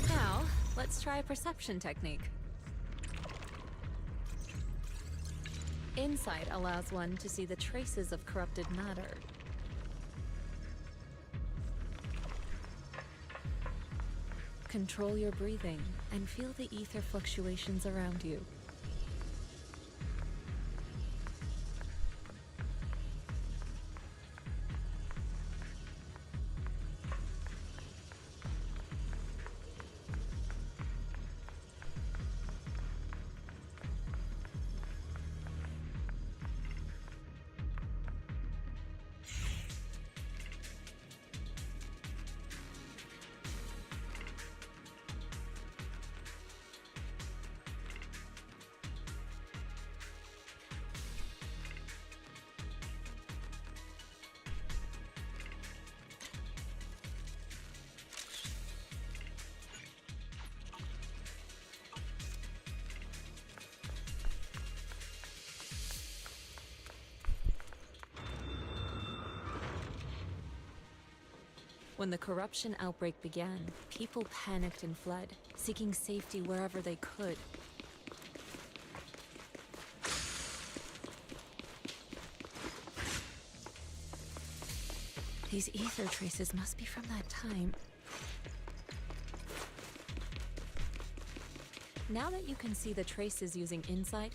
Now, let's try a perception technique. Insight allows one to see the traces of corrupted matter. Control your breathing and feel the ether fluctuations around you. When the corruption outbreak began, people panicked and fled, seeking safety wherever they could. These ether traces must be from that time. Now that you can see the traces using insight,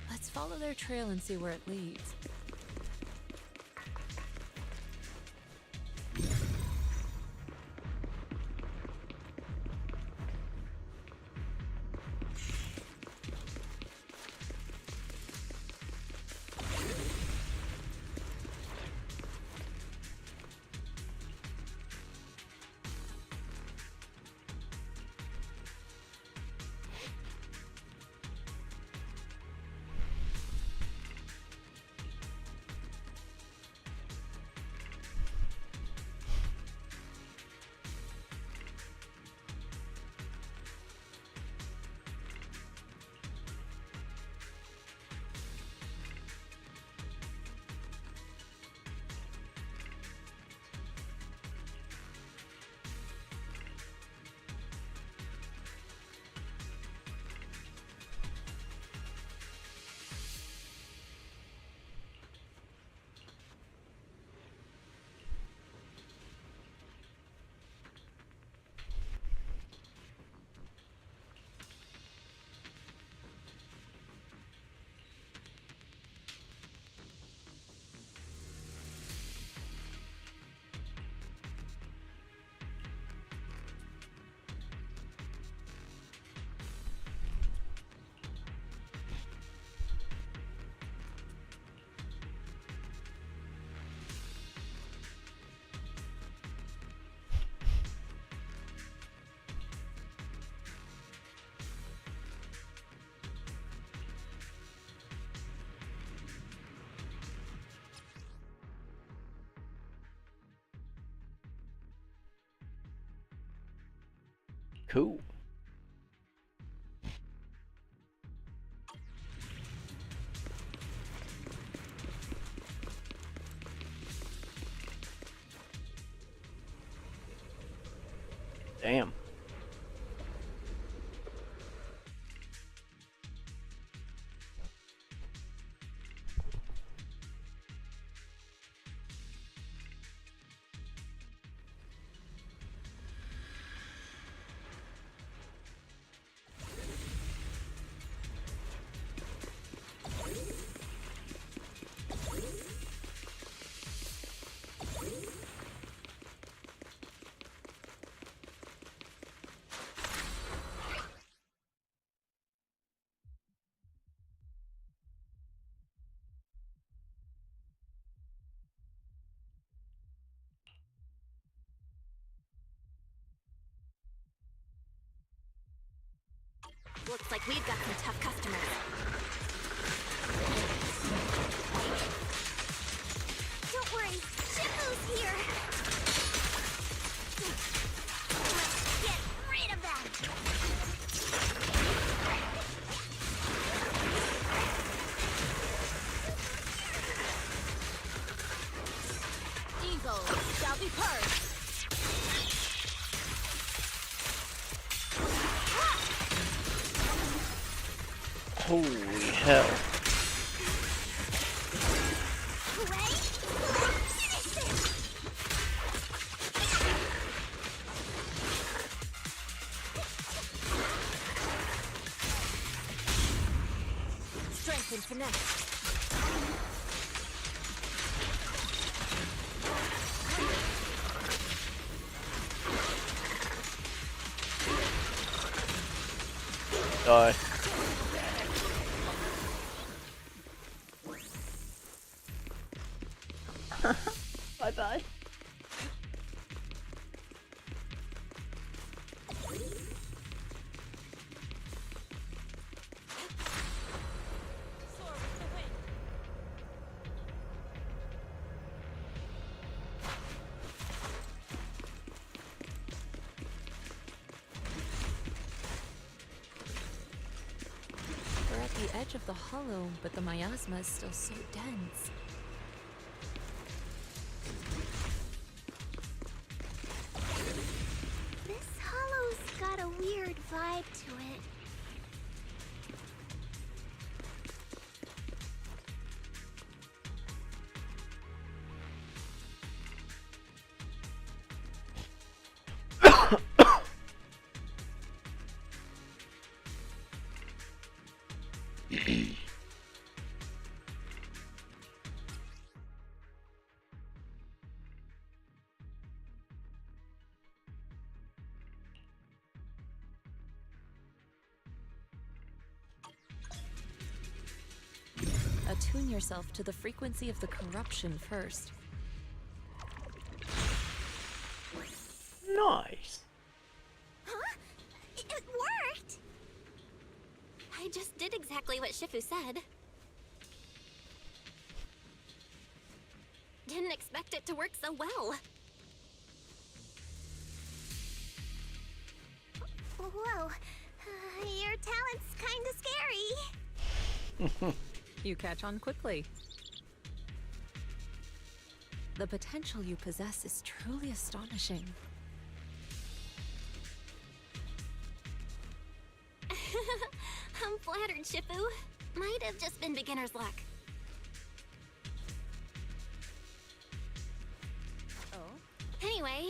let's follow their trail and see where it leads. Cool. Damn. Looks like we've got some tough customers. Don't worry, Shifu's here! Let's get rid of that! Evil shall be purged! Holy hell. Strength and finesse. Die. Bye-bye. We're at the edge of the hollow, but the miasma is still so dense. stick to it. Attune yourself to the frequency of the corruption first. Nice. Huh? It worked! I just did exactly what Shifu said. Didn't expect it to work so well. Whoa. Your talent's kinda scary. You catch on quickly. The potential you possess is truly astonishing. I'm flattered, Shifu. Might have just been beginner's luck. Oh? Anyway,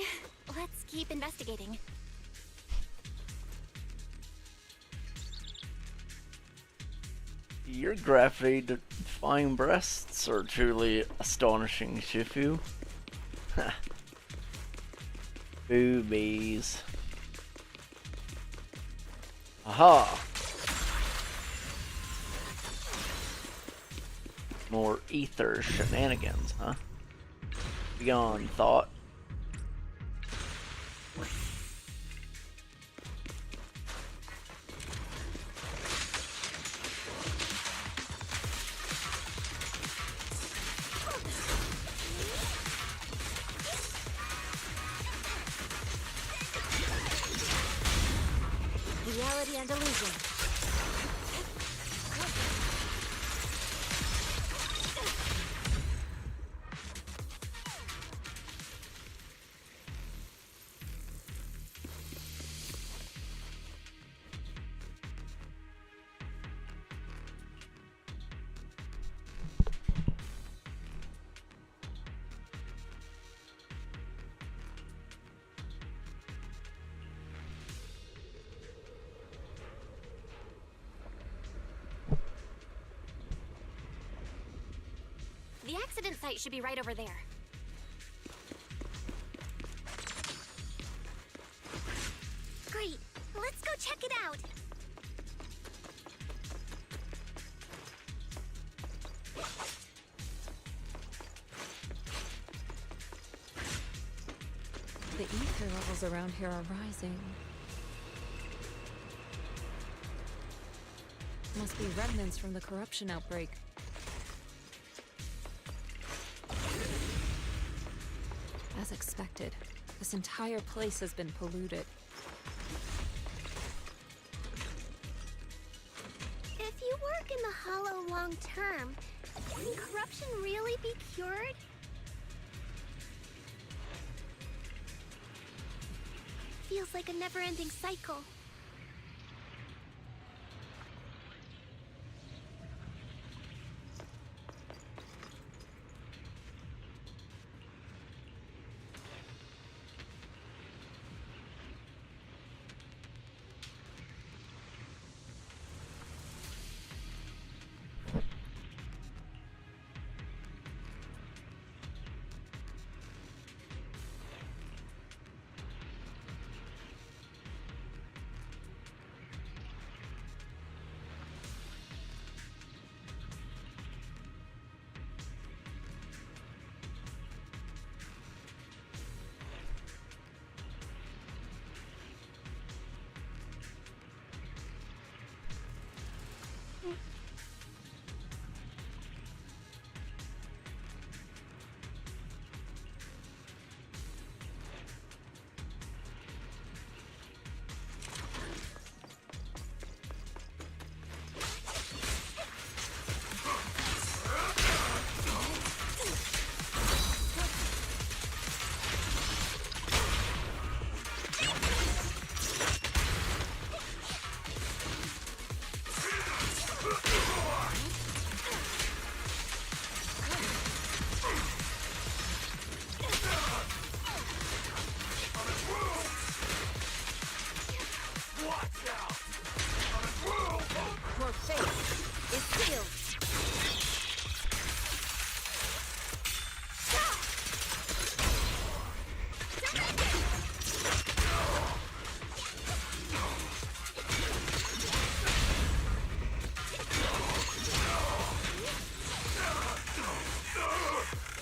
let's keep investigating. Your gravity-defying breasts are truly astonishing, Shifu. Ha. Boobies. Aha! More ether shenanigans, huh? Beyond thought. Reality and illusion. The accident site should be right over there. Great. Let's go check it out. The ether levels around here are rising. Must be remnants from the corruption outbreak. As expected, this entire place has been polluted. If you work in the Hollow long term, can corruption really be cured? Feels like a never-ending cycle.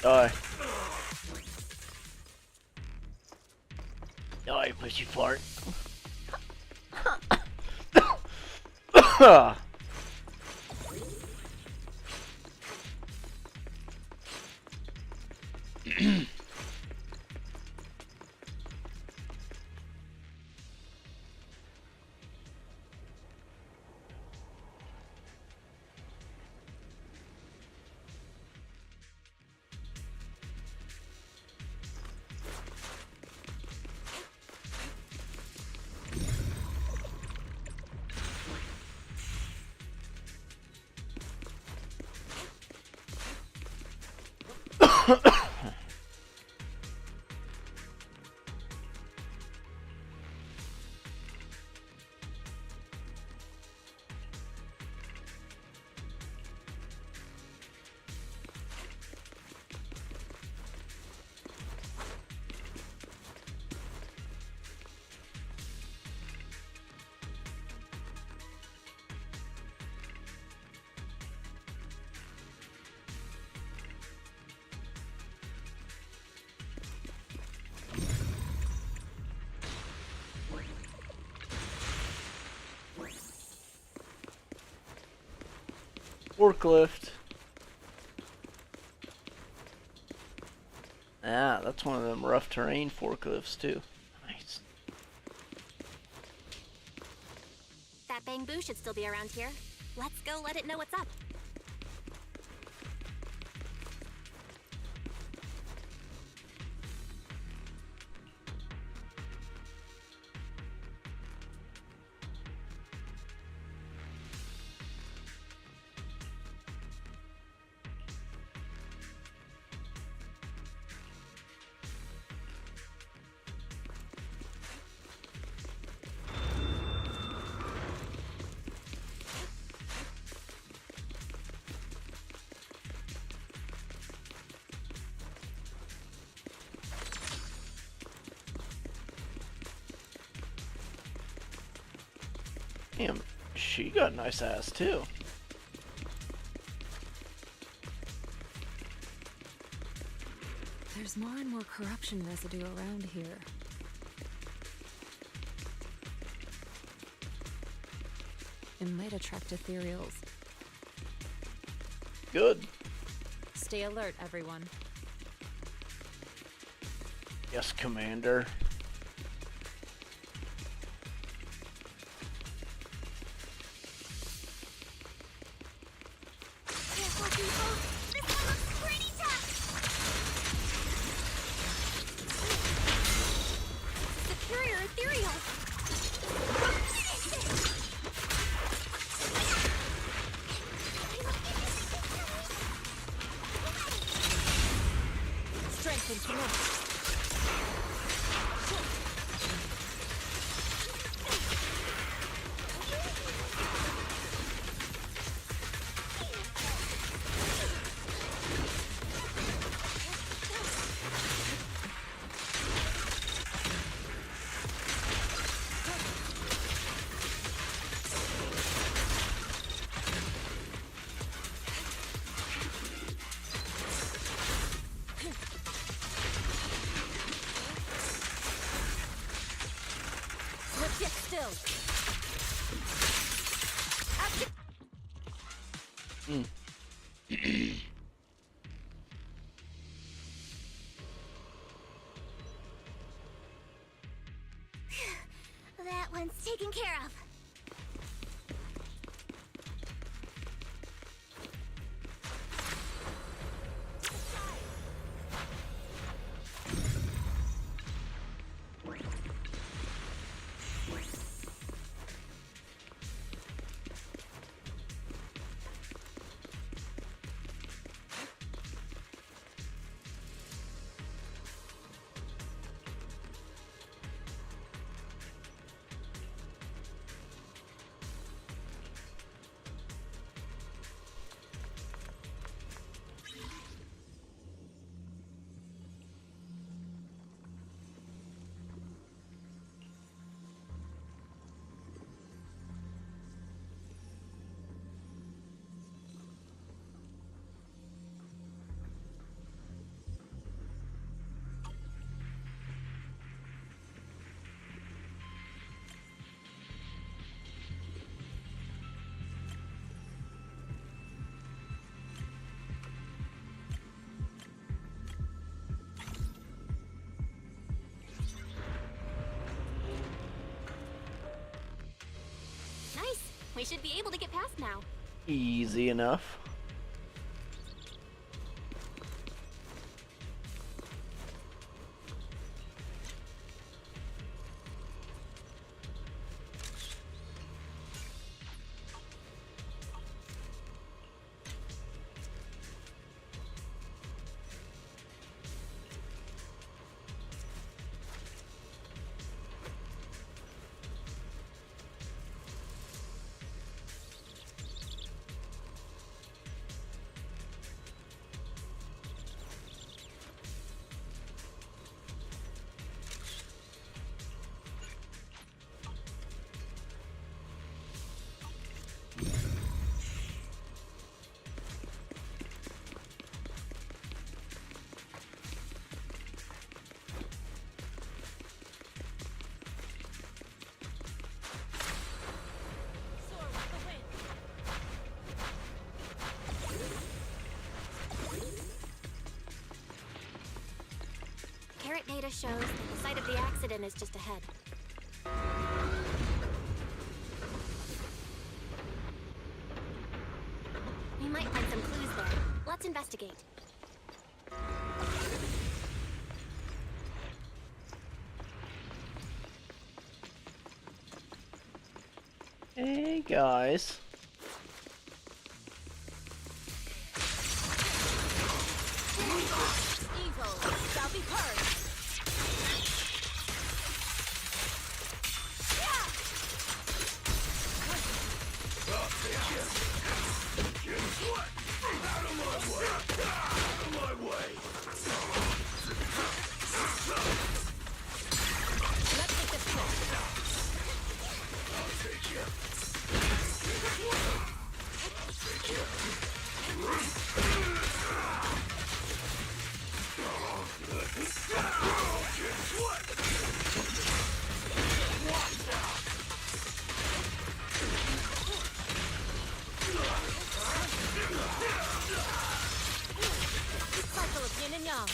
Die. Die, pushy fart. Forklift. Ah, that's one of them rough terrain forklifts too. Nice. That bamboo should still be around here. Let's go let it know what's up. Damn, she got a nice ass too. There's more and more corruption residue around here. It might attract ethereals. Good. Stay alert, everyone. Yes, Commander. Superior ethereal. Strength and command. Get still. That one's taken care of. We should be able to get past now. Easy enough. Carrot data shows that the site of the accident is just ahead. We might find some clues there. Let's investigate. Hey guys. Evil shall be purged. Cycle of yin and yang.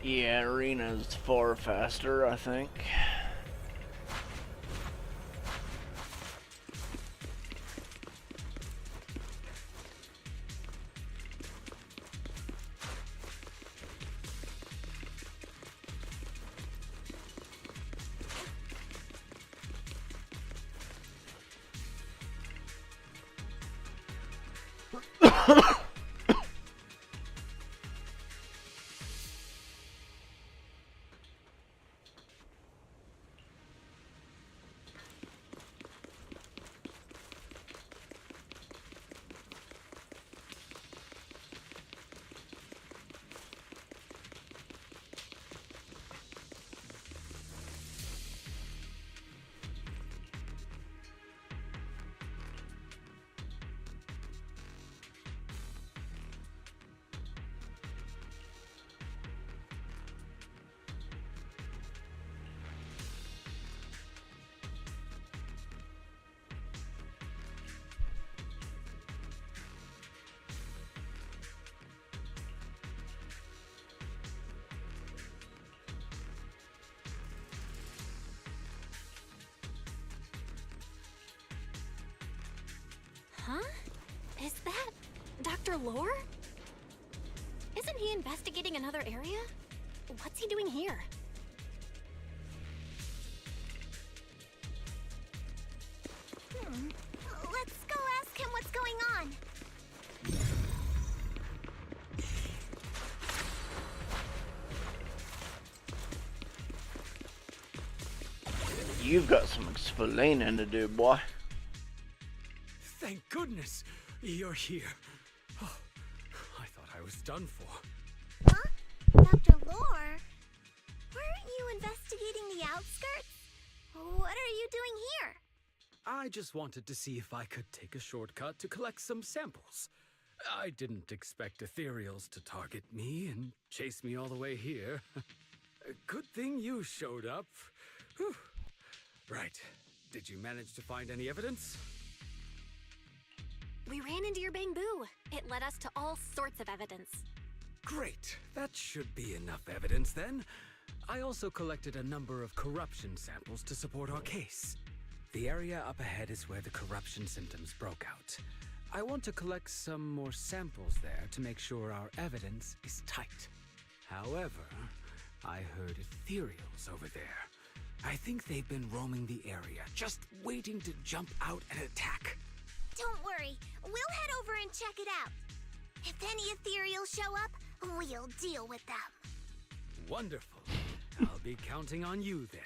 Yeah, arena's far faster, I think. Huh? Is that Dr. Lore? Isn't he investigating another area? What's he doing here? Let's go ask him what's going on. You've got some explaining to do, boy. Thank goodness you're here. Oh, I thought I was done for. Huh? Dr. Lore? Weren't you investigating the outskirts? What are you doing here? I just wanted to see if I could take a shortcut to collect some samples. I didn't expect ethereals to target me and chase me all the way here. Good thing you showed up. Whew. Right. Did you manage to find any evidence? We ran into your bamboo. It led us to all sorts of evidence. Great. That should be enough evidence then. I also collected a number of corruption samples to support our case. The area up ahead is where the corruption symptoms broke out. I want to collect some more samples there to make sure our evidence is tight. However, I heard ethereals over there. I think they've been roaming the area, just waiting to jump out and attack. Don't worry, we'll head over and check it out. If any ethereals show up, we'll deal with them. Wonderful. I'll be counting on you then.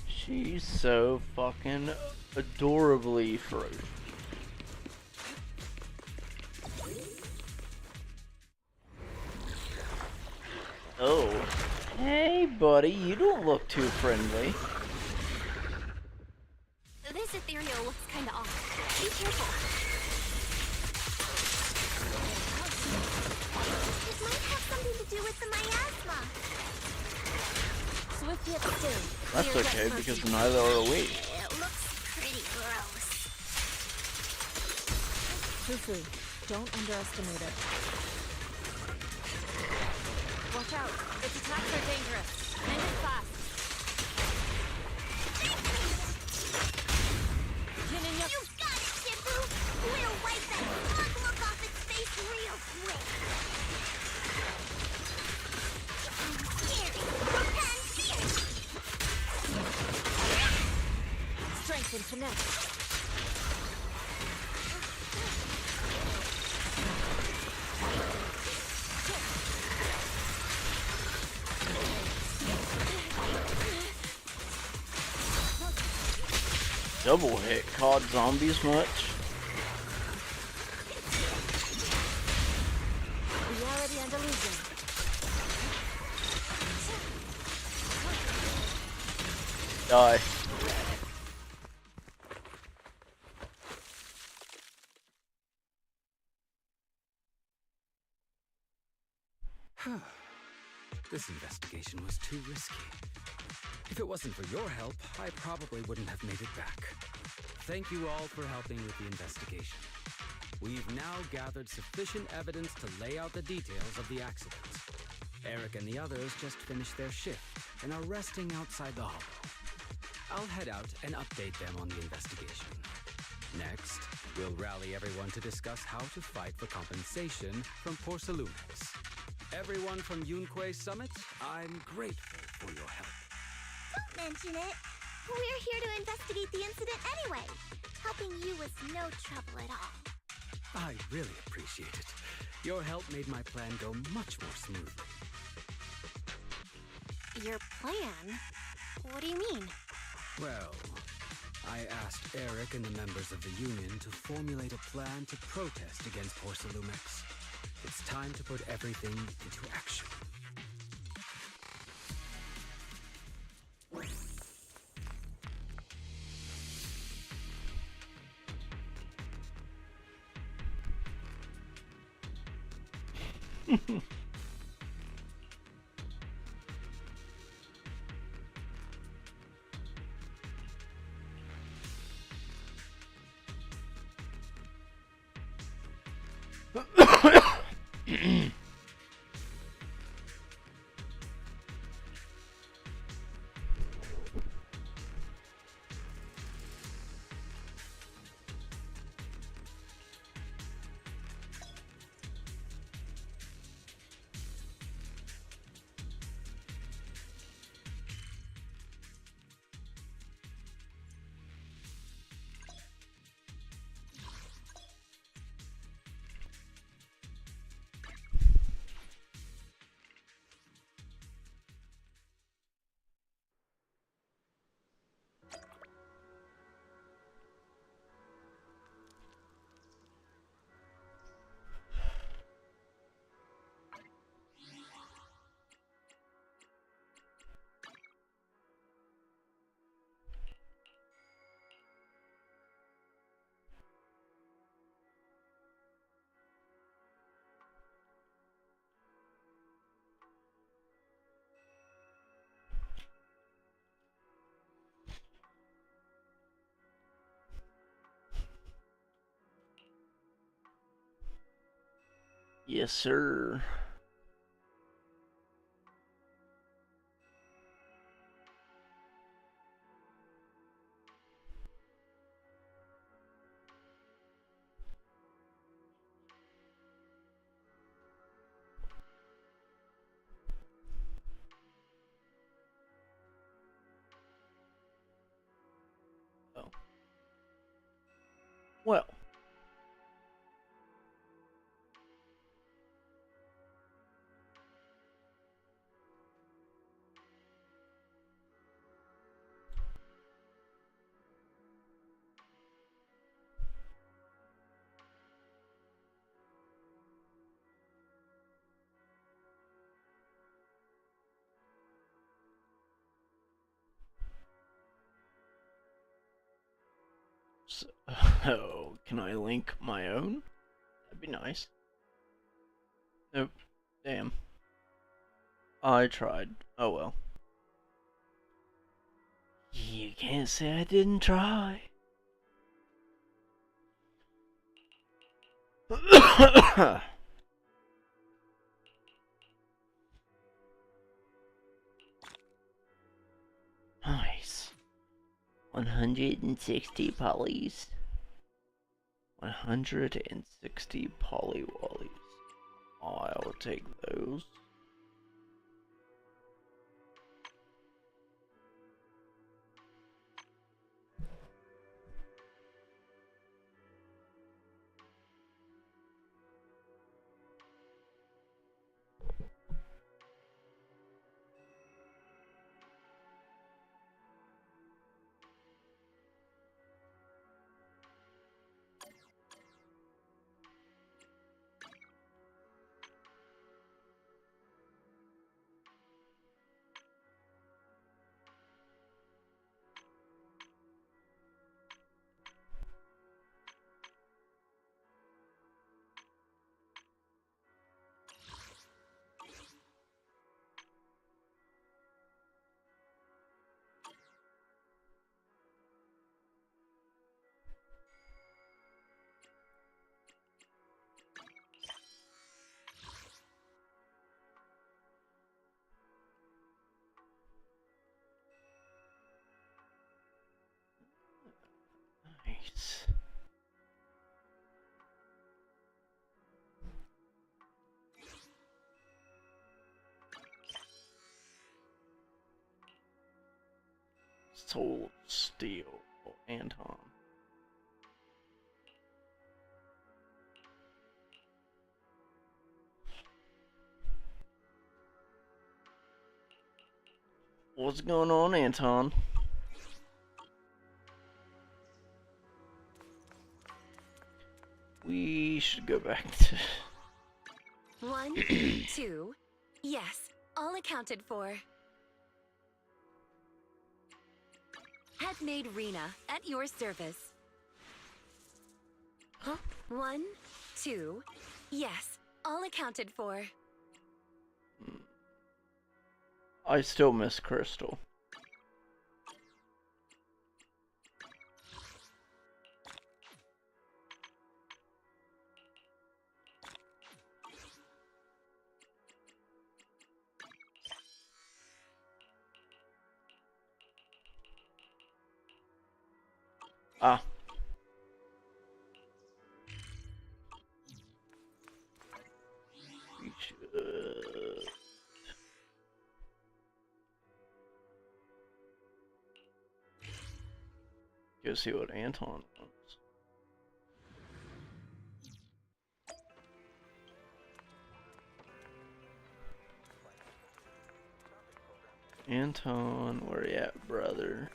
She's so fucking adorably frozen. Oh, hey buddy, you don't look too friendly. This ethereal looks kinda off. Be careful. It might have something to do with the miasma. Swift yet still. That's okay, because neither are we. It looks pretty gross. Fufu, don't underestimate it. Watch out. Its attacks are dangerous. Mend it fast. You got it, Shifu! We'll wipe that smug look off its face real quick. Strength and finesse. Double hit caught zombies much? Reality and illusion. Die. This investigation was too risky. If it wasn't for your help, I probably wouldn't have made it back. Thank you all for helping with the investigation. We've now gathered sufficient evidence to lay out the details of the accident. Eric and the others just finished their shift and are resting outside the hollow. I'll head out and update them on the investigation. Next, we'll rally everyone to discuss how to fight for compensation from Porcelumex. Everyone from Yunquay Summit, I'm grateful for your help. Don't mention it. We're here to investigate the incident anyway. Helping you was no trouble at all. I really appreciate it. Your help made my plan go much more smoothly. Your plan? What do you mean? Well, I asked Eric and the members of the Union to formulate a plan to protest against Porcelumex. It's time to put everything into action. Yes, sir. Oh. Well. So, oh, can I link my own? That'd be nice. Nope. Damn. I tried. Oh well. You can't say I didn't try. Nice. 160 polys. 160 polywollies. I'll take those. Nice. Soul Steel for Anton. What's going on, Anton? We should go back to... 1, 2, yes, all accounted for. Headmaid Rena, at your service. Huh? 1, 2, yes, all accounted for. I still miss Crystal. Ah. We should... Go see what Anton wants. Anton, where you at, brother?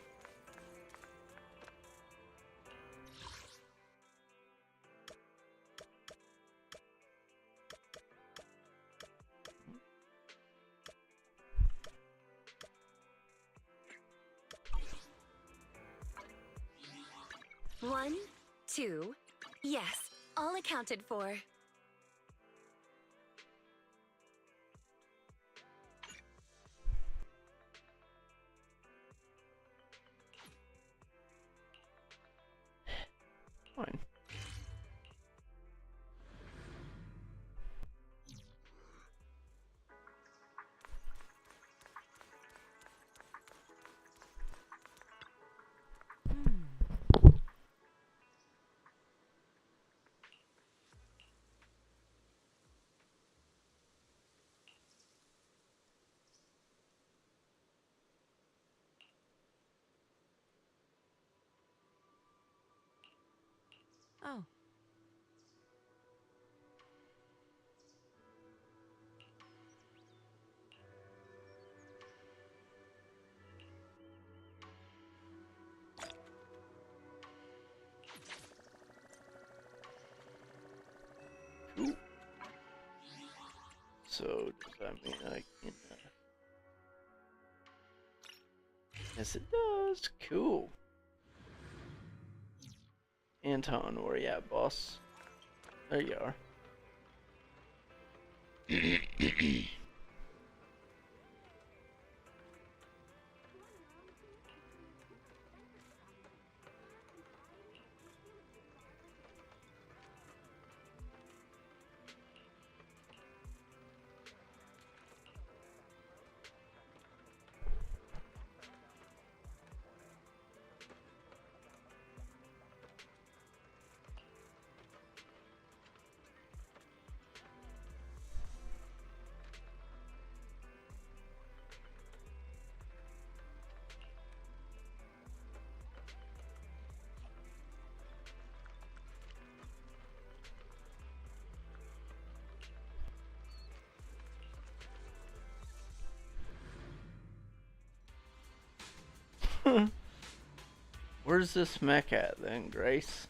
One, 2, yes, all accounted for. Fine. Oh. Cool. So, does that mean I can... Yes, it does. Cool. Anton, where you at, boss? There you are. Where's this mech at then, Grace?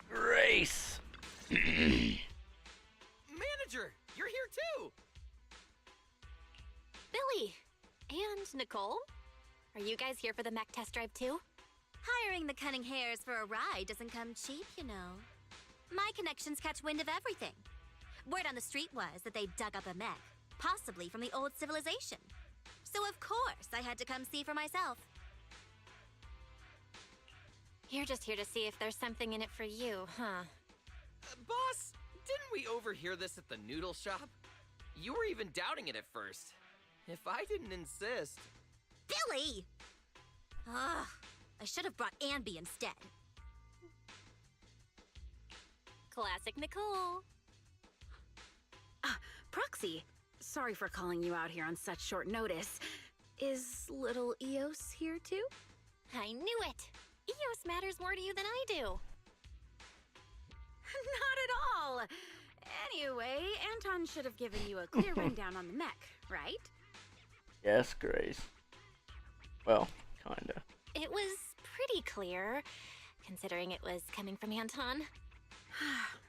Grace! Manager, you're here too! Billy! And Nicole? Are you guys here for the mech test drive too? Hiring the cunning hares for a ride doesn't come cheap, you know. My connections catch wind of everything. Word on the street was that they dug up a mech, possibly from the old civilization. So of course I had to come see for myself. You're just here to see if there's something in it for you, huh? Boss, didn't we overhear this at the noodle shop? You were even doubting it at first. If I didn't insist... Billy! Ugh, I should have brought Anby instead. Classic Nicole. Proxy, sorry for calling you out here on such short notice. Is little Eos here too? I knew it! Eos matters more to you than I do. Not at all! Anyway, Anton should have given you a clear rundown on the mech, right? Yes, Grace. Well, kinda. It was pretty clear, considering it was coming from Anton.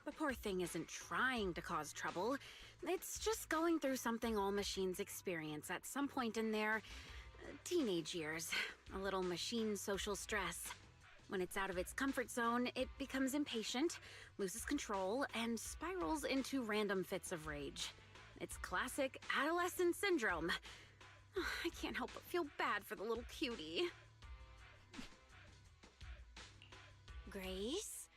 The poor thing isn't trying to cause trouble. It's just going through something all machines experience at some point in their teenage years. A little machine social stress. When it's out of its comfort zone, it becomes impatient, loses control, and spirals into random fits of rage. It's classic adolescent syndrome. I can't help but feel bad for the little cutie. Grace?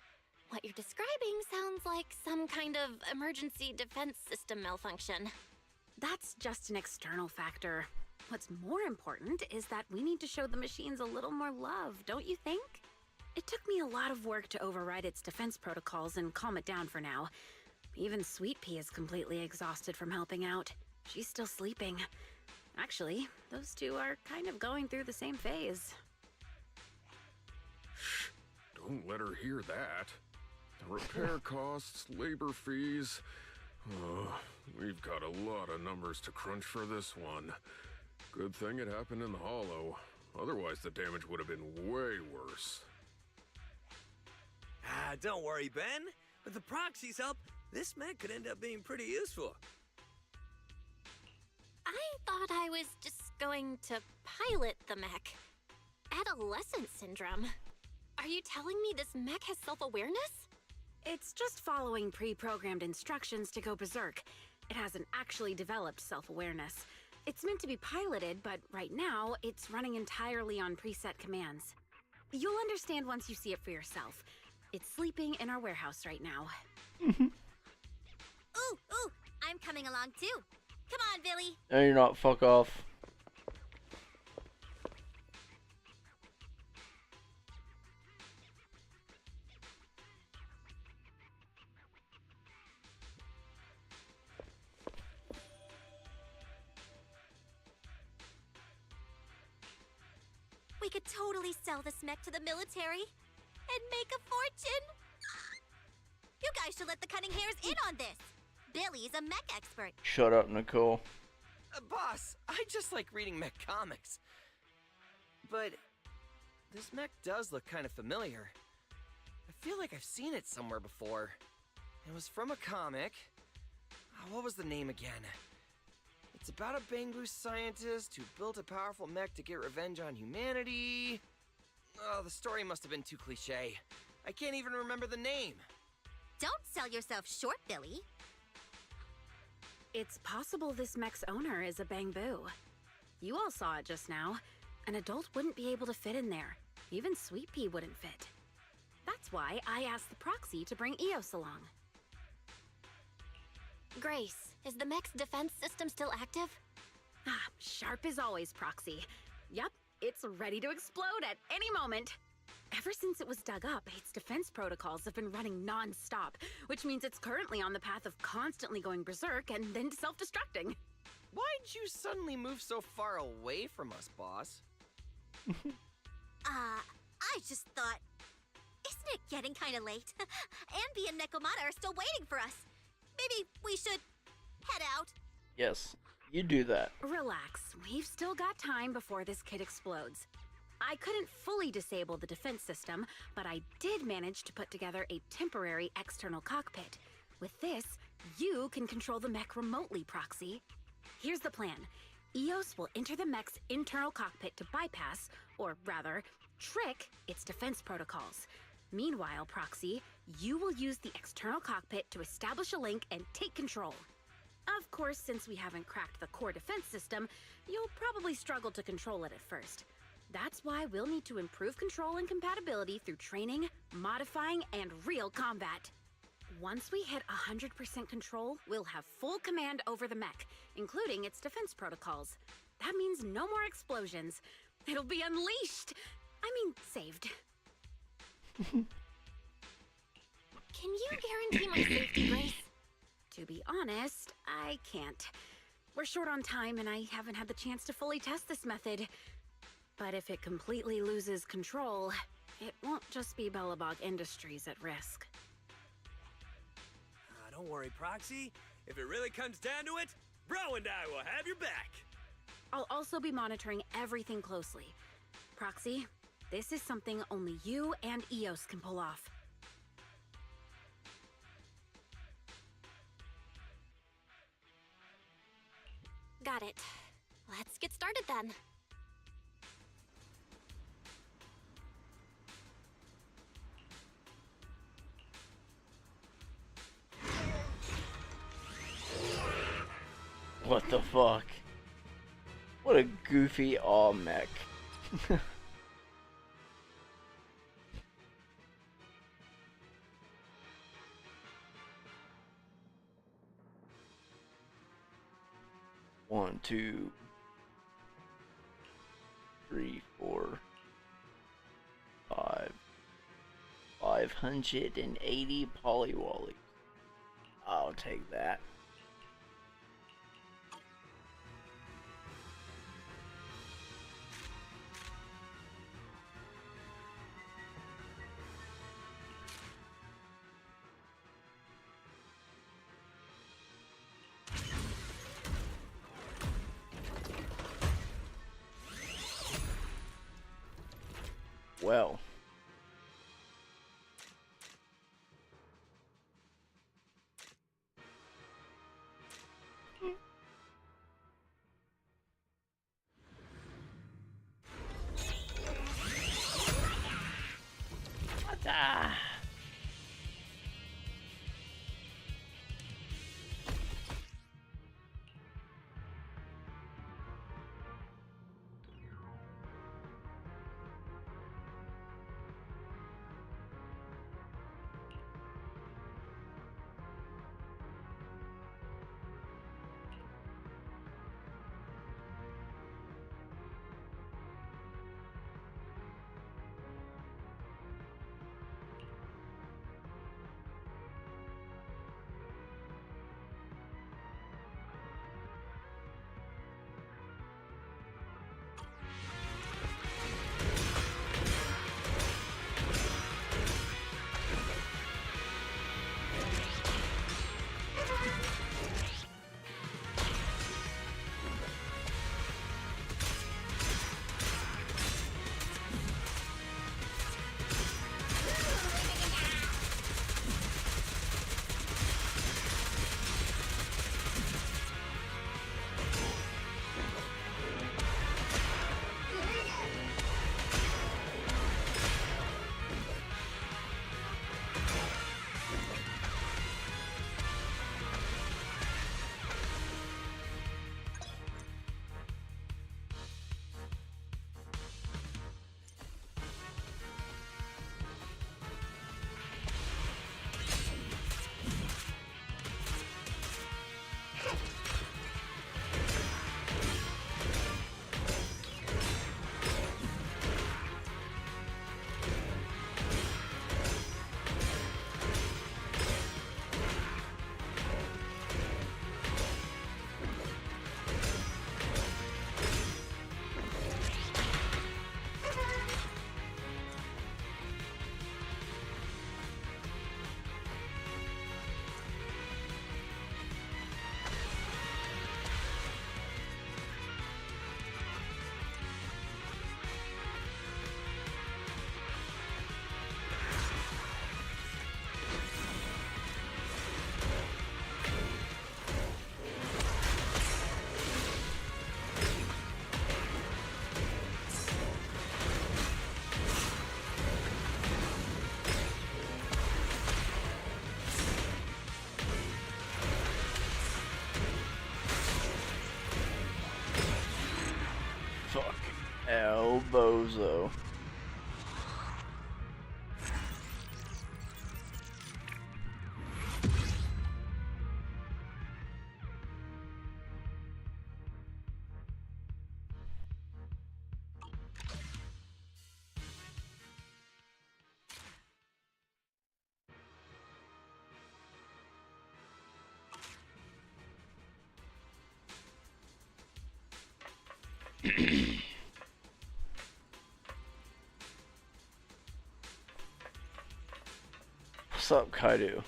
What you're describing sounds like some kind of emergency defense system malfunction. That's just an external factor. What's more important is that we need to show the machines a little more love, don't you think? It took me a lot of work to override its defense protocols and calm it down for now. Even Sweet Pea is completely exhausted from helping out. She's still sleeping. Actually, those two are kind of going through the same phase. Shh, don't let her hear that. The repair costs, labor fees. We've got a lot of numbers to crunch for this one. Good thing it happened in the Hollow. Otherwise, the damage would have been way worse. Don't worry, Ben. With the proxy's help, this mech could end up being pretty useful. I thought I was just going to pilot the mech. Adolescent syndrome. Are you telling me this mech has self-awareness? It's just following pre-programmed instructions to go berserk. It hasn't actually developed self-awareness. It's meant to be piloted, but right now, it's running entirely on preset commands. You'll understand once you see it for yourself. It's sleeping in our warehouse right now. Ooh, I'm coming along too. Come on, Billy. No, you're not. Fuck off. We could totally sell this mech to the military. and make a fortune. You guys should let the Cunning Hares in on this. Billy's a mech expert. Shut up, Nicole. Boss, I just like reading mech comics. But this mech does look kind of familiar. I feel like I've seen it somewhere before. It was from a comic. What was the name again? It's about a Bangboo scientist who built a powerful mech to get revenge on humanity. Oh, the story must have been too cliché. I can't even remember the name. Don't sell yourself short, Billy. It's possible this mech's owner is a Bangboo. You all saw it just now. An adult wouldn't be able to fit in there. Even Sweet Pea wouldn't fit. That's why I asked the proxy to bring Eos along. Grace, is the mech's defense system still active? Ah, sharp as always, Proxy. Yep, it's ready to explode at any moment. Ever since it was dug up, its defense protocols have been running non-stop, which means it's currently on the path of constantly going berserk and then self-destructing. Why'd you suddenly move so far away from us, boss? I just thought, isn't it getting kind of late? Ambi and Nekomata are still waiting for us. Maybe we should head out. Yes, you do that. Relax, we've still got time before this kid explodes. I couldn't fully disable the defense system, but I did manage to put together a temporary external cockpit. With this, you can control the mech remotely, Proxy. Here's the plan. Eos will enter the mech's internal cockpit to bypass, or rather, trick its defense protocols. Meanwhile, Proxy, you will use the external cockpit to establish a link and take control. Of course, since we haven't cracked the core defense system, you'll probably struggle to control it at first. That's why we'll need to improve control and compatibility through training, modifying, and real combat. Once we hit 100% control, we'll have full command over the mech, including its defense protocols. That means no more explosions. It'll be unleashed. I mean, saved. Can you guarantee my safety, Grace? To be honest, I can't. We're short on time and I haven't had the chance to fully test this method. But if it completely loses control, it won't just be Bellabog Industries at risk. Don't worry, Proxy. If it really comes down to it, Bro and I will have your back. I'll also be monitoring everything closely. Proxy, this is something only you and Eos can pull off. Got it. Let's get started then. What the fuck? What a goofy aw mech. One, two, 3, 4, 5. 580 polywollies. I'll take that. Well. What the? bozo. What's up, Kaido?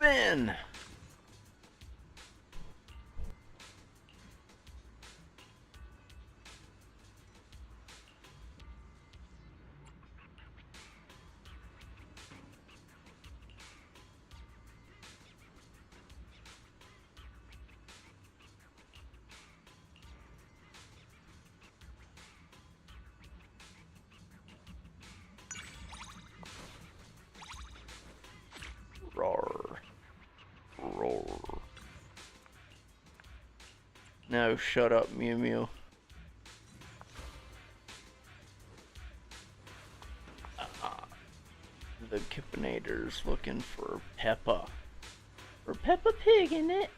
Ben! Roar. Roar. No, shut up, Mew Mew. The Kippinator's looking for Peppa. For Peppa Pig, in it?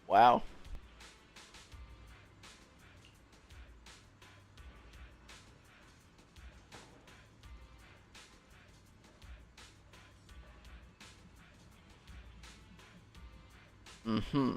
Wow. Mm-hmm.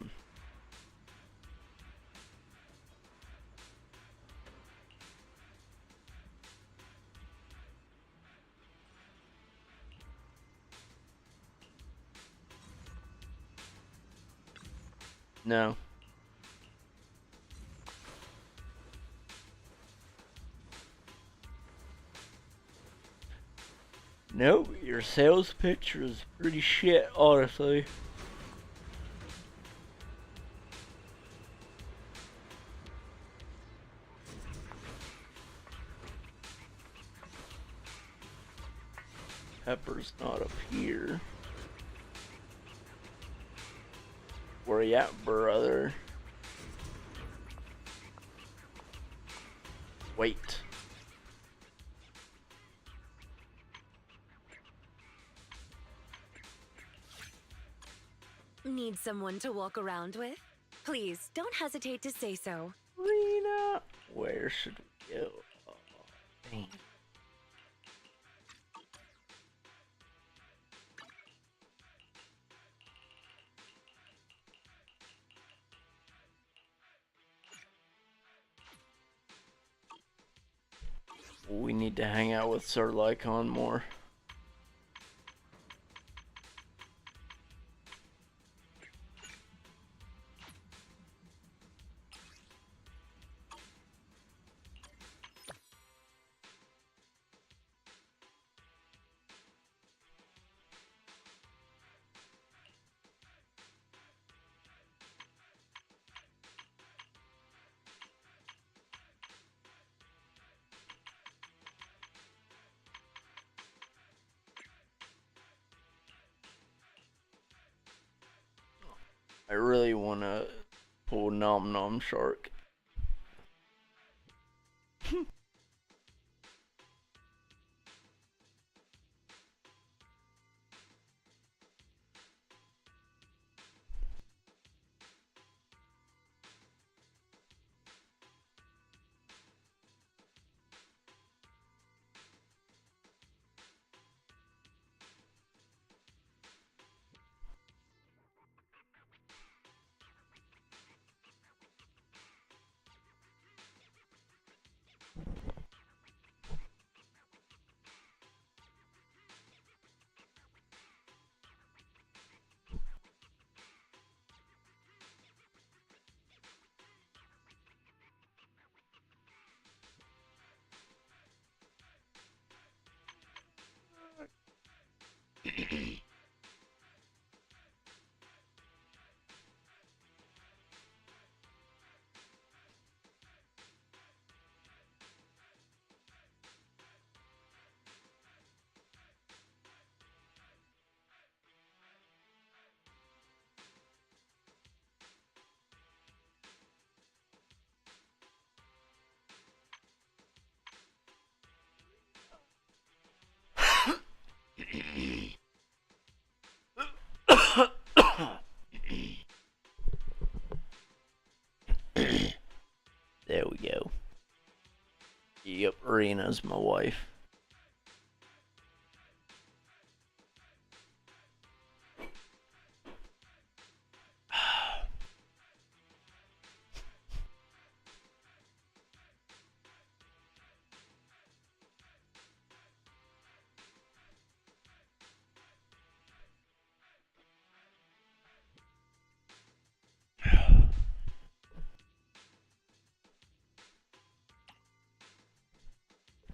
No. Nope, your sales pitch was pretty shit, honestly. Pepper's not up here. Where you at, brother? Wait. Need someone to walk around with? Please, don't hesitate to say so. Rena, where should we go? Oh, dang. We need to hang out with Sir Lycon more. I really want to pull Nom Nom Shark. Rena's my wife.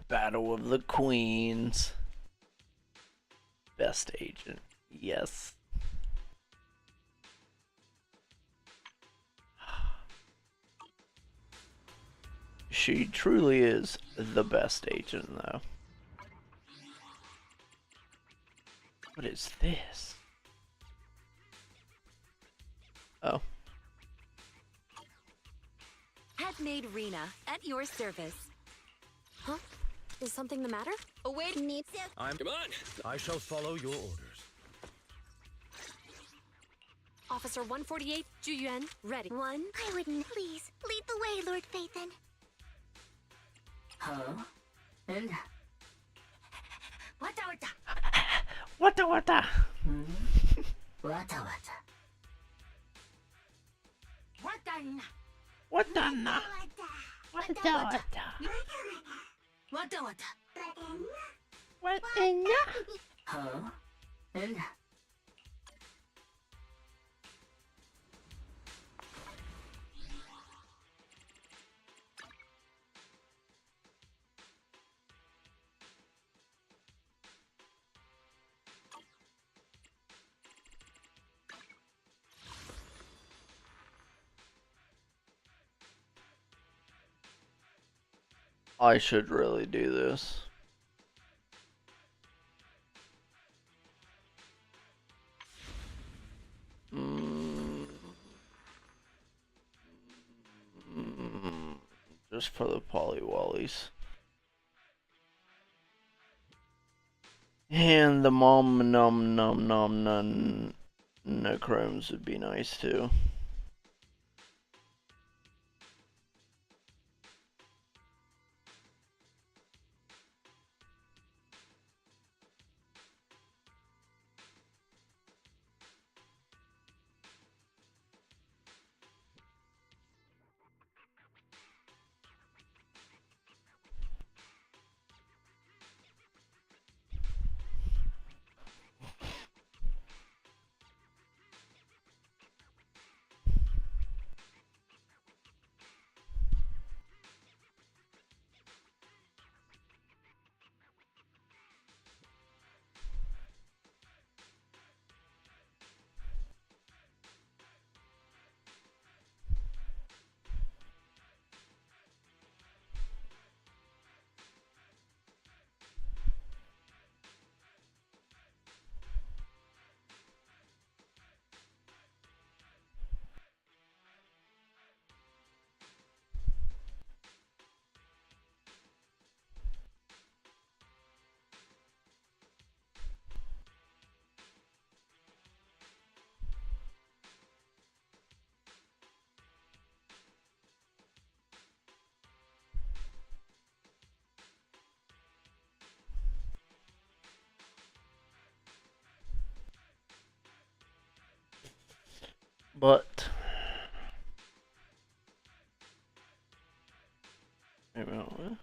Battle of the Queens. Best agent. Yes. She truly is the best agent, though. What is this? Oh. Headmaid Rena, at your service. Huh? Is something the matter? Oh, wait. Needs to. Come on! I shall follow your orders. Officer 148, Juyuan, ready. One. I wouldn't. Please, lead the way, Lord Phaethon. Huh? And? Wata wata. Wata wata. Wata wata. Wata. Watana. Wata wata. Wata wata. Watana. Huh? And? I should really do this. Just for the polywallies. And the mom num num num num necromes would be nice too. But wait a minute, what?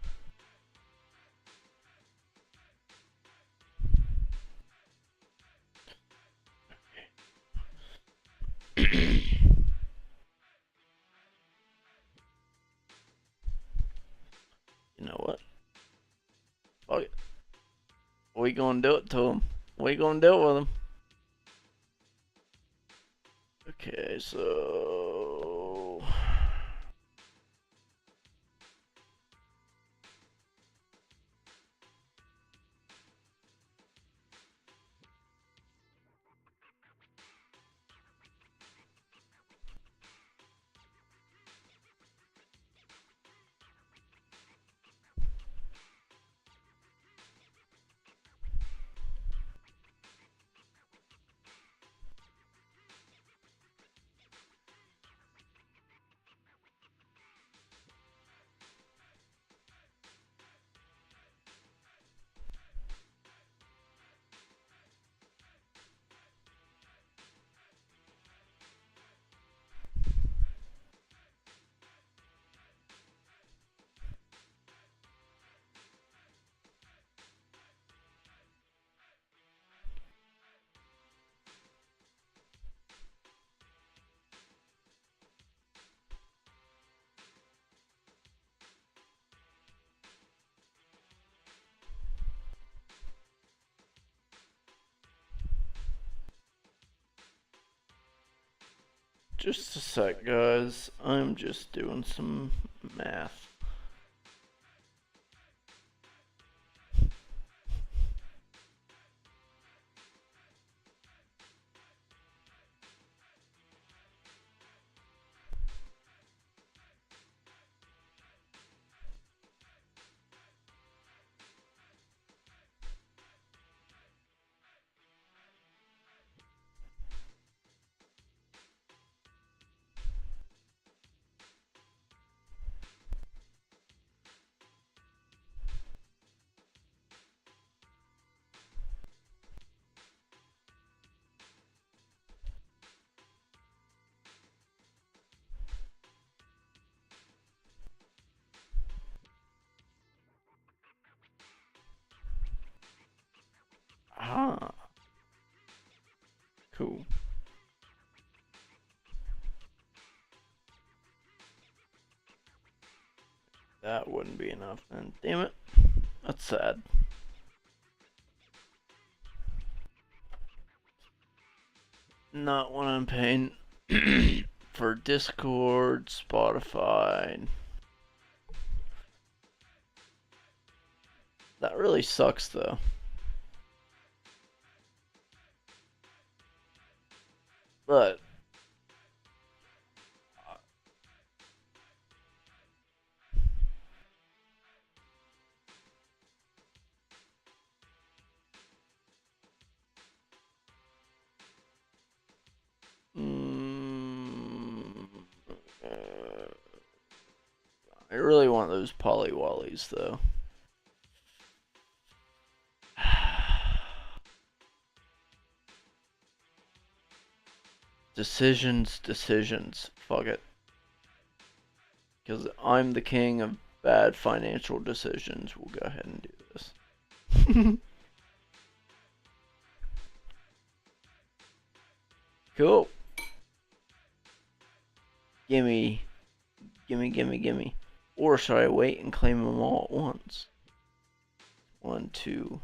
You know what? Oh, we gonna do it to him. We gonna do it with him. Okay, so Just a sec, guys. I'm just doing some math. Ah. Cool. That wouldn't be enough then. Damn it. That's sad. Not what I'm paying for Discord, Spotify. That really sucks though. But I really want those polywallies though. Decisions. Fuck it. Because I'm the king of bad financial decisions. We'll go ahead and do this. Cool. Gimme. Or should I wait and claim them all at once? 1, 2,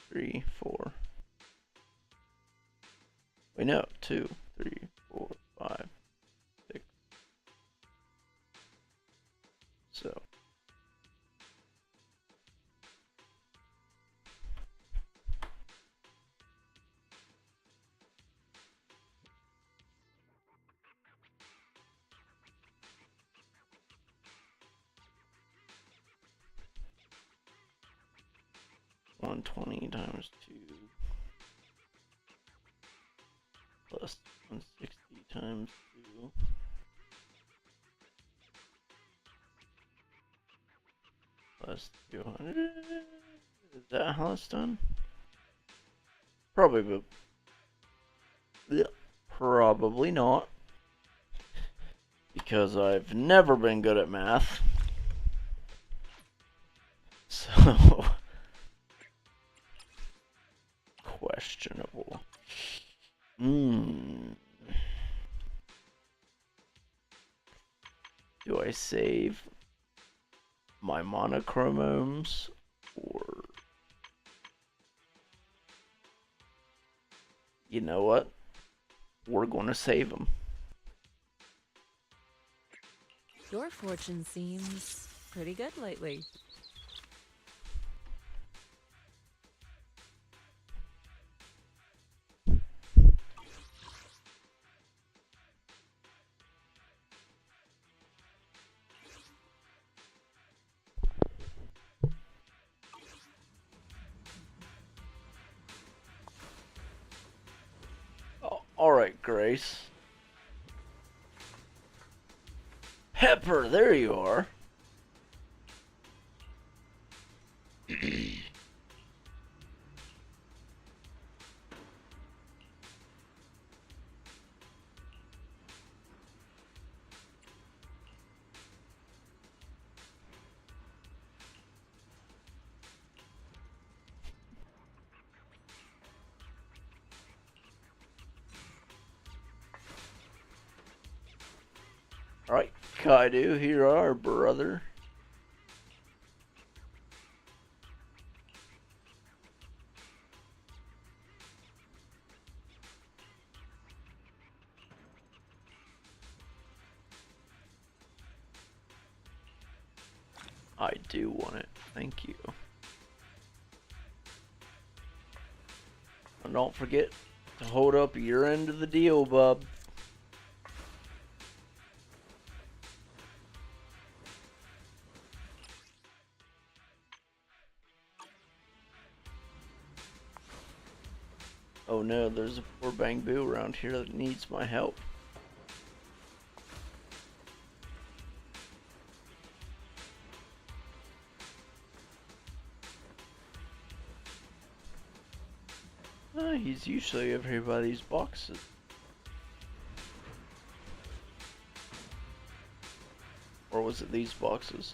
3, 4. Wait, no. 2, 3, 4, 5, 6. So. $120 times 2 plus 160 times 2 plus 200. Is that how it's done? Probably, but yeah, probably not, because I've never been good at math. So questionable. Do I save my monochromes or... You know what? We're gonna save them. Your fortune seems pretty good lately. Alright, Grace. Pepper, there you are. Alright, Kaido, here you are, brother. do want it. Thank you. And don't forget to hold up your end of the deal, bub. Oh no, there's a poor Bangbu around here that needs my help. He's usually over here by these boxes. Or was it these boxes?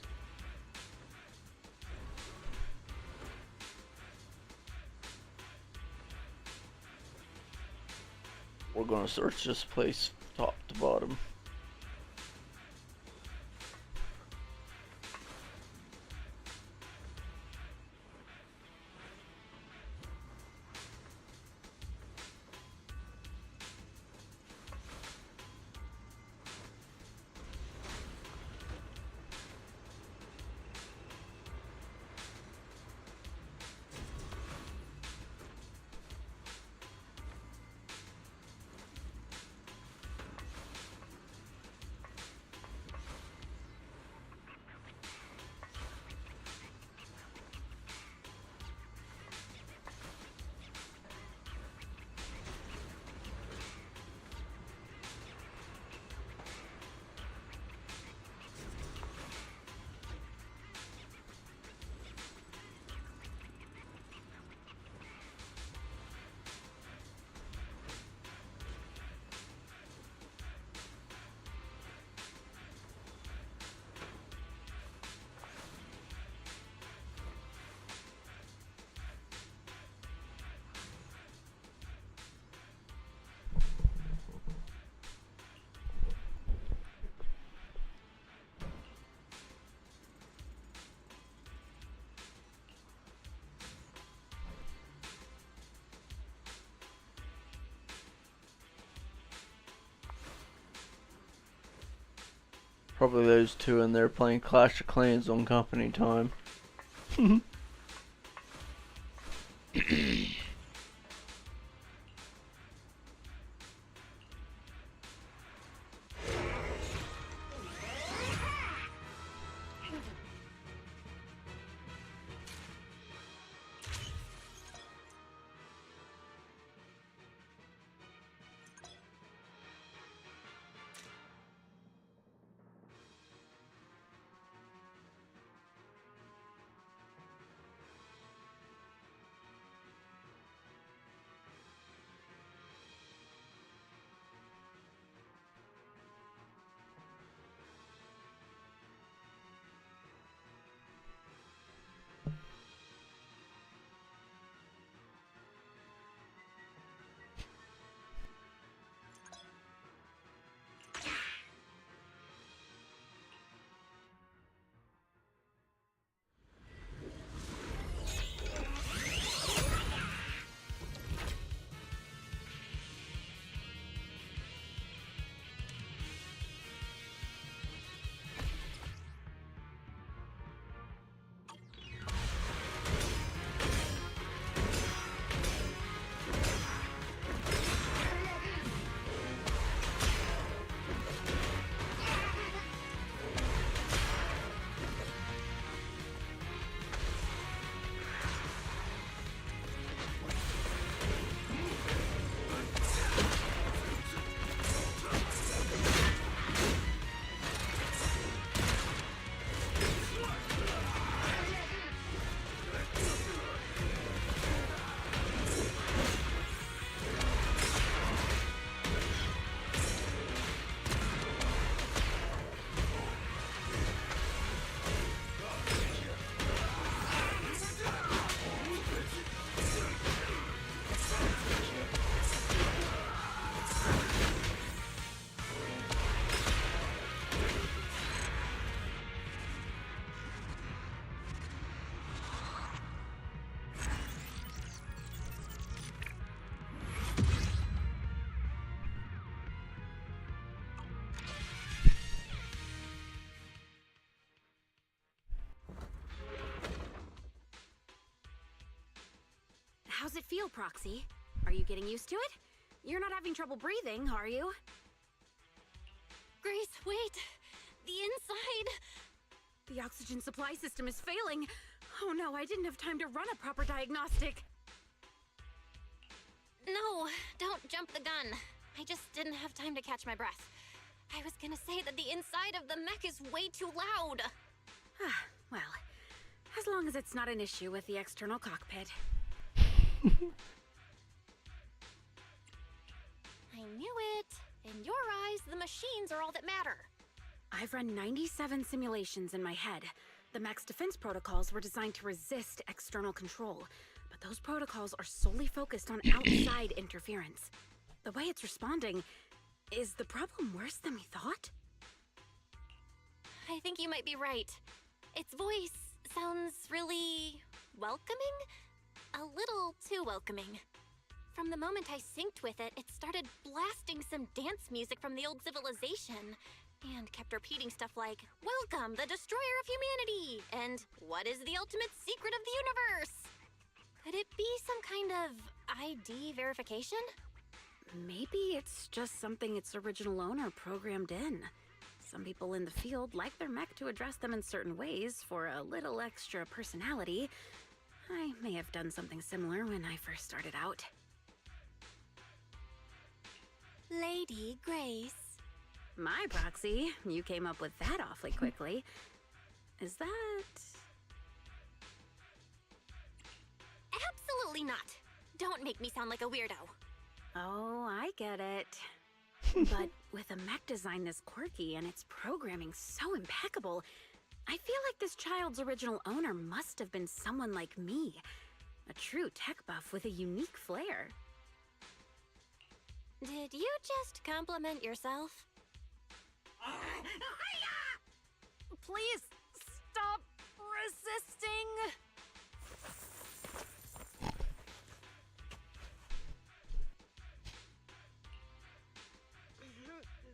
We're gonna search this place top to bottom. Probably those two in there playing Clash of Clans on company time. How's it feel, Proxy? Are you getting used to it? You're not having trouble breathing, are you? Grace, wait! The inside! The oxygen supply system is failing. Oh no, I didn't have time to run a proper diagnostic. No, don't jump the gun. I just didn't have time to catch my breath. I was gonna say that the inside of the mech is way too loud. Well, as long as it's not an issue with the external cockpit. I knew it. In your eyes, the machines are all that matter. I've run 97 simulations in my head. The mech's defense protocols were designed to resist external control, but those protocols are solely focused on outside interference. The way it's responding, is the problem worse than we thought? I think you might be right. Its voice sounds really welcoming? A little too welcoming. From the moment I synced with it, it started blasting some dance music from the old civilization, and kept repeating stuff like, "Welcome, the destroyer of humanity!" and "What is the ultimate secret of the universe?" Could it be some kind of ID verification? Maybe it's just something its original owner programmed in. Some people in the field like their mech to address them in certain ways for a little extra personality. I may have done something similar when I first started out. Lady Grace. My Proxy, you came up with that awfully quickly. Is that... Absolutely not. Don't make me sound like a weirdo. Oh, I get it. But with a mech design this quirky and its programming so impeccable, I feel like this child's original owner must have been someone like me. A true tech buff with a unique flair. Did you just compliment yourself? Please stop resisting.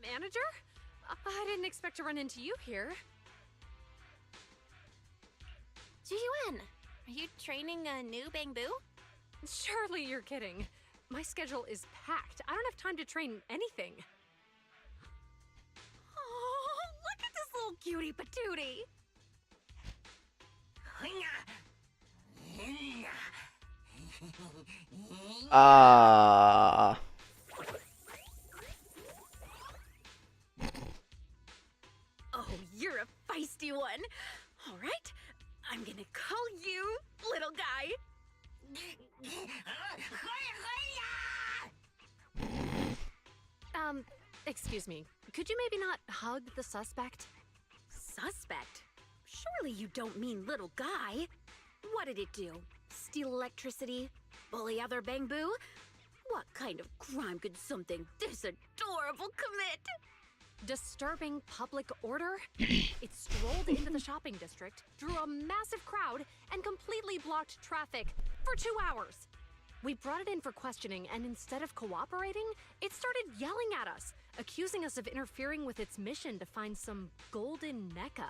Manager? I didn't expect to run into you here. Ji-Yuan, are you training a new Bang-Boo? Surely you're kidding. My schedule is packed. I don't have time to train anything. Oh, look at this little cutie patootie. Ah. Oh, you're a feisty one. All right, I'm gonna call you little guy. Excuse me. Could you maybe not hug the suspect? Suspect? Surely you don't mean little guy. What did it do? Steal electricity? Bully other Bang-Boo? What kind of crime could something this adorable commit? Disturbing public order? It strolled into the shopping district, drew a massive crowd, and completely blocked traffic for 2 hours. We brought it in for questioning, and instead of cooperating, it started yelling at us, accusing us of interfering with its mission to find some golden mecha.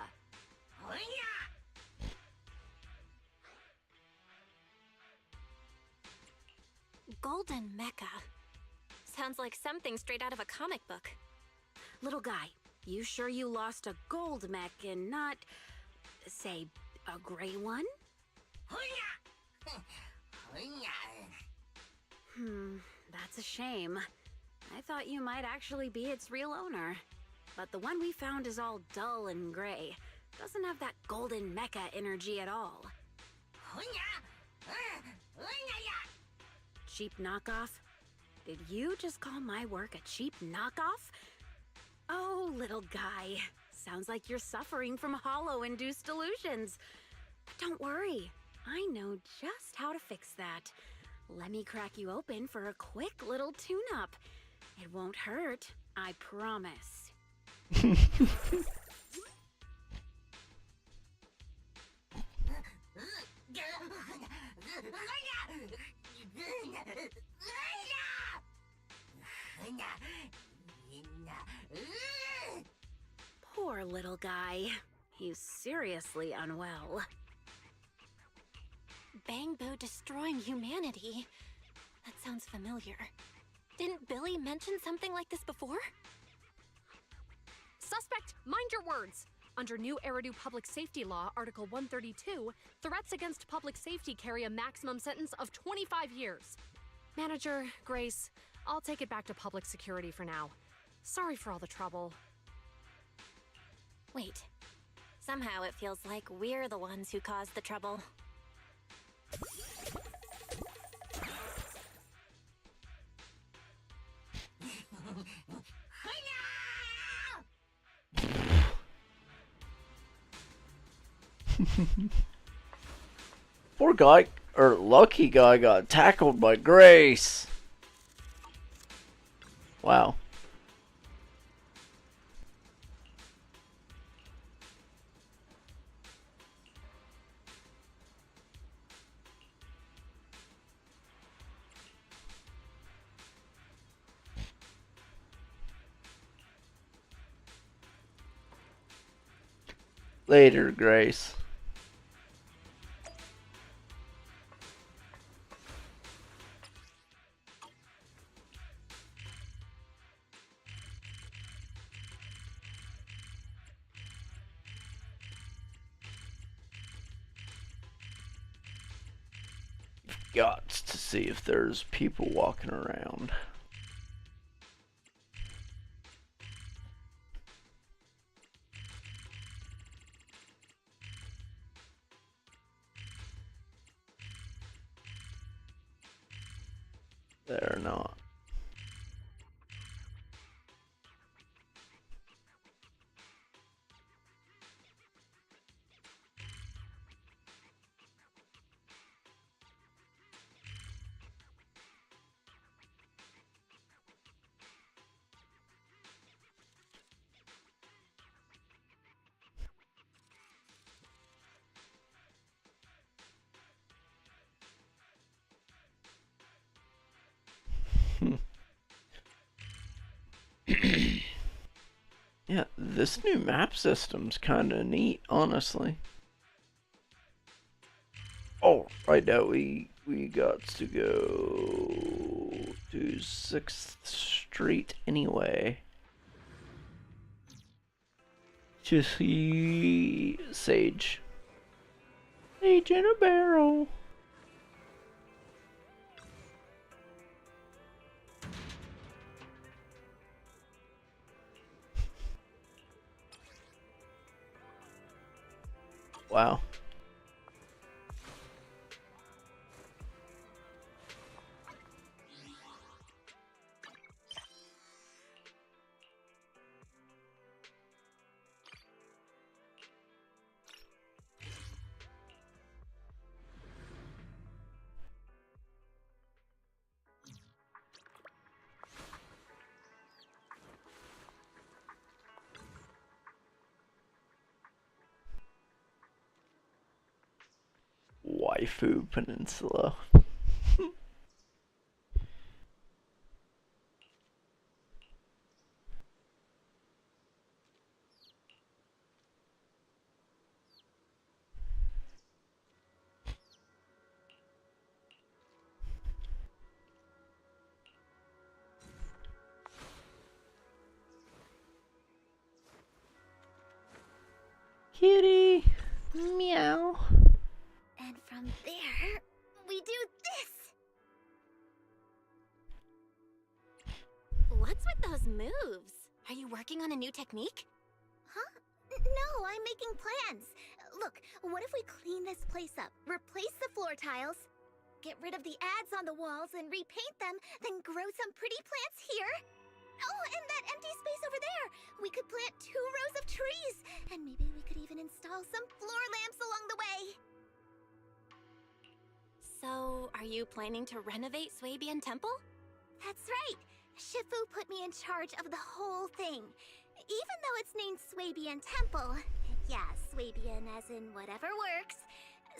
Golden mecha. Sounds like something straight out of a comic book. Little guy, you sure you lost a gold mech and not, say, a gray one? That's a shame. I thought you might actually be its real owner. But the one we found is all dull and gray. Doesn't have that golden mecha energy at all. Cheap knockoff? Did you just call my work a cheap knockoff? Oh, little guy. Sounds like you're suffering from hollow-induced delusions. But don't worry. I know just how to fix that. Let me crack you open for a quick little tune-up. It won't hurt, I promise. Poor little guy. He's seriously unwell. Bangbo destroying humanity. That sounds familiar. Didn't Billy mention something like this before? Suspect, mind your words! Under new Eridu Public Safety Law, Article 132, threats against public safety carry a maximum sentence of 25 years. Manager, Grace, I'll take it back to public security for now. Sorry for all the trouble. Wait. Somehow it feels like we're the ones who caused the trouble. Poor guy, or lucky guy, got tackled by Grace. Wow. Later, Grace. Got to see if there's people walking around. They're not. Yeah, this new map system's kinda neat, honestly. Oh, right now we got to go to 6th Street anyway. To see Sage. Sage in a barrel. Wow. Waifu Peninsula. Kitty, meow. And from there, we do this! What's with those moves? Are you working on a new technique? Huh? No, I'm making plans. Look, what if we clean this place up, replace the floor tiles, get rid of the ads on the walls and repaint them, then grow some pretty plants here? Oh, and that empty space over there! We could plant 2 rows of trees, and maybe we could even install some floor lamps along the way. So, are you planning to renovate Swabian Temple? That's right! Shifu put me in charge of the whole thing. Even though it's named Swabian Temple. Yeah, Swabian as in whatever works.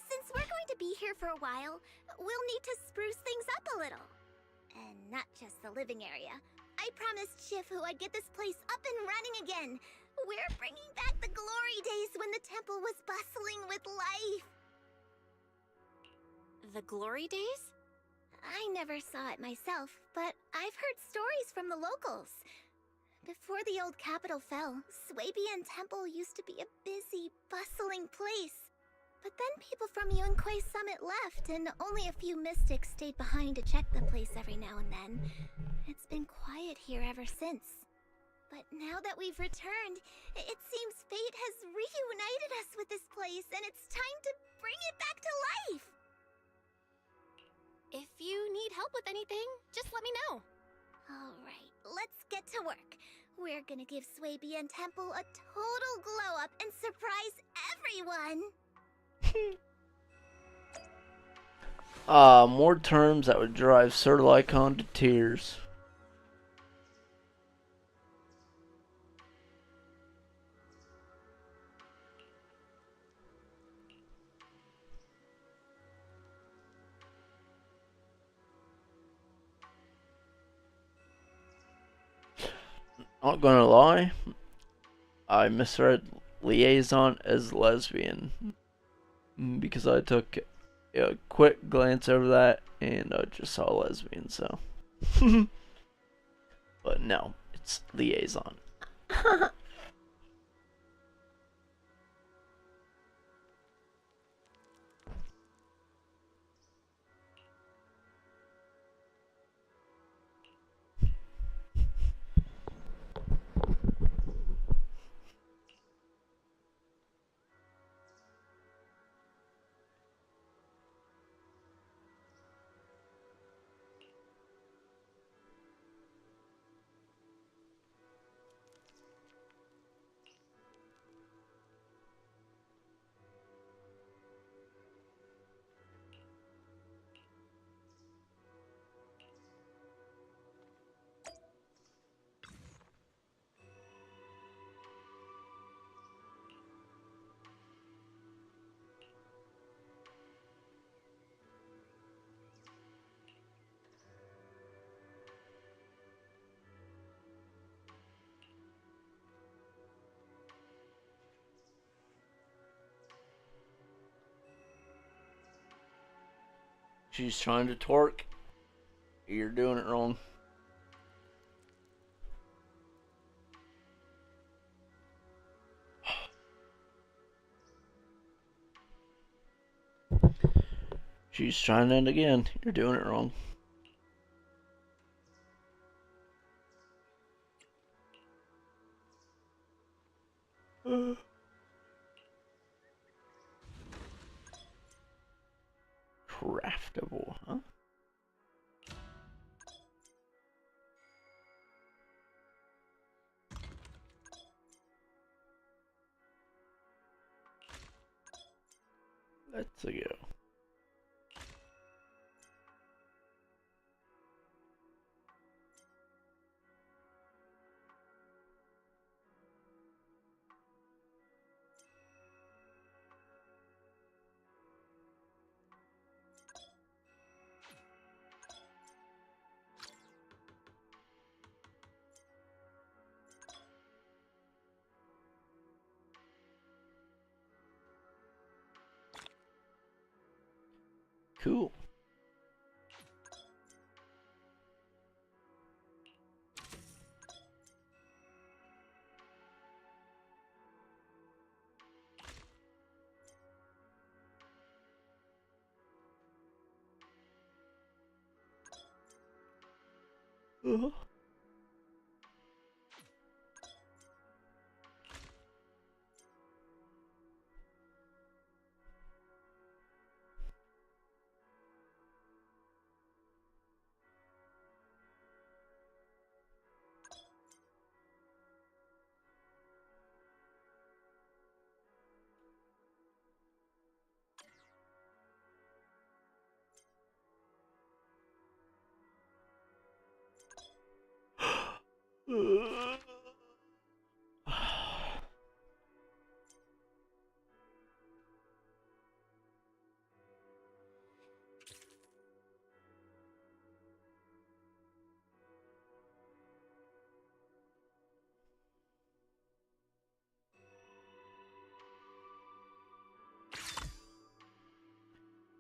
Since we're going to be here for a while, we'll need to spruce things up a little. And not just the living area. I promised Shifu I'd get this place up and running again. We're bringing back the glory days when the temple was bustling with life. The glory days? I never saw it myself, but I've heard stories from the locals. Before the old capital fell, Swabian Temple used to be a busy, bustling place. But then people from Yunquei Summit left, and only a few mystics stayed behind to check the place every now and then. It's been quiet here ever since. But now that we've returned, it seems fate has reunited us with this place, and it's time to bring it back to life! If you need help with anything, just let me know. Alright, let's get to work. We're gonna give Swabian Temple a total glow-up and surprise everyone! More terms that would drive Sir Lycon to tears. Not gonna lie, I misread liaison as lesbian because I took a quick glance over that and I just saw lesbian, so. But no, it's liaison. She's trying to twerk. You're doing it wrong. She's trying it again. You're doing it wrong. Craftable, huh? Let's go. Cool. Uh-huh.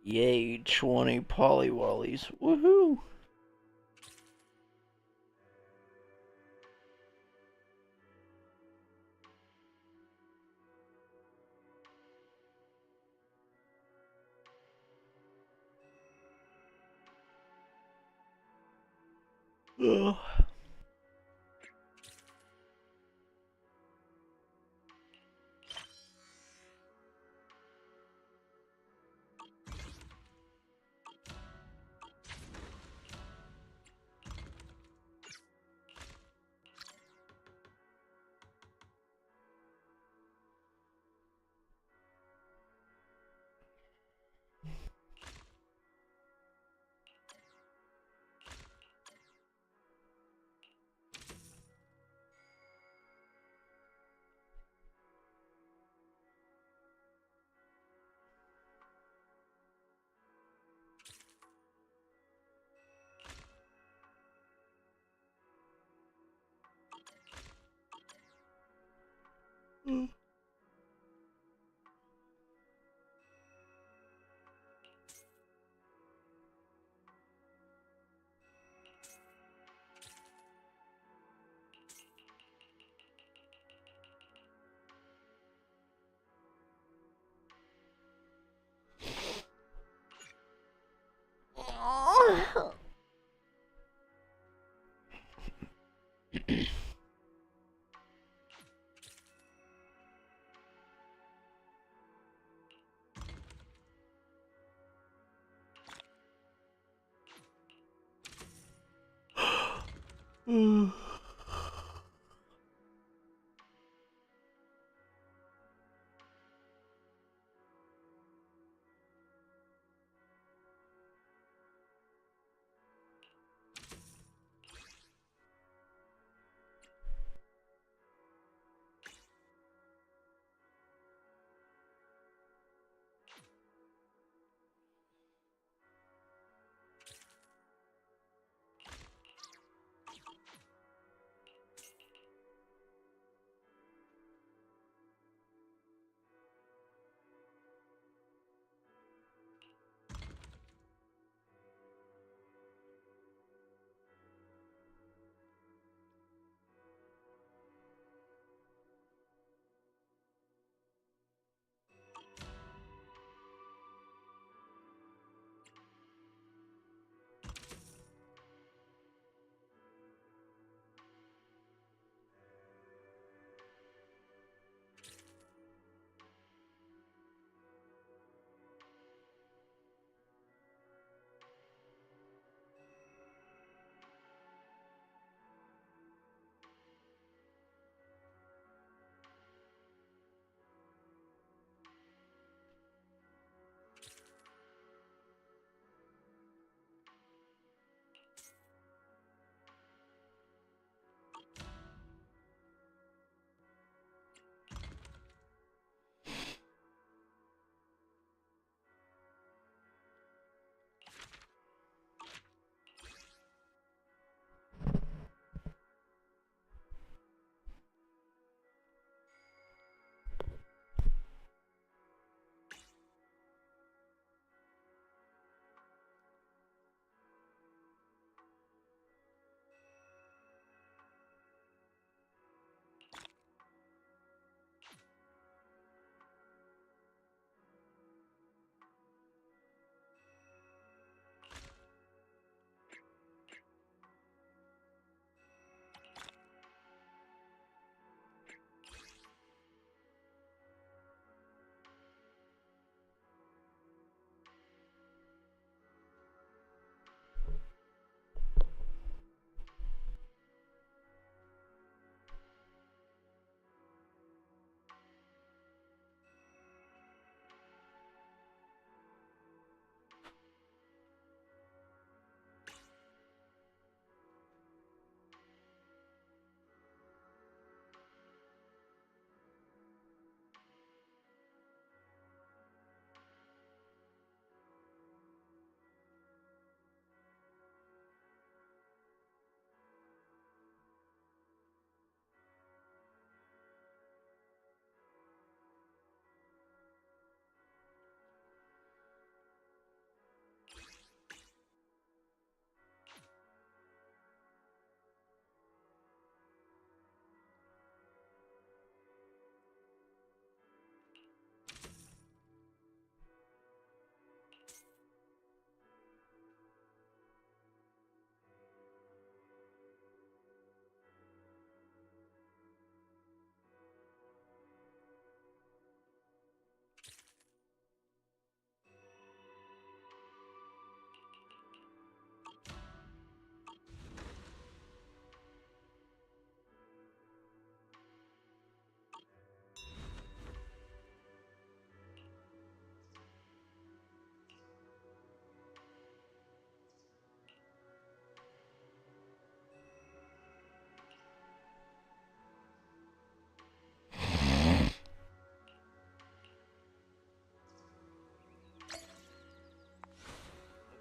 Yay, 20 polywallies. Woohoo! Ugh.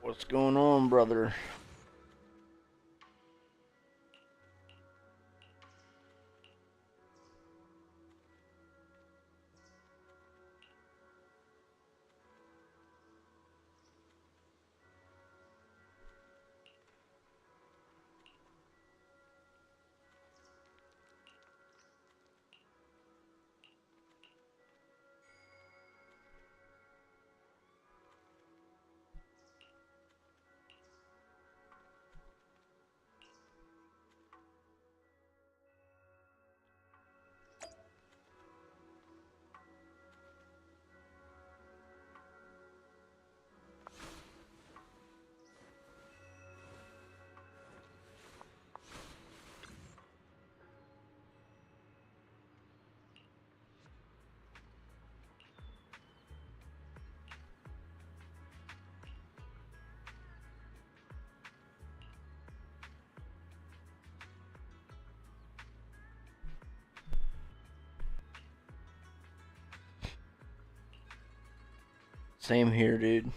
What's going on, brother? Same here, dude.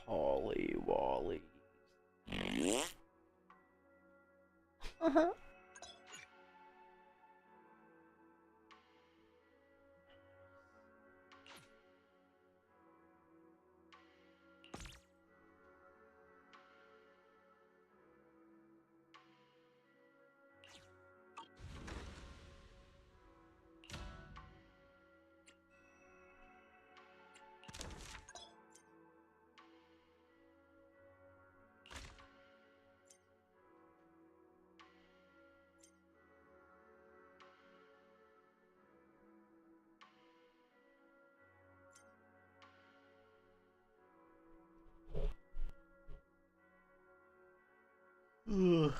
Holly Wally. Uh-huh. Ugh.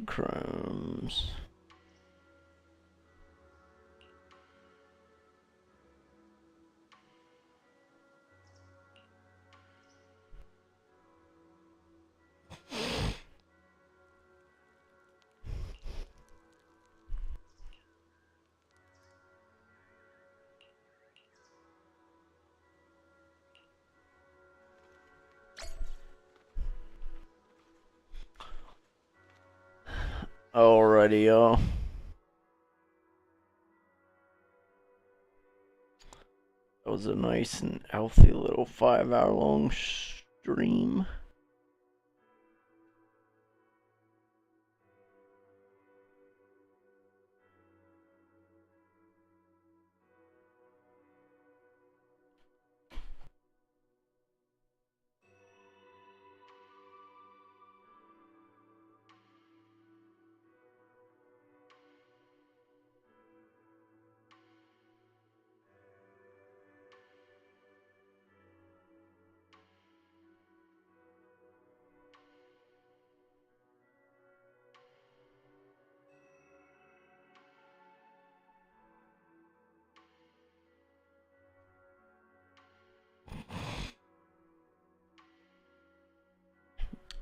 Polychromes. Alrighty, y'all. That was a nice and healthy little 5-hour long stream.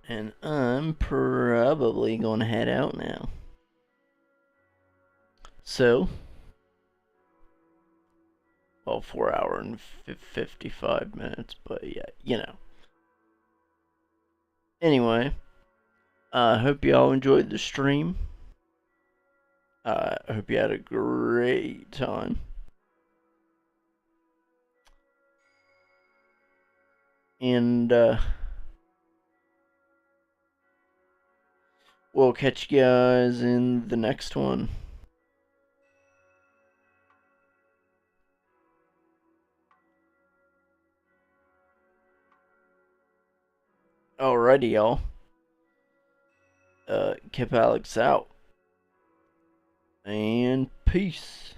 And I'm probably gonna head out now. So, well, 4 hour and 55 minutes, but yeah, you know. Anyway, I hope y'all enjoyed the stream. I hope you had a great time. And, we'll catch you guys in the next one. Alrighty, y'all. Kip Alex out. And peace.